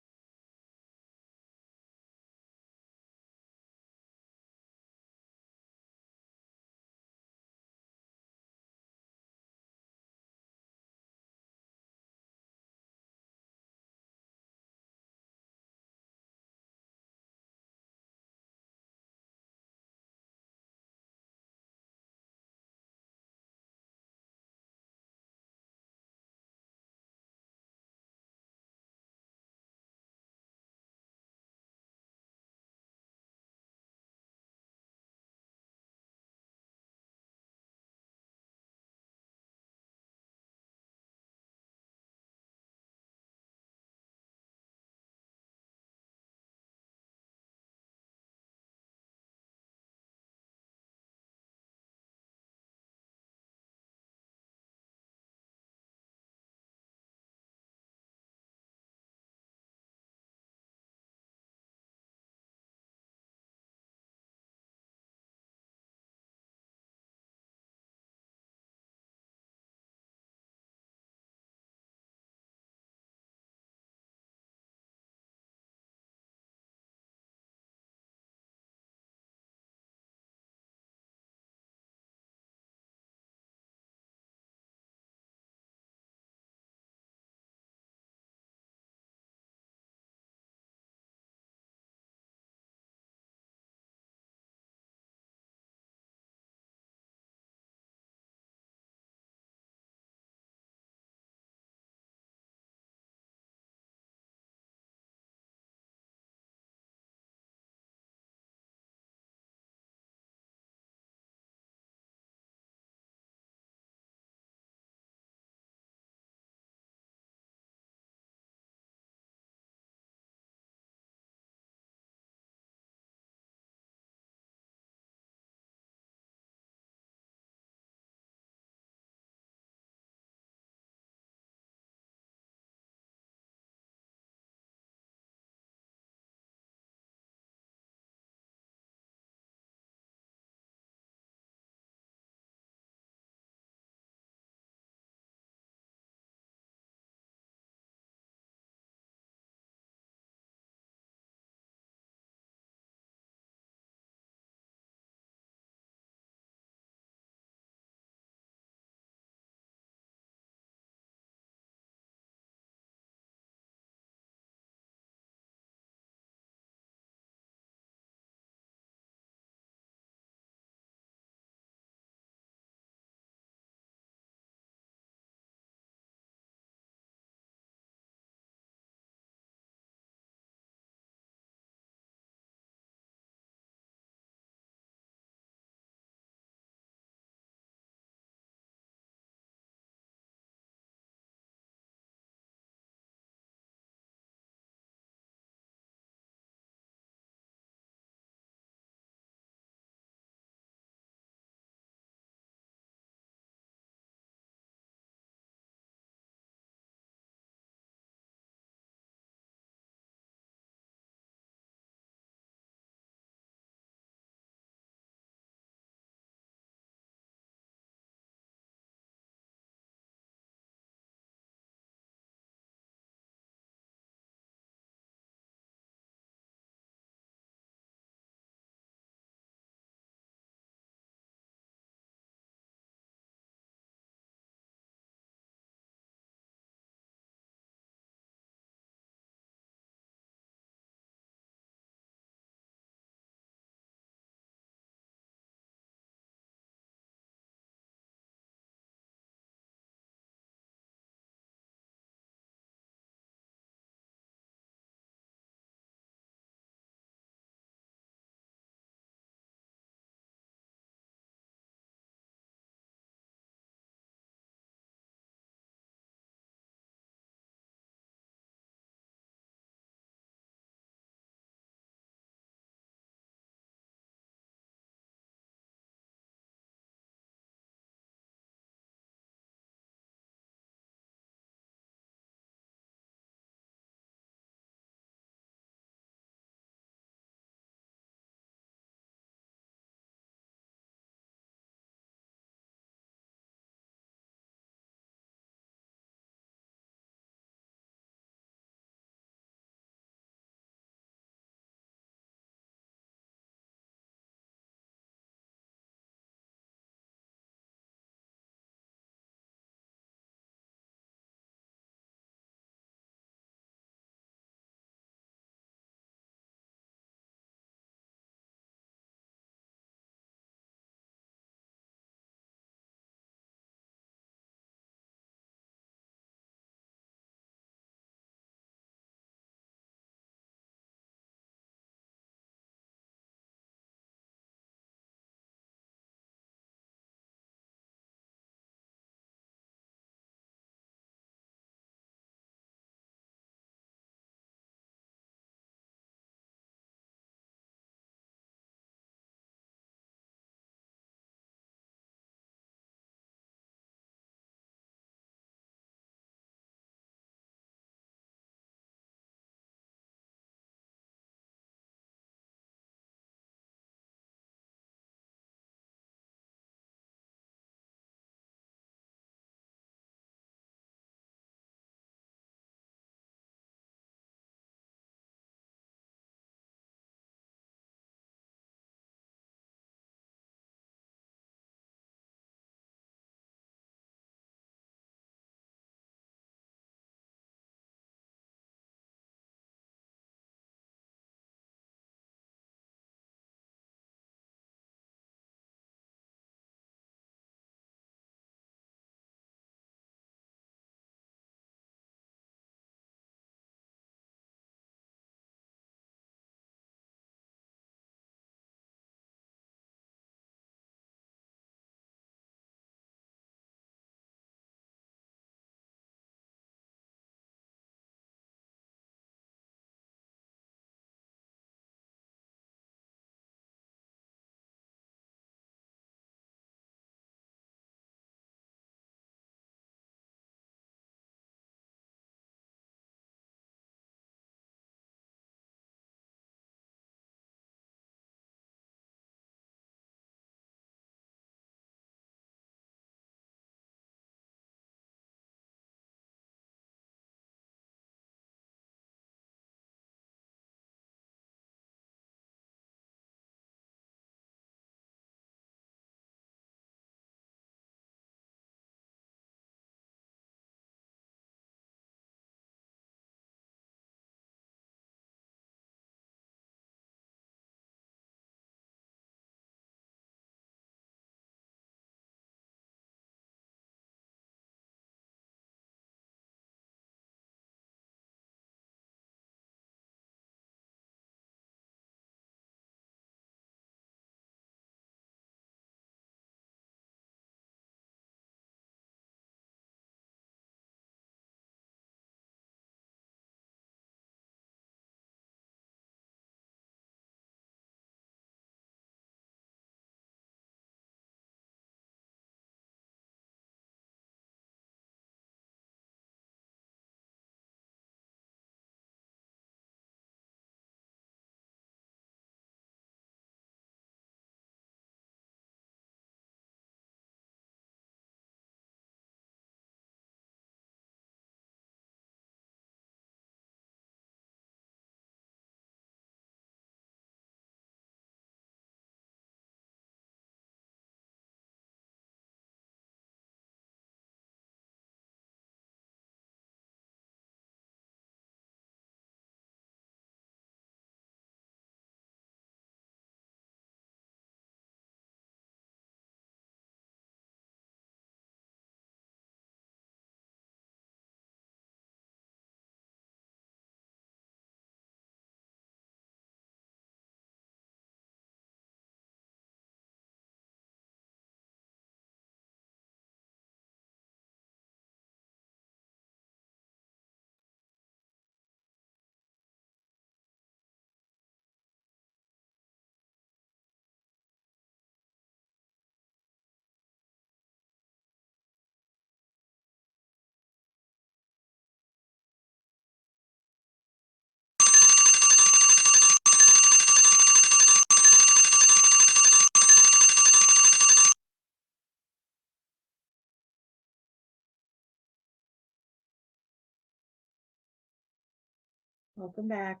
Welcome back.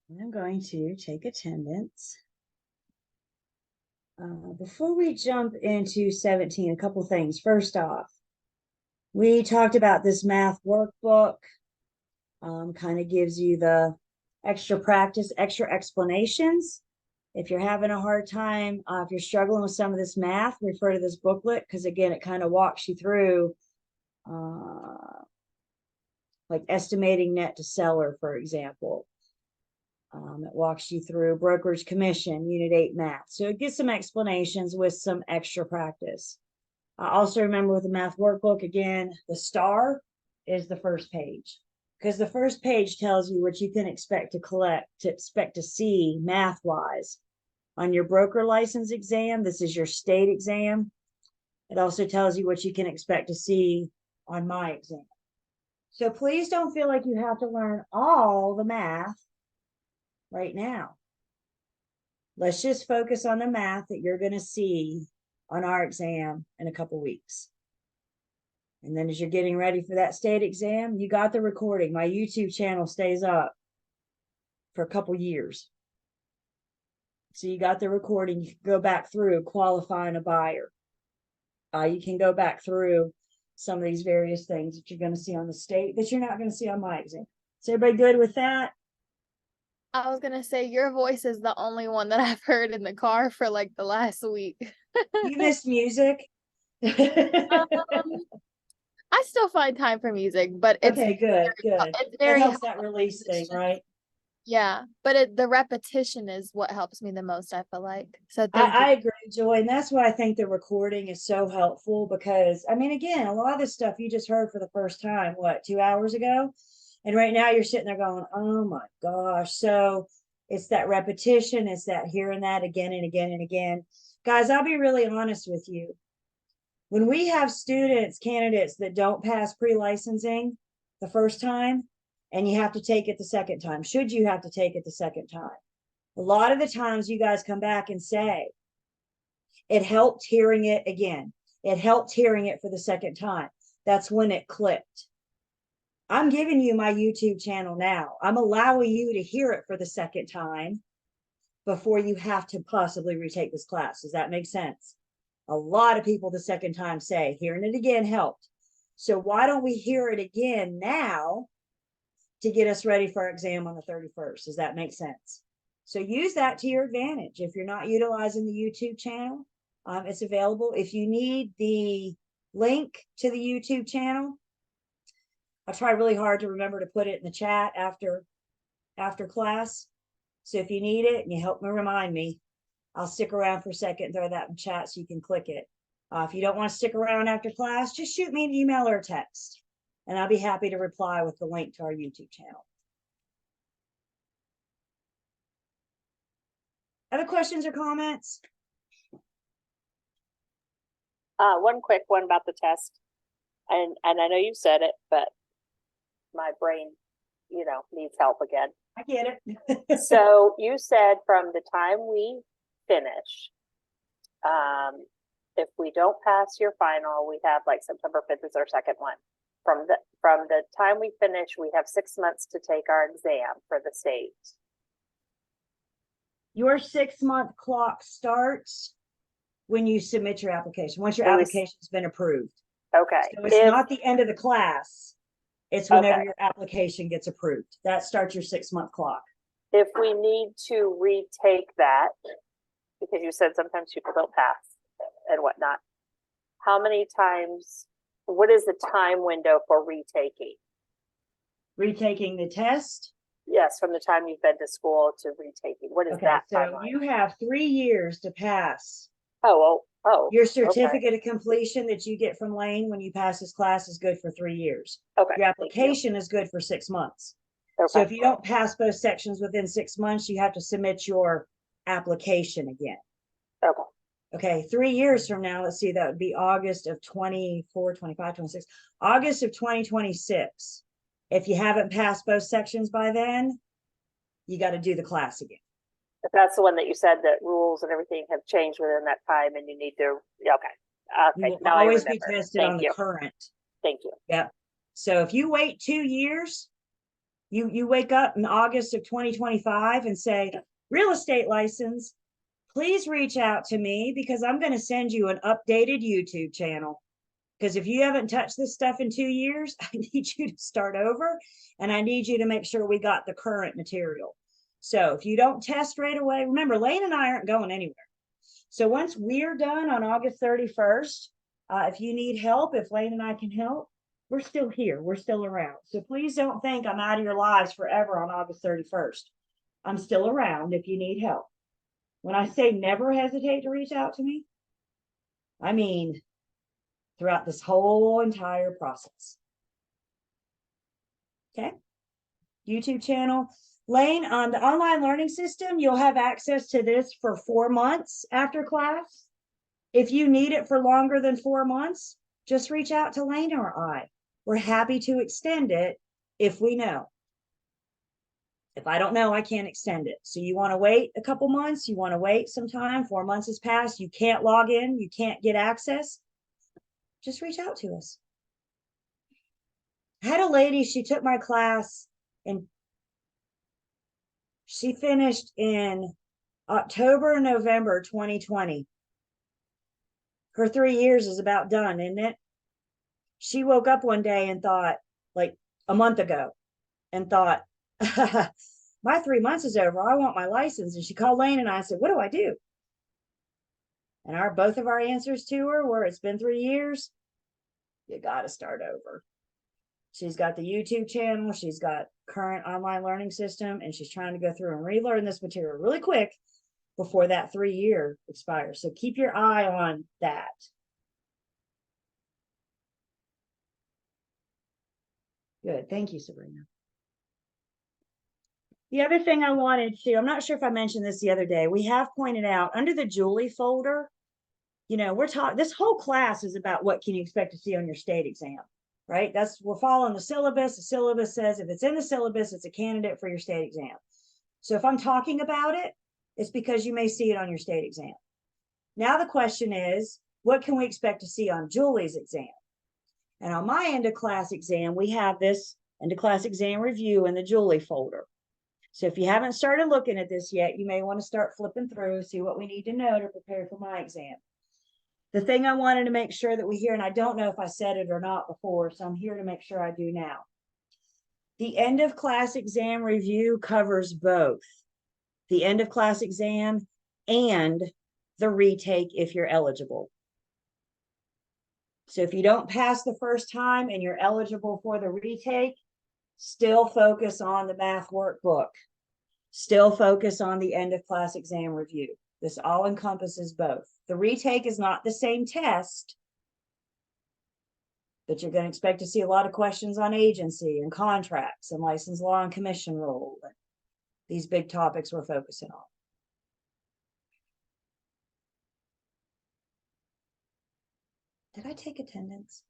I'm going to take attendance. Before we jump into 17, a couple things. First off, we talked about this math workbook. Kind of gives you the extra practice, extra explanations. If you're having a hard time, if you're struggling with some of this math, refer to this booklet, because again, it kind of walks you through like estimating net to seller, for example. It walks you through brokerage commission, unit 8 math. So it gives some explanations with some extra practice. Also remember with the math workbook, again, the star is the first page, because the first page tells you what you can expect to see math-wise on your broker license exam. This is your state exam. It also tells you what you can expect to see on my exam. So please don't feel like you have to learn all the math right now. Let's just focus on the math that you're going to see on our exam in a couple weeks. And then as you're getting ready for that state exam, you got the recording. My YouTube channel stays up for a couple years. So you got the recording. You can go back through qualifying a buyer. You can go back through some of these various things that you're going to see on the state that you're not going to see on my exam. Is everybody good with that? I was gonna say your voice is the only one that I've heard in the car for like the last week. You missed music? I still find time for music, but it's Okay, good. it's That very helps that release thing, right? yeah, but the repetition is what helps me the most, I feel like. So thank I you. agree, Joy, and that's why I think the recording is so helpful, because I mean, again, a lot of this stuff you just heard for the first time, what, 2 hours ago? And right now you're sitting there going, oh my gosh. So it's that repetition, it's that hearing that again and again and again. Guys, I'll be really honest with you. When we have students, candidates that don't pass pre-licensing the first time, and you have to take it the second time, should you have to take it the second time? A lot of the times you guys come back and say, it helped hearing it again. It helped hearing it for the second time. That's when it clicked. I'm giving you my YouTube channel now. I'm allowing you to hear it for the second time before you have to possibly retake this class. Does that make sense? A lot of people the second time say, hearing it again helped. So why don't we hear it again now to get us ready for our exam on the 31st? Does that make sense? So use that to your advantage. If you're not utilizing the YouTube channel, it's available. If you need the link to the YouTube channel, I try really hard to remember to put it in the chat after class. So if you need it and you help me remind me, I'll stick around for a second and throw that in chat so you can click it. If you don't want to stick around after class, just shoot me an email or a text, and I'll be happy to reply with the link to our YouTube channel. Other questions or comments? One quick one about the test. And I know you said it, but my brain, needs help again. I get it. So you said from the time we finish, if we don't pass your final, we have like September 5th is our second one. From the time we finish, we have 6 months to take our exam for the state. Your 6-month clock starts when you submit your application, once your When we application's been approved. Okay. So it's not the end of the class. It's whenever your application gets approved. That starts your 6-month clock. If we need to retake that, because you said sometimes people don't pass and whatnot, how many times, what is the time window for retaking? Retaking the test? Yes, from the time you've been to school to retaking. What is Okay, that so timeline? you have 3 years to pass. Oh. Your Okay. certificate of completion that you get from Lane when you pass this class is good for 3 years. Okay. Your application is good for 6 months. Okay. So if you don't pass both sections within 6 months, you have to submit your application again. Okay. Okay, 3 years from now, let's see, that would be August of 24, 25, 26, August of 2026. If you haven't passed both sections by then, you got to do the class again. If that's the one that you said that rules and everything have changed within that time and you need to, yeah, okay. You Okay, will now I always be remember. tested on Thank the you, current. thank you. Yep. So if you wait 2 years, you wake up in August of 2025 and say, real estate license, please reach out to me because I'm going to send you an updated YouTube channel. Because if you haven't touched this stuff in 2 years, I need you to start over and I need you to make sure we got the current material. So if you don't test right away, remember, Lane and I aren't going anywhere. So once we're done on August 31st, if you need help, if Lane and I can help, we're still here. We're still around. So please don't think I'm out of your lives forever on August 31st. I'm still around if you need help. When I say never hesitate to reach out to me, I mean throughout this whole entire process. Okay. YouTube channel. Lane, on the online learning system, you'll have access to this for 4 months after class. If you need it for longer than 4 months, just reach out to Lane or I. We're happy to extend it if we know. If I don't know, I can't extend it. So you want to wait a couple months, you want to wait some time, 4 months has passed, you can't log in, you can't get access, just reach out to us. I had a lady, she took my class and she finished in October, November 2020. Her 3 years is about done, isn't it? She woke up one day and thought, like a month ago, and thought, my 3 months is over. I want my license. And she called Lane and I said, what do I do? And both of our answers to her were, it's been 3 years. You got to start over. She's got the YouTube channel. She's got current online learning system, and she's trying to go through and relearn this material really quick before that 3 year expires. So keep your eye on that. Good. Thank you, Sabrina. The other thing I wanted to, I'm not sure if I mentioned this the other day, we have pointed out under the Julie folder, you know, we're talking, this whole class is about what can you expect to see on your state exam, right? We're following the syllabus. The syllabus says if it's in the syllabus, it's a candidate for your state exam. So if I'm talking about it, it's because you may see it on your state exam. Now the question is, what can we expect to see on Julie's exam? And on my end of class exam, we have this end of class exam review in the Julie folder. So if you haven't started looking at this yet, you may want to start flipping through, see what we need to know to prepare for my exam. The thing I wanted to make sure that we hear, and I don't know if I said it or not before, so I'm here to make sure I do now. The end of class exam review covers both the end of class exam and the retake if you're eligible. So if you don't pass the first time and you're eligible for the retake, still focus on the math workbook. Still focus on the end of class exam review. This all encompasses both. The retake is not the same test, but you're going to expect to see a lot of questions on agency and contracts and license law and commission rule. These big topics we're focusing on. Did I take attendance?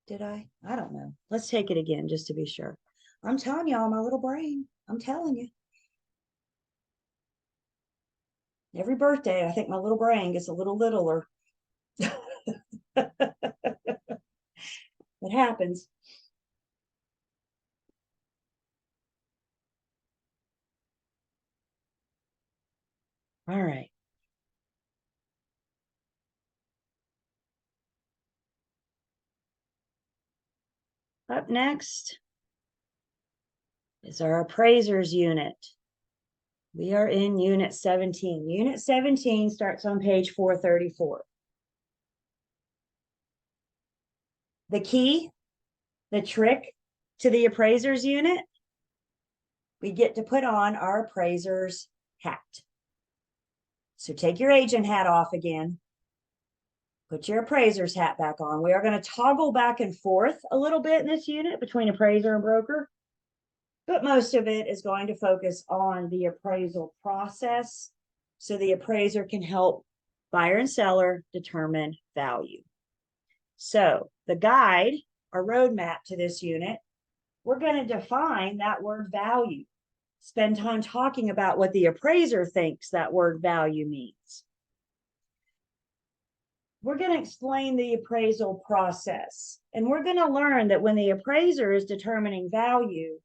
Did I? I don't know. Let's take it again just to be sure. I'm telling y'all, my little brain, I'm telling you. Every birthday, I think my little brain gets a little littler. It happens. All right. Up next is our appraisers unit. We are in unit 17. Unit 17 starts on page 434. The key, the trick to the appraisers unit, we get to put on our appraiser's hat. So take your agent hat off again. Put your appraiser's hat back on. We are going to toggle back and forth a little bit in this unit between appraiser and broker, but most of it is going to focus on the appraisal process so the appraiser can help buyer and seller determine value. So the guide, our roadmap to this unit, we're going to define that word value. spend time talking about what the appraiser thinks that word value means. We're going to explain the appraisal process, and we're going to learn that when the appraiser is determining value,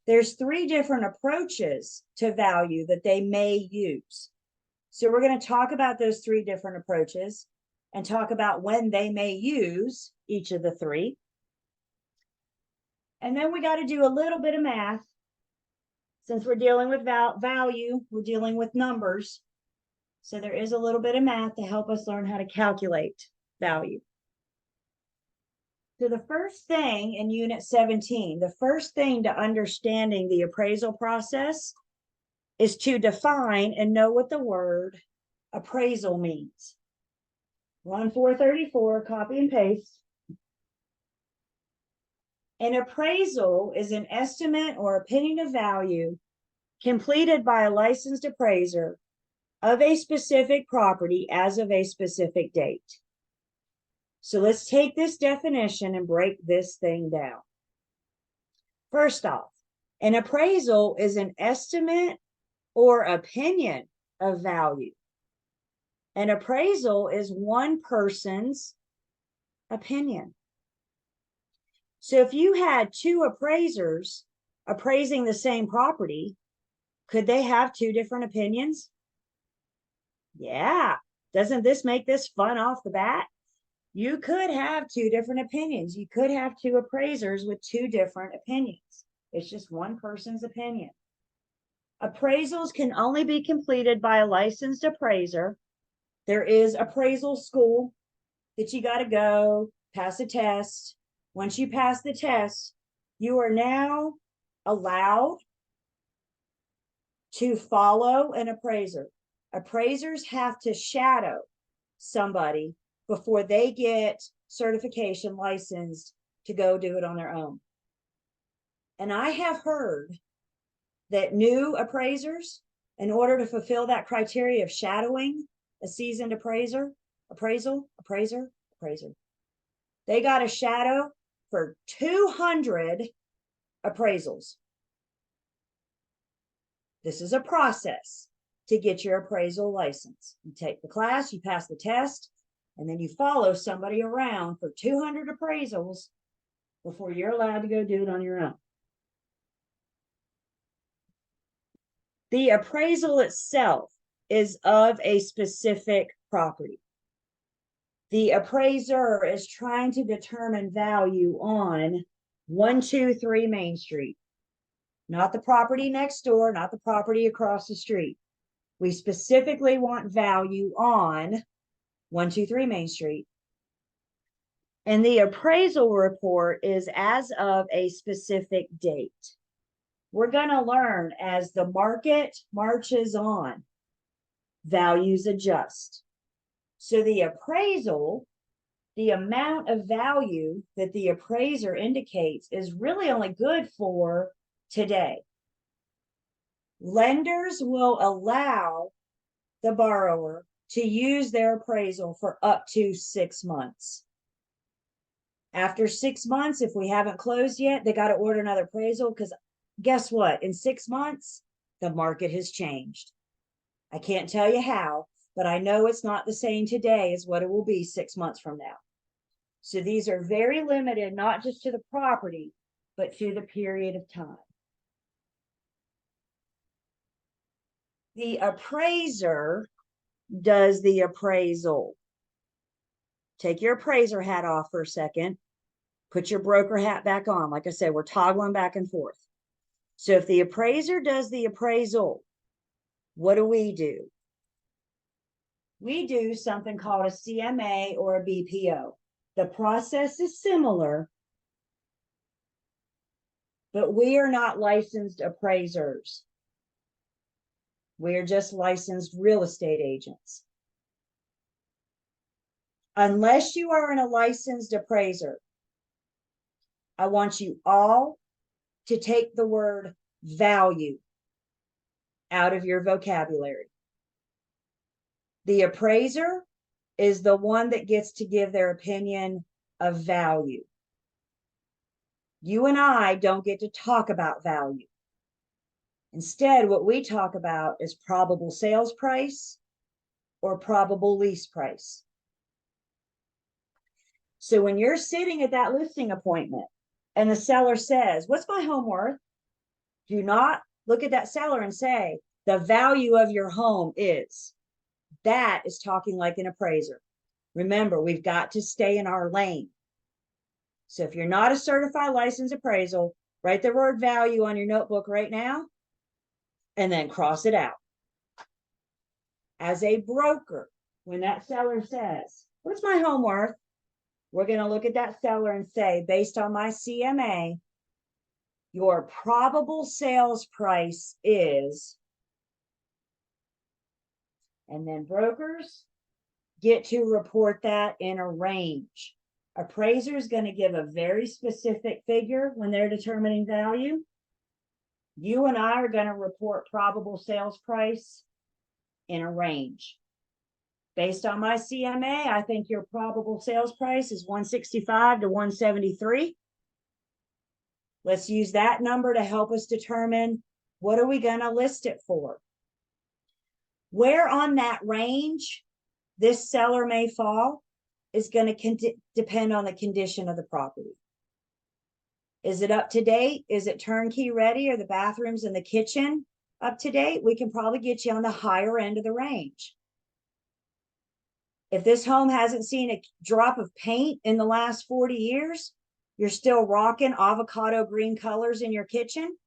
there's 3 different approaches to value that they may use. So we're going to talk about those 3 different approaches and talk about when they may use each of the 3. And then we got to do a little bit of math. Since we're dealing with value, we're dealing with numbers. So there is a little bit of math to help us learn how to calculate value. So the first thing in Unit 17, the first thing to understanding the appraisal process is to define and know what the word appraisal means. We're on 434, copy and paste. An appraisal is an estimate or opinion of value completed by a licensed appraiser of a specific property as of a specific date. So let's take this definition and break this thing down. First off, an appraisal is an estimate or opinion of value. An appraisal is one person's opinion. So if you had 2 appraisers appraising the same property, could they have 2 different opinions? Yeah. Doesn't this make this fun off the bat? You could have 2 different opinions. You could have 2 appraisers with 2 different opinions. It's just one person's opinion. Appraisals can only be completed by a licensed appraiser. There is appraisal school that you got to go pass a test. Once you pass the test, you are now allowed to follow an appraiser. Appraisers have to shadow somebody before they get certification licensed to go do it on their own. And I have heard that new appraisers, in order to fulfill that criteria of shadowing a seasoned appraiser, they got a shadow for 200 appraisals. This is a process to get your appraisal license. You take the class, you pass the test, and then you follow somebody around for 200 appraisals before you're allowed to go do it on your own. The appraisal itself is of a specific property. The appraiser is trying to determine value on 123 Main Street, not the property next door, not the property across the street. We specifically want value on 123 Main Street. And the appraisal report is as of a specific date. We're going to learn as the market marches on, values adjust. So the appraisal, the amount of value that the appraiser indicates is really only good for today. Lenders will allow the borrower to use their appraisal for up to 6 months. After 6 months, if we haven't closed yet, they got to order another appraisal, because guess what? In 6 months, the market has changed. I can't tell you how, but I know it's not the same today as what it will be 6 months from now. So these are very limited, not just to the property, but to the period of time. The appraiser does the appraisal. Take your appraiser hat off for a second. Put your broker hat back on. Like I said, we're toggling back and forth. So if the appraiser does the appraisal, what do? We do something called a CMA or a BPO. The process is similar, but we are not licensed appraisers. We are just licensed real estate agents. Unless you are a licensed appraiser, I want you all to take the word value out of your vocabulary. The appraiser is the one that gets to give their opinion of value. You and I don't get to talk about value. Instead, what we talk about is probable sales price or probable lease price. So when you're sitting at that listing appointment and the seller says, what's my home worth? Do not look at that seller and say, the value of your home is. That is talking like an appraiser. Remember, we've got to stay in our lane. So if you're not a certified licensed appraisal, write the word value on your notebook right now and then cross it out. As a broker, when that seller says, what's my home worth? We're going to look at that seller and say, based on my CMA, your probable sales price is, and then brokers get to report that in a range. Appraiser is going to give a very specific figure when they're determining value. You and I are going to report probable sales price in a range. Based on my CMA, I think your probable sales price is 165 to 173. Let's use that number to help us determine what are we going to list it for. Where on that range this seller may fall is going to depend on the condition of the property. Is it up to date? Is it turnkey ready? Are the bathrooms and the kitchen up to date? We can probably get you on the higher end of the range. If this home hasn't seen a drop of paint in the last 40 years, you're still rocking avocado green colors in your kitchen,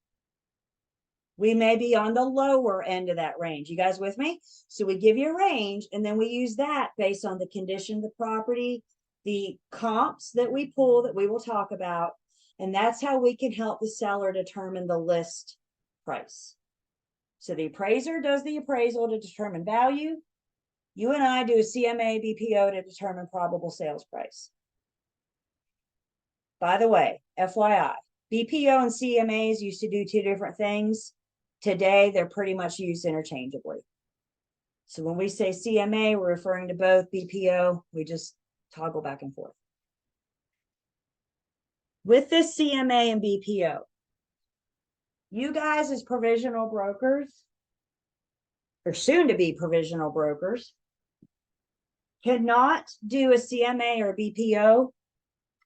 we may be on the lower end of that range. You guys with me? So we give you a range, and then we use that based on the condition of the property, the comps that we pull that we will talk about, and that's how we can help the seller determine the list price. So the appraiser does the appraisal to determine value. You and I do a CMA BPO to determine probable sales price. By the way, FYI, BPO and CMAs used to do two different things. Today, they're pretty much used interchangeably. So when we say CMA, we're referring to both. BPO, we just toggle back and forth. With this CMA and BPO, you guys as provisional brokers, or soon to be provisional brokers, cannot do a CMA or BPO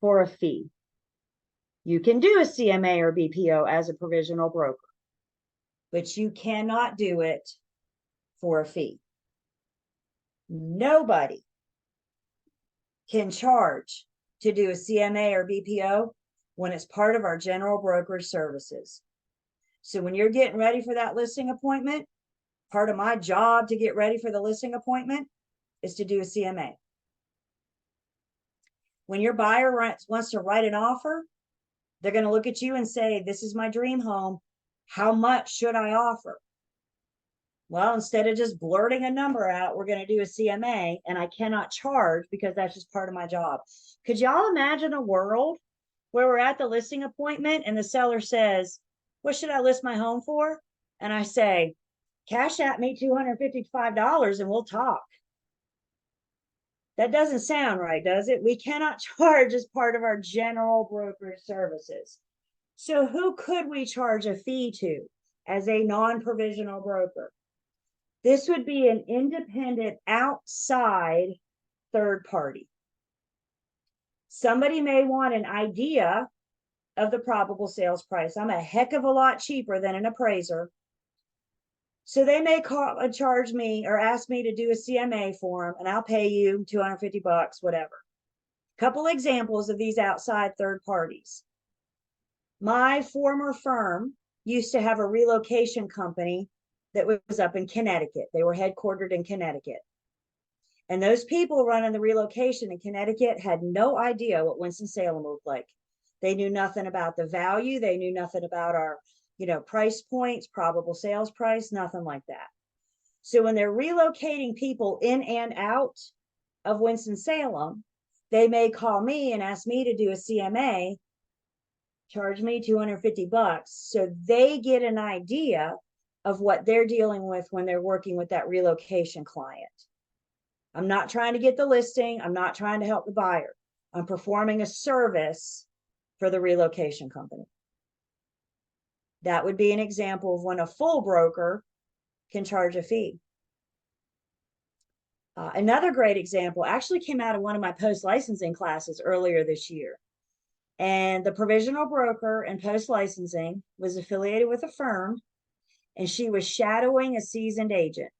for a fee. You can do a CMA or BPO as a provisional broker, but you cannot do it for a fee. Nobody can charge to do a CMA or BPO when it's part of our general brokerage services. So when you're getting ready for that listing appointment, part of my job to get ready for the listing appointment is to do a CMA. When your buyer wants to write an offer, they're going to look at you and say, this is my dream home. How much should I offer? Well, instead of just blurting a number out, we're going to do a CMA, and I cannot charge because that's just part of my job. Could y'all imagine a world where we're at the listing appointment and the seller says, what should I list my home for? And I say, cash at me $255 and we'll talk. That doesn't sound right, does it? We cannot charge as part of our general brokerage services. So who could we charge a fee to as a non-provisional broker? This would be an independent outside third party. Somebody may want an idea of the probable sales price. I'm a heck of a lot cheaper than an appraiser. So they may charge me or ask me to do a CMA for them, and I'll pay you $250, whatever. Couple examples of these outside third parties. My former firm used to have a relocation company that was up in Connecticut. They were headquartered in Connecticut. And those people running the relocation in Connecticut had no idea what Winston-Salem looked like. They knew nothing about the value. They knew nothing about our price points, probable sales price, nothing like that. So when they're relocating people in and out of Winston-Salem, they may call me and ask me to do a CMA, charge me $250, so they get an idea of what they're dealing with when they're working with that relocation client. I'm not trying to get the listing. I'm not trying to help the buyer. I'm performing a service for the relocation company. That would be an example of when a full broker can charge a fee. Another great example actually came out of one of my post licensing classes earlier this year. And the provisional broker in post licensing was affiliated with a firm, and she was shadowing a seasoned agent.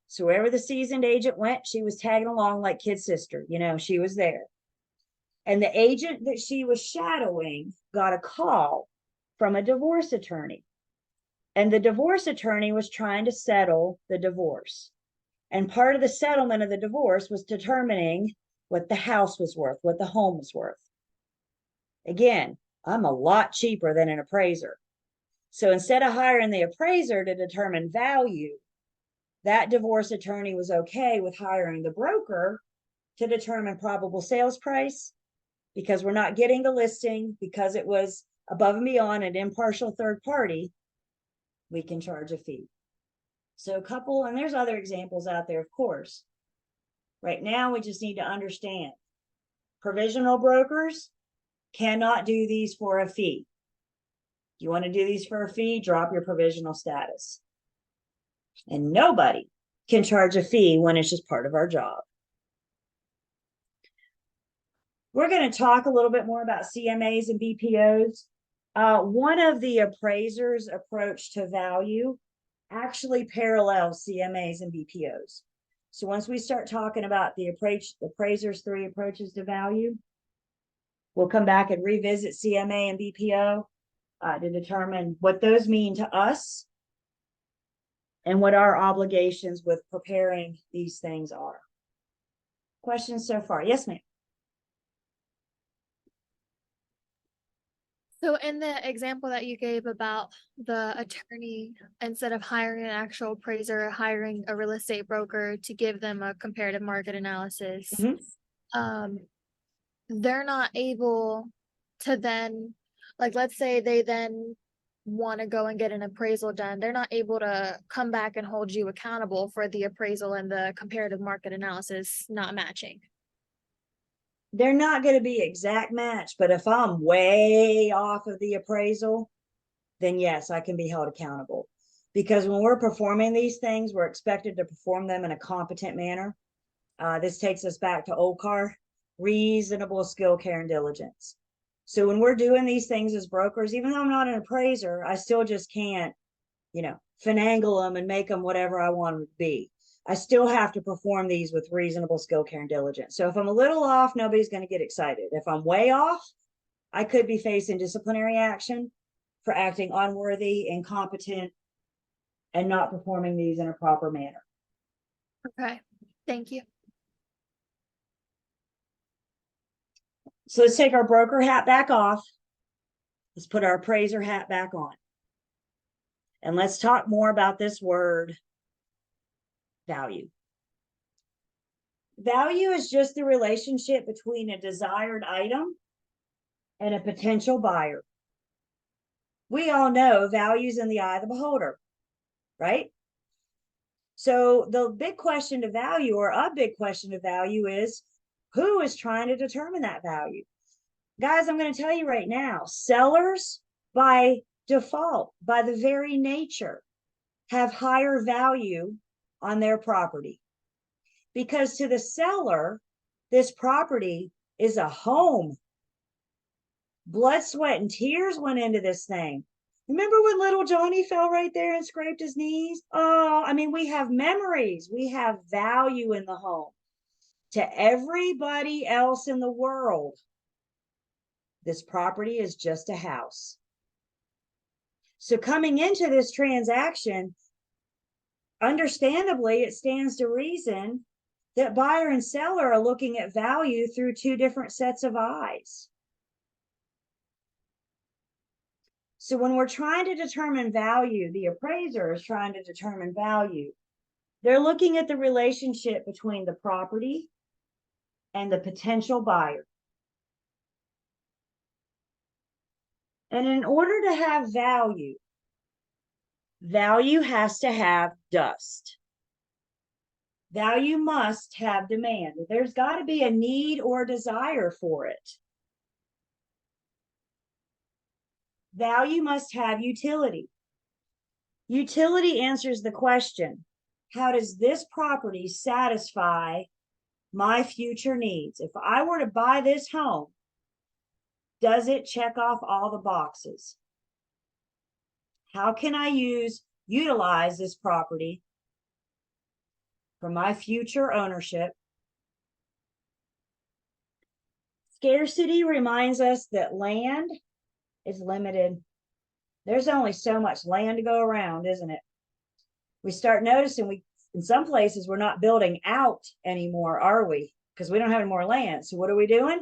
So wherever the seasoned agent went, she was tagging along like kid sister, you know, she was there. And the agent that she was shadowing got a call from a divorce attorney. And the divorce attorney was trying to settle the divorce. And part of the settlement of the divorce was determining what the house was worth, what the home was worth. Again, I'm a lot cheaper than an appraiser. So instead of hiring the appraiser to determine value, that divorce attorney was okay with hiring the broker to determine probable sales price, because we're not getting the listing, because it was above and beyond an impartial third party, we can charge a fee. So a couple, and there's other examples out there, of course. Right now, we just need to understand provisional brokers cannot do these for a fee. You want to do these for a fee, drop your provisional status. And nobody can charge a fee when it's just part of our job. We're going to talk a little bit more about CMAs and BPOs. One of the appraisers' approach to value actually parallels CMAs and BPOs. So once we start talking about the appraiser's 3 approaches to value, we'll come back and revisit CMA and BPO to determine what those mean to us and what our obligations with preparing these things are. Questions so far? Yes, ma'am. So in the example that you gave about the attorney, instead of hiring an actual appraiser, hiring a real estate broker to give them a comparative market analysis, they're not able to then, like, let's say they then want to go and get an appraisal done, they're not able to come back and hold you accountable for the appraisal and the comparative market analysis not matching. They're not going to be exact match, but if I'm way off of the appraisal, then yes, I can be held accountable. Because when we're performing these things, we're expected to perform them in a competent manner. This takes us back to OCAR, reasonable skill, care, and diligence. So when we're doing these things as brokers, even though I'm not an appraiser, I still just can't, you know, finagle them and make them whatever I want them to be. I still have to perform these with reasonable skill, care, and diligence. So if I'm a little off, nobody's going to get excited. If I'm way off, I could be facing disciplinary action for acting unworthy, incompetent, and not performing these in a proper manner. Okay, thank you. So let's take our broker hat back off. Let's put our appraiser hat back on. And let's talk more about this word, value. Value is just the relationship between a desired item and a potential buyer. We all know value's in the eye of the beholder, right? So the big question to value, or a big question to value, is who is trying to determine that value? Guys, I'm going to tell you right now, sellers by default, by the very nature, have higher value on their property. Because to the seller, this property is a home. Blood, sweat, and tears went into this thing. Remember when little Johnny fell right there and scraped his knees? Oh, I mean, we have memories. We have value in the home. To everybody else in the world, this property is just a house. So coming into this transaction, understandably, it stands to reason that buyer and seller are looking at value through 2 different sets of eyes. So when we're trying to determine value, the appraiser is trying to determine value. They're looking at the relationship between the property and the potential buyer. And in order to have value, value has to have dust. Value must have demand. There's got to be a need or a desire for it. Value must have utility. Utility answers the question, how does this property satisfy my future needs? If I were to buy this home, does it check off all the boxes? How can I utilize this property for my future ownership? Scarcity reminds us that land is limited. There's only so much land to go around, isn't it? We start noticing in some places, we're not building out anymore, are we? Because we don't have any more land. So what are we doing?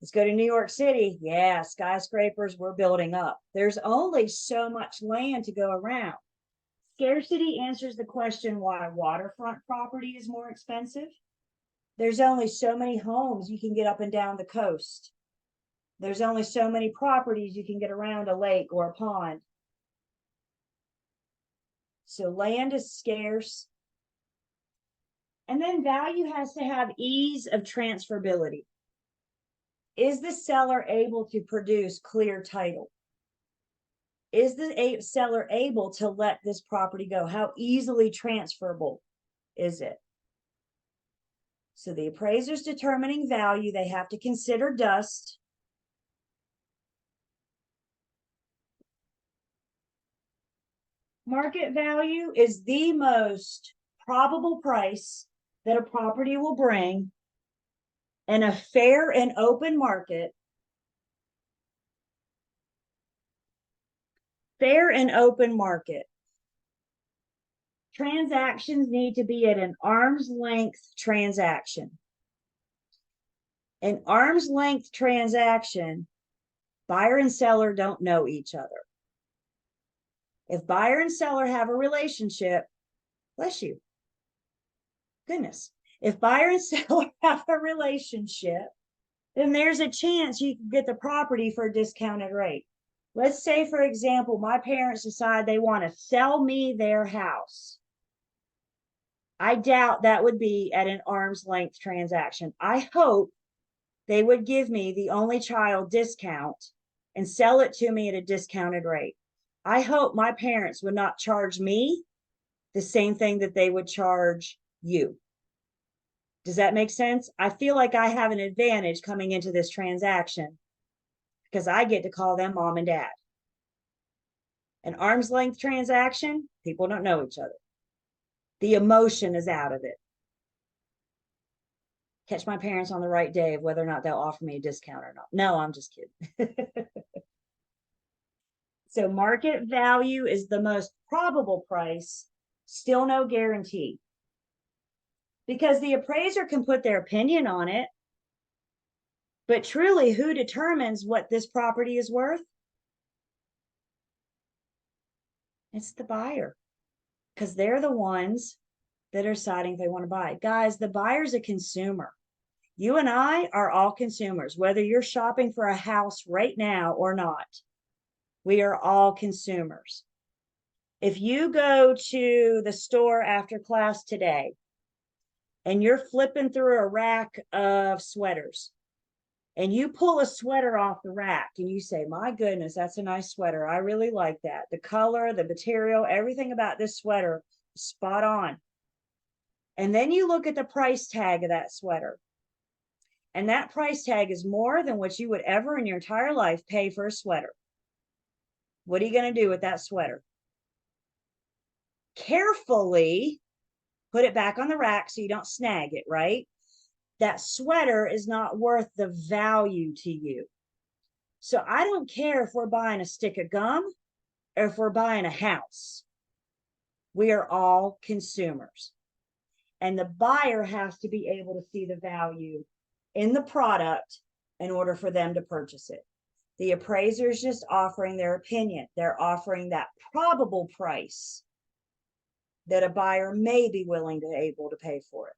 Let's go to New York City. Yeah, skyscrapers, we're building up. There's only so much land to go around. Scarcity answers the question why waterfront property is more expensive. There's only so many homes you can get up and down the coast. There's only so many properties you can get around a lake or a pond. So land is scarce. And then value has to have ease of transferability. Is the seller able to produce clear title? Is the seller able to let this property go? How easily transferable is it? So the appraiser's determining value, they have to consider dust. Market value is the most probable price that a property will bring in a fair and open market. Fair and open market. Transactions need to be at an arm's length transaction. An arm's length transaction, buyer and seller don't know each other. If buyer and seller have a relationship, bless you. Goodness. If buyer and seller have a relationship, then there's a chance you can get the property for a discounted rate. Let's say, for example, my parents decide they want to sell me their house. I doubt that would be at an arm's length transaction. I hope they would give me the only child discount and sell it to me at a discounted rate. I hope my parents would not charge me the same thing that they would charge you. Does that make sense? I feel like I have an advantage coming into this transaction because I get to call them mom and dad. An arm's length transaction, people don't know each other. The emotion is out of it. Catch my parents on the right day of whether or not they'll offer me a discount or not. No, I'm just kidding. So market value is the most probable price, still no guarantee. Because the appraiser can put their opinion on it, but truly, who determines what this property is worth? It's the buyer, because they're the ones that are deciding if they want to buy it. Guys, the buyer's a consumer. You and I are all consumers, whether you're shopping for a house right now or not. We are all consumers. If you go to the store after class today and you're flipping through a rack of sweaters and you pull a sweater off the rack and you say, my goodness, that's a nice sweater. I really like that. The color, the material, everything about this sweater is spot on. And then you look at the price tag of that sweater. And that price tag is more than what you would ever in your entire life pay for a sweater. What are you going to do with that sweater? Carefully put it back on the rack so you don't snag it, right? That sweater is not worth the value to you. So I don't care if we're buying a stick of gum or if we're buying a house. We are all consumers. And the buyer has to be able to see the value in the product in order for them to purchase it. The appraiser is just offering their opinion. They're offering that probable price that a buyer may be willing to able to pay for it.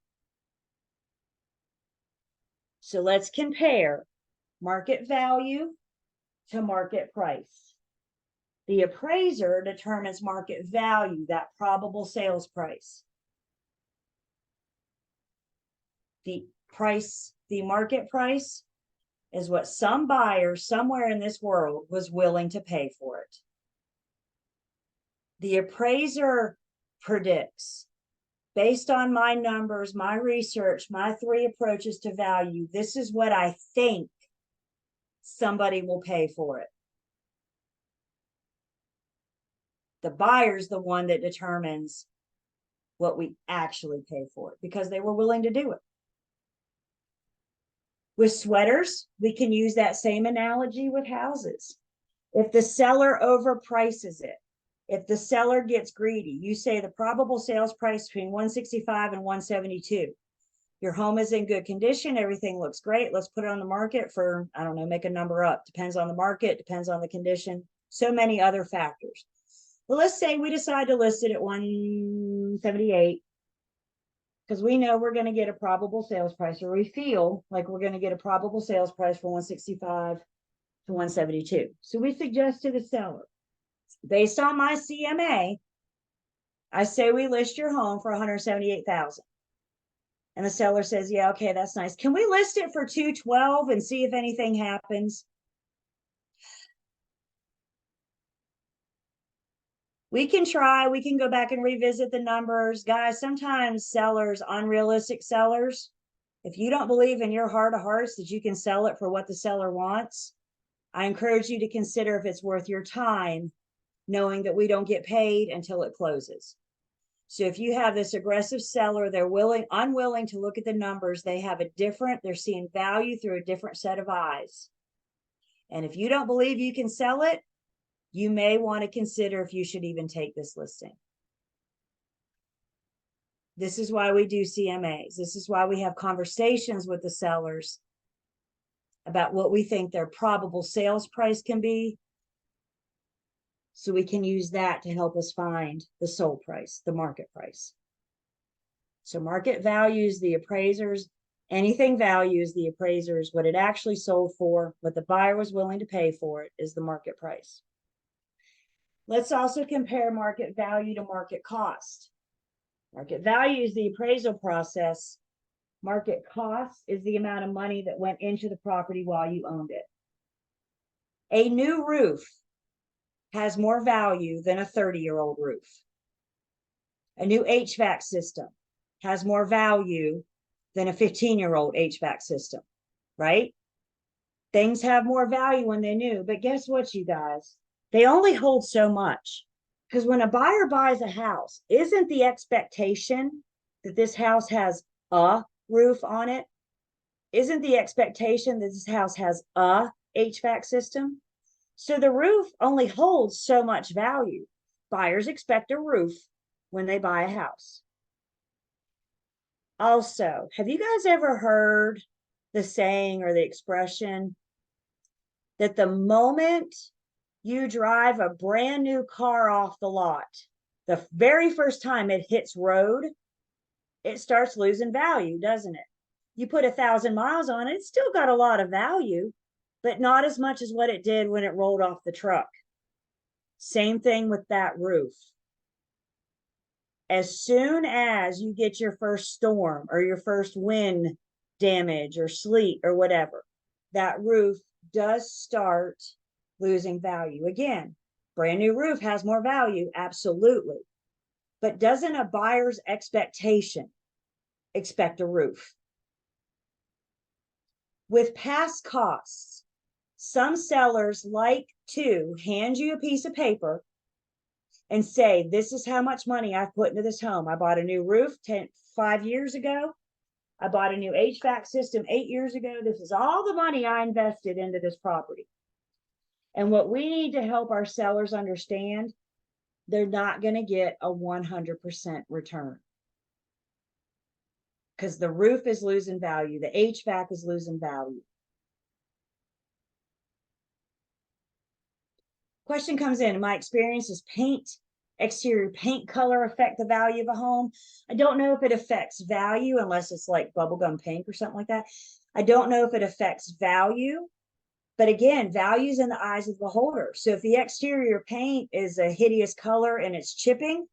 So let's compare market value to market price. The appraiser determines market value, that probable sales price. The market price is what some buyer somewhere in this world was willing to pay for it. The appraiser predicts, based on my numbers, my research, my 3 approaches to value, this is what I think somebody will pay for it. The buyer's the one that determines what we actually pay for it because they were willing to do it. With sweaters, we can use that same analogy with houses. If the seller overprices it, if the seller gets greedy, you say the probable sales price between 165 and 172. Your home is in good condition. Everything looks great. Let's put it on the market for, I don't know, make a number up. Depends on the market, depends on the condition. So many other factors. Well, let's say we decide to list it at 178 because we know we're going to get a probable sales price, or we feel like we're going to get a probable sales price for 165 to 172. So we suggest to the seller, based on my CMA, I say we list your home for 178,000. And the seller says, yeah, okay, that's nice. Can we list it for 212 and see if anything happens? We can try, we can go back and revisit the numbers. Guys, sometimes sellers, unrealistic sellers, if you don't believe in your heart of hearts that you can sell it for what the seller wants, I encourage you to consider if it's worth your time, knowing that we don't get paid until it closes. So if you have this aggressive seller, they're unwilling to look at the numbers, they're seeing value through a different set of eyes. And if you don't believe you can sell it, you may want to consider if you should even take this listing. This is why we do CMAs. This is why we have conversations with the sellers about what we think their probable sales price can be, so we can use that to help us find the sold price, the market price. So market values, the appraisers, anything values the appraisers, what it actually sold for, what the buyer was willing to pay for it is the market price. Let's also compare market value to market cost. Market value is the appraisal process. Market cost is the amount of money that went into the property while you owned it. A new roof has more value than a 30-year-old roof. A new HVAC system has more value than a 15-year-old HVAC system, right? Things have more value when they're new, but guess what, you guys? They only hold so much, because when a buyer buys a house, isn't the expectation that this house has a roof on it? Isn't the expectation that this house has a HVAC system? So the roof only holds so much value. Buyers expect a roof when they buy a house. Also, have you guys ever heard the saying or the expression that the moment you drive a brand new car off the lot, the very first time it hits road, it starts losing value, doesn't it? You put 1,000 miles on it, it's still got a lot of value, but not as much as what it did when it rolled off the truck. Same thing with that roof. As soon as you get your first storm or your first wind damage or sleet or whatever, that roof does start losing value. Again, brand new roof has more value, absolutely. But doesn't a buyer's expectation expect a roof? With past costs, some sellers like to hand you a piece of paper and say, this is how much money I've put into this home. I bought a new roof 5 years ago. I bought a new HVAC system 8 years ago. This is all the money I invested into this property. And what we need to help our sellers understand, they're not going to get a 100% return. Because the roof is losing value. The HVAC is losing value. Question comes in my experience, is exterior paint color affect the value of a home? I don't know if it affects value unless it's like bubblegum pink or something like that. I don't know if it affects value. But again, value's in the eyes of the beholder. So if the exterior paint is a hideous color and it's chipping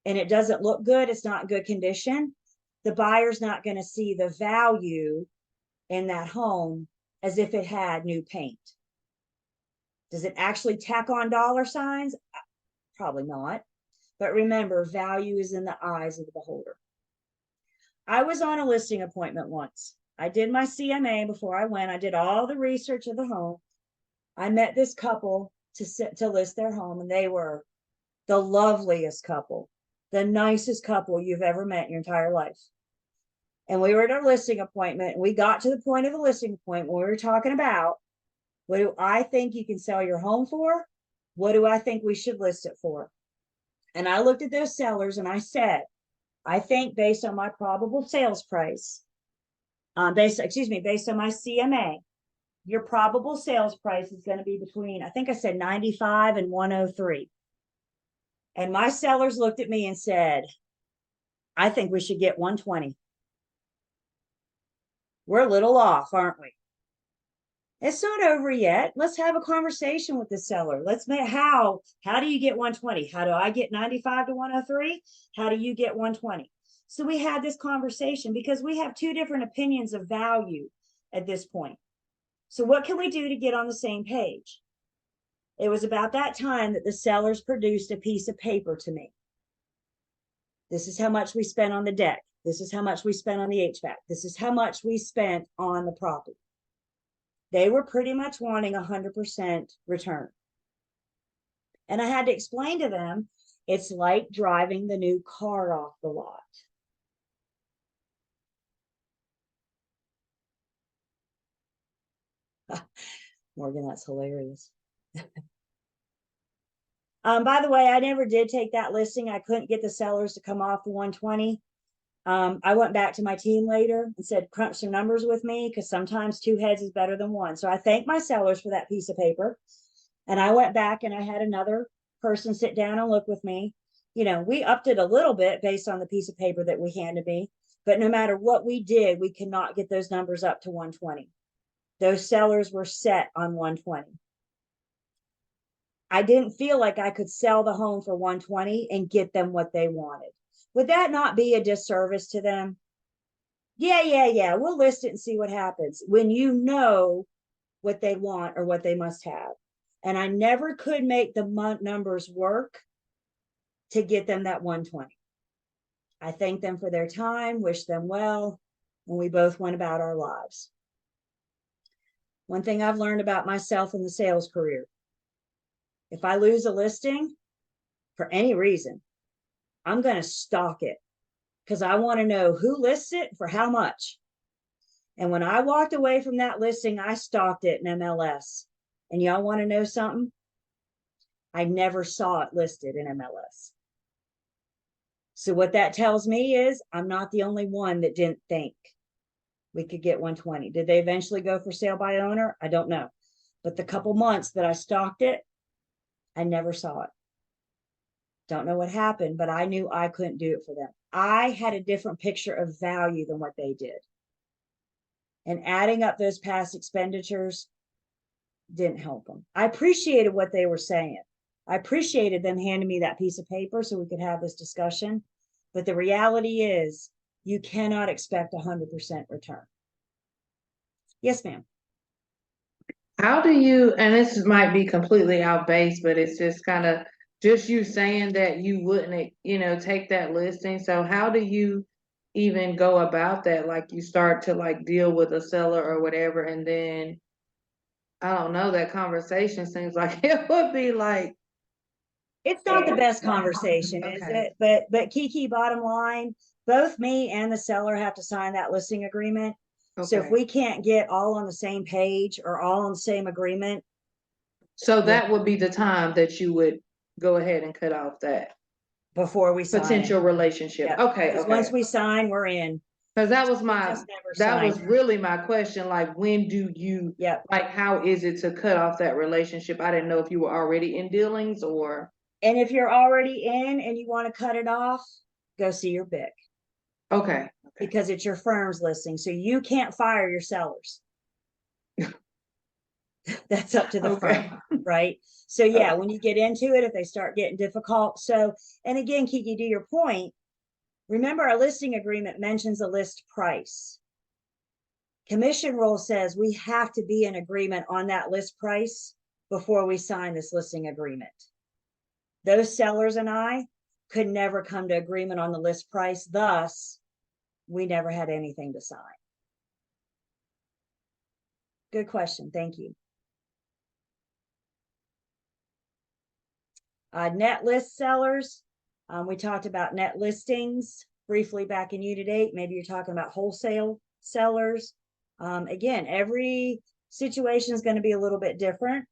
and it doesn't look good, it's not good condition, the buyer's not going to see the value in that home as if it had new paint. Does it actually tack on dollar signs? Probably not. But remember, value is in the eyes of the beholder. I was on a listing appointment once. I did my CMA before I went. I did all the research of the home. I met this couple to list their home, and they were the loveliest couple, the nicest couple you've ever met in your entire life. And we were at our listing appointment, and we got to the point of the listing appointment where we were talking about, what do I think you can sell your home for? What do I think we should list it for? And I looked at those sellers and I said, I think based on my probable sales price, based on my CMA, your probable sales price is going to be between, I think I said 95 and 103. And my sellers looked at me and said, I think we should get 120. We're a little off, aren't we? It's not over yet. Let's have a conversation with the seller. Let's make how do you get 120? How do I get 95 to 103? How do you get 120? So we had this conversation because we have two different opinions of value at this point. So what can we do to get on the same page? It was about that time that the sellers produced a piece of paper to me. This is how much we spent on the deck. This is how much we spent on the HVAC. This is how much we spent on the property. They were pretty much wanting 100% return. And I had to explain to them, it's like driving the new car off the lot. Morgan, that's hilarious. By the way, I never did take that listing. I couldn't get the sellers to come off the 120. I went back to my team later and said, crunch some numbers with me, because sometimes two heads is better than one. So I thanked my sellers for that piece of paper. And I went back and I had another person sit down and look with me. You know, we upped it a little bit based on the piece of paper that we handed me. But no matter what we did, we could not get those numbers up to 120. Those sellers were set on 120. I didn't feel like I could sell the home for 120 and get them what they wanted. Would that not be a disservice to them? Yeah. We'll list it and see what happens when you know what they want or what they must have. And I never could make the numbers work to get them that 120. I thank them for their time, wish them well, and we both went about our lives. One thing I've learned about myself in the sales career, if I lose a listing for any reason, I'm going to stalk it because I want to know who lists it for how much. And when I walked away from that listing, I stalked it in MLS. And y'all want to know something? I never saw it listed in MLS. So what that tells me is I'm not the only one that didn't think we could get 120. Did they eventually go for sale by owner? I don't know. But the couple months that I stalked it, I never saw it. Don't know what happened, but I knew I couldn't do it for them. I had a different picture of value than what they did. And adding up those past expenditures didn't help them. I appreciated what they were saying. I appreciated them handing me that piece of paper so we could have this discussion. But the reality is you cannot expect 100% return. Yes, ma'am. How do you, and this might be completely out base, but it's just kind of just you saying that you wouldn't, take that listing. So how do you even go about that? Like you start to like deal with a seller or whatever, and then I don't know, that conversation seems like it would be like. It's not the best conversation, is Okay. it? But Kiki, bottom line, both me and the seller have to sign that listing agreement. So if Okay. we can't get all on the same page or all on the same agreement, So that would be the time that you would go ahead and cut off that before we sign potential it. relationship. Yep. Okay, Because once okay. we sign, we're in. Cause that was We my, just never that was signed. really my question, like, when do you, Yep. like, how is it to cut off that relationship? I didn't know if you were already in dealings or, And if you're already in and you want to cut it off, go see your BIC okay. because it's your firm's listing. So you can't fire your sellers. That's up to the Okay. firm, right? So yeah, when you get into it, if they start getting difficult. So, and again, Kiki, to your point, remember our listing agreement mentions a list price. Commission rule says we have to be in agreement on that list price before we sign this listing agreement. Those sellers and I could never come to agreement on the list price. Thus, we never had anything to sign. Good question. Thank you. Net list sellers. We talked about net listings briefly back in Unit 8. Maybe you're talking about wholesale sellers. Again, every situation is going to be a little bit different.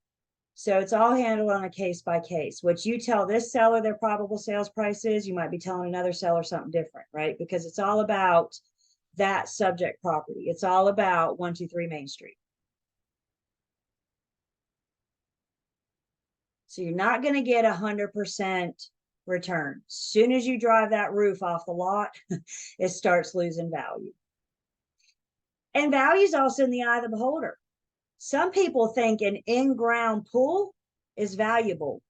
So it's all handled on a case by case. What you tell this seller their probable sales price is, you might be telling another seller something different, right? Because it's all about that subject property. It's all about 123 Main Street. So you're not going to get 100% return. As soon as you drive that roof off the lot, it starts losing value. And value is also in the eye of the beholder. Some people think an in-ground pool is valuable.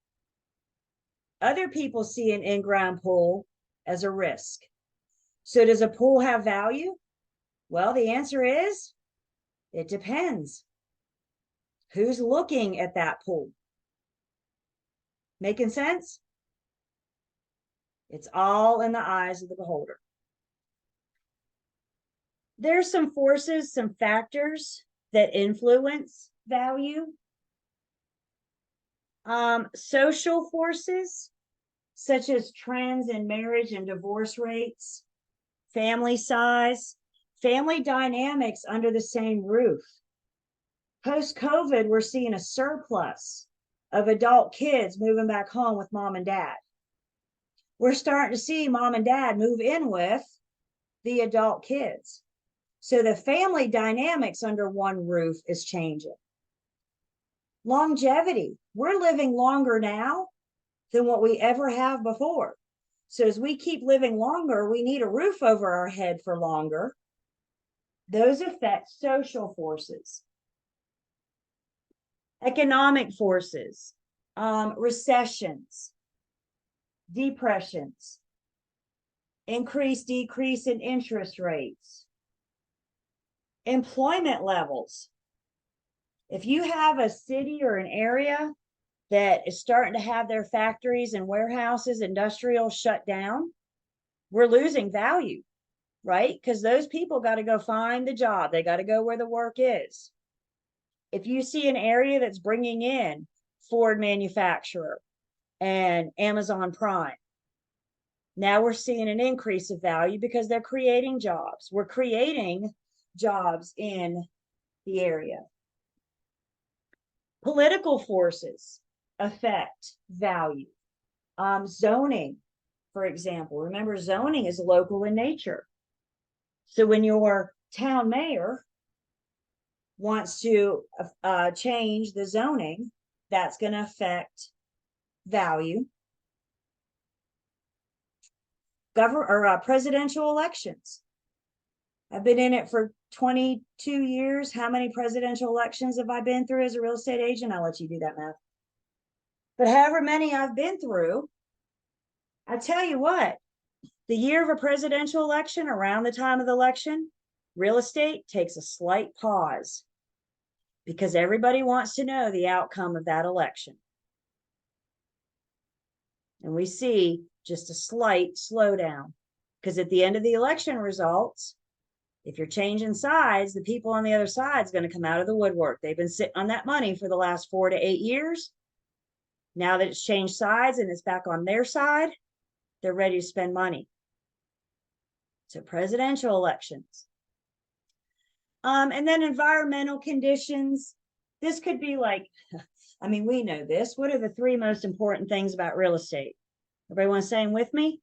Other people see an in-ground pool as a risk. So does a pool have value? Well, the answer is, it depends. Who's looking at that pool? Making sense? It's all in the eyes of the beholder. There's some forces, some factors that influence value. Social forces, such as trends in marriage and divorce rates, family size, family dynamics under the same roof. Post-COVID, we're seeing a surplus of adult kids moving back home with mom and dad. We're starting to see mom and dad move in with the adult kids. So the family dynamics under one roof is changing. Longevity. We're living longer now than what we ever have before. So as we keep living longer, we need a roof over our head for longer. Those affect social forces. Economic forces, recessions, depressions, decrease in interest rates, employment levels. If you have a city or an area that is starting to have their factories and warehouses, industrial shut down, we're losing value, right? Because those people got to go find the job. They got to go where the work is. If you see an area that's bringing in Ford manufacturer and Amazon Prime, now we're seeing an increase of value because they're creating jobs. We're creating jobs in the area. Political forces affect value. Zoning, for example. Remember, zoning is local in nature. So when your town mayor wants to change the zoning, that's going to affect value. Presidential elections. I've been in it for 22 years. How many presidential elections have I been through as a real estate agent? I'll let you do that math. But however many I've been through, I tell you what, the year of a presidential election, around the time of the election, real estate takes a slight pause because everybody wants to know the outcome of that election. And we see just a slight slowdown because at the end of the election results, if you're changing sides, the people on the other side is going to come out of the woodwork. They've been sitting on that money for the last 4 to 8 years. Now that it's changed sides and it's back on their side, they're ready to spend money. So presidential elections. And then environmental conditions. This could be like, I mean, we know this. What are the 3 most important things about real estate? Everybody want to say them with me?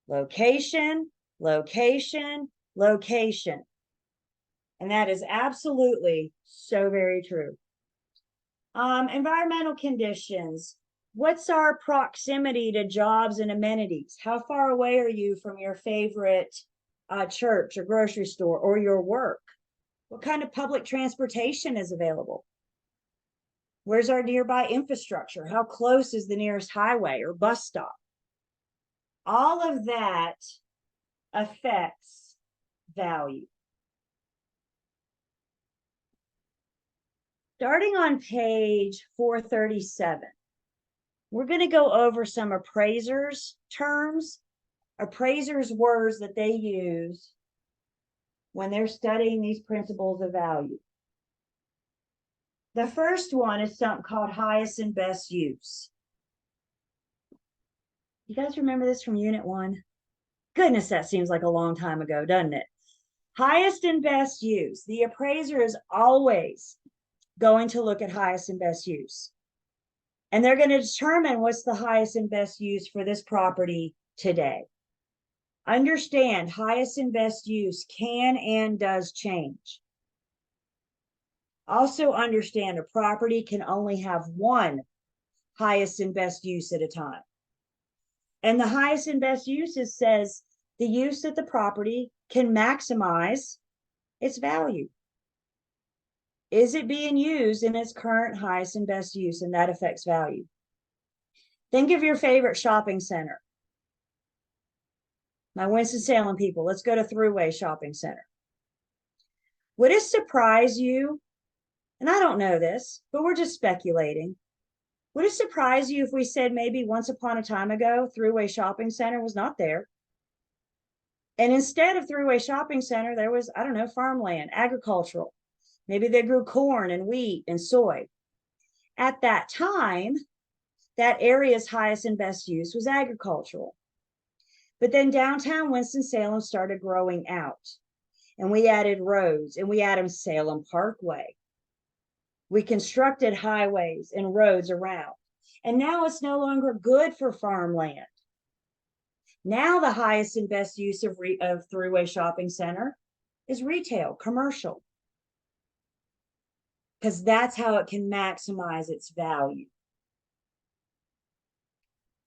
Location, location, location. And that is absolutely so very true. Environmental conditions. What's our proximity to jobs and amenities? How far away are you from your favorite church or grocery store or your work? What kind of public transportation is available? Where's our nearby infrastructure? How close is the nearest highway or bus stop? All of that affects value. Starting on page 437, we're going to go over some appraisers terms, appraisers words that they use when they're studying these principles of value. The first one is something called highest and best use. You guys remember this from Unit 1? Goodness, that seems like a long time ago, doesn't it? Highest and best use. The appraiser is always going to look at highest and best use. And they're going to determine what's the highest and best use for this property today. Understand, highest and best use can and does change. Also understand a property can only have one highest and best use at a time. And the highest and best uses says the use that the property can maximize its value. Is it being used in its current highest and best use? And that affects value. Think of your favorite shopping center. My Winston-Salem people, let's go to Thruway Shopping Center. Would it surprise you, and I don't know this, but we're just speculating, would it surprise you if we said maybe once upon a time ago, Thruway Shopping Center was not there? And instead of Thruway Shopping Center, there was, I don't know, farmland, agricultural. Maybe they grew corn and wheat and soy. At that time, that area's highest and best use was agricultural. But then downtown Winston-Salem started growing out. And we added roads, and we added Salem Parkway. We constructed highways and roads around. And now it's no longer good for farmland. Now the highest and best use of Thruway Shopping Center is retail, commercial. Because that's how it can maximize its value.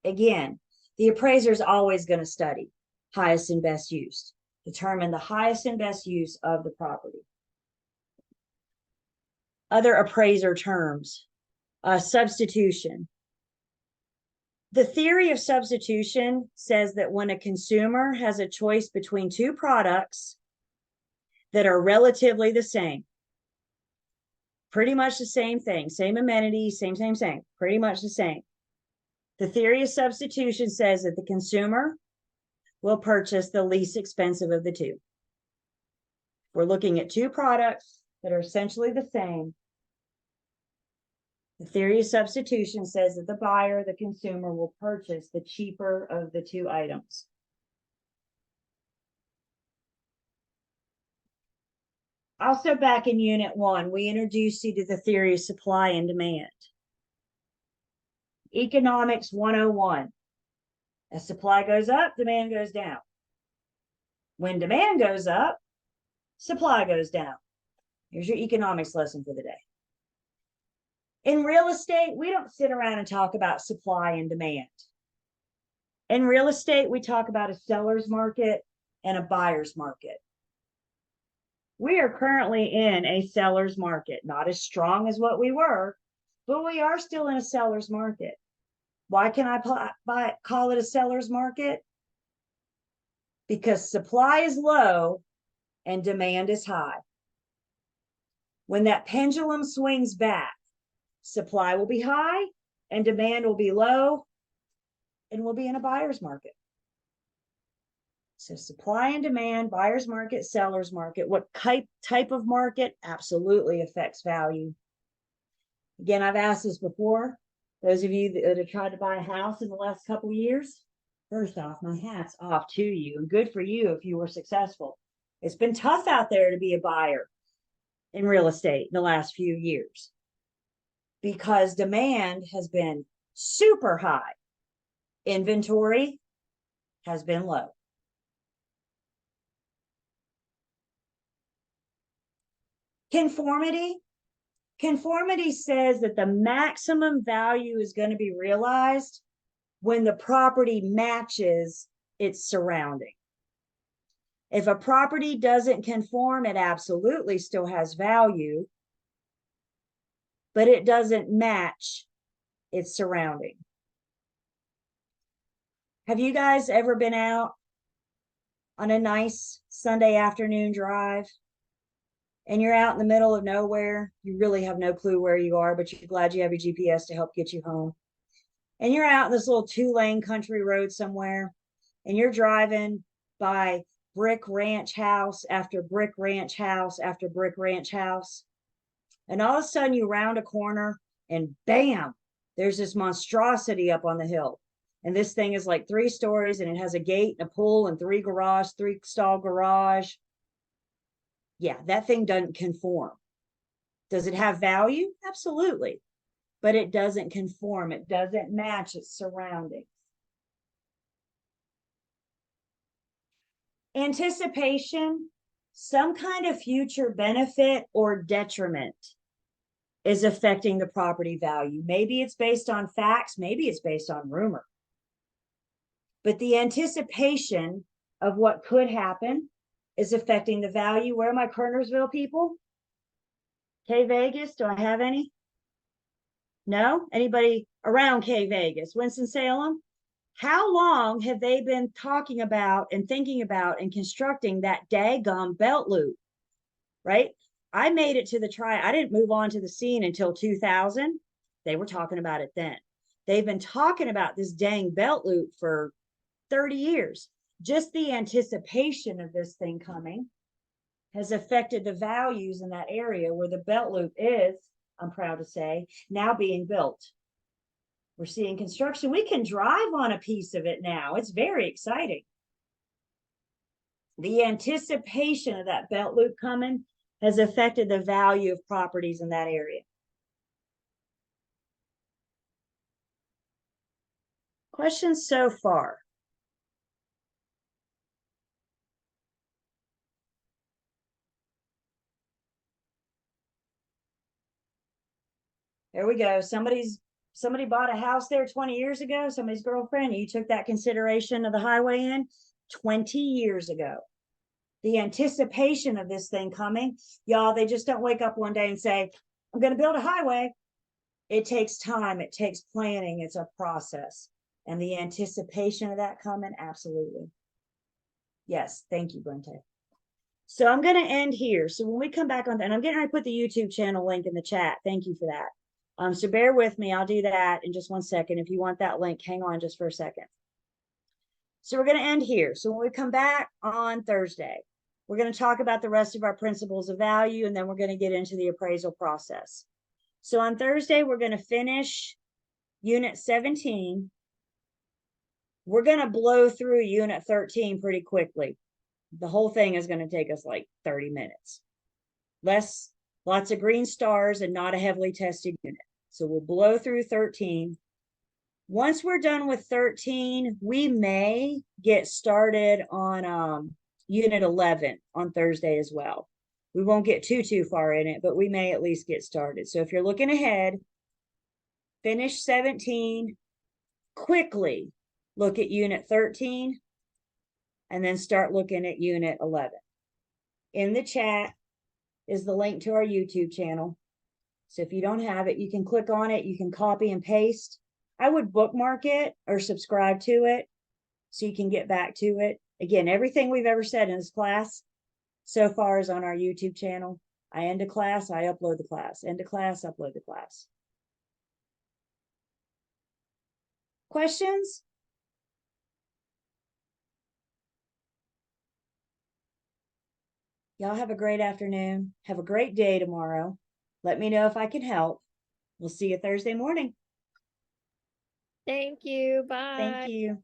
Again, the appraiser is always going to study highest and best use, determine the highest and best use of the property. Other appraiser terms, substitution. The theory of substitution says that when a consumer has a choice between two products that are relatively the same, pretty much the same thing, same amenities, same, pretty much the same. The theory of substitution says that the consumer will purchase the least expensive of the two. We're looking at two products that are essentially the same. The theory of substitution says that the buyer, the consumer, will purchase the cheaper of the two items. Also, back in Unit 1, we introduced you to the theory of supply and demand. Economics 101. As supply goes up, demand goes down. When demand goes up, supply goes down. Here's your economics lesson for the day. In real estate, we don't sit around and talk about supply and demand. In real estate, we talk about a seller's market and a buyer's market. We are currently in a seller's market, not as strong as what we were, but we are still in a seller's market. Why can I call it a seller's market? Because supply is low and demand is high. When that pendulum swings back, supply will be high and demand will be low, and we'll be in a buyer's market. So supply and demand, buyer's market, seller's market. What type of market absolutely affects value. Again, I've asked this before. Those of you that have tried to buy a house in the last couple of years, first off, my hat's off to you, and good for you if you were successful. It's been tough out there to be a buyer in real estate in the last few years because demand has been super high. Inventory has been low. Conformity. Conformity says that the maximum value is going to be realized when the property matches its surrounding. If a property doesn't conform, it absolutely still has value, but it doesn't match its surrounding. Have you guys ever been out on a nice Sunday afternoon drive and you're out in the middle of nowhere, you really have no clue where you are, but you're glad you have your GPS to help get you home. And you're out in this little 2-lane country road somewhere, and you're driving by brick ranch house after brick ranch house after brick ranch house. And all of a sudden you round a corner and bam, there's this monstrosity up on the hill. And this thing is like 3 stories, and it has a gate and a pool and 3-stall garage. Yeah, that thing doesn't conform. Does it have value? Absolutely. But it doesn't conform. It doesn't match its surroundings. Anticipation, some kind of future benefit or detriment is affecting the property value. Maybe it's based on facts, maybe it's based on rumor. But the anticipation of what could happen is affecting the value. Where are my Kernersville people? K Vegas, do I have any? No? Anybody around K Vegas? Winston-Salem? How long have they been talking about and thinking about and constructing that daggum belt loop? Right? I made it to the I didn't move on to the scene until 2000. They were talking about it then. They've been talking about this dang belt loop for 30 years. Just the anticipation of this thing coming has affected the values in that area where the belt loop is, I'm proud to say, now being built. We're seeing construction. We can drive on a piece of it now. It's very exciting. The anticipation of that belt loop coming has affected the value of properties in that area. Questions so far? There we go. Somebody bought a house there 20 years ago, somebody's girlfriend, you took that consideration of the highway in 20 years ago. The anticipation of this thing coming, y'all, they just don't wake up one day and say, I'm going to build a highway. It takes time. It takes planning. It's a process. And the anticipation of that coming, absolutely. Yes, thank you, Brente. So I'm going to end here. So when we come back on, and I'm getting ready to put the YouTube channel link in the chat. Thank you for that. So bear with me. I'll do that in just 1 second. If you want that link, hang on just for a second. So we're going to end here. So when we come back on Thursday, we're going to talk about the rest of our principles of value, and then we're going to get into the appraisal process. So on Thursday, we're going to finish Unit 17. We're going to blow through Unit 13 pretty quickly. The whole thing is going to take us like 30 minutes. Lots of green stars and not a heavily tested unit. So we'll blow through 13. Once we're done with 13, we may get started on Unit 11 on Thursday as well. We won't get too far in it, but we may at least get started. So if you're looking ahead, finish 17, quickly look at Unit 13, and then start looking at Unit 11. In the chat is the link to our YouTube channel. So if you don't have it, you can click on it. You can copy and paste. I would bookmark it or subscribe to it so you can get back to it. Again, everything we've ever said in this class so far is on our YouTube channel. I end a class, I upload the class. End a class, upload the class. Questions? Y'all have a great afternoon. Have a great day tomorrow. Let me know if I can help. We'll see you Thursday morning. Thank you. Bye. Thank you.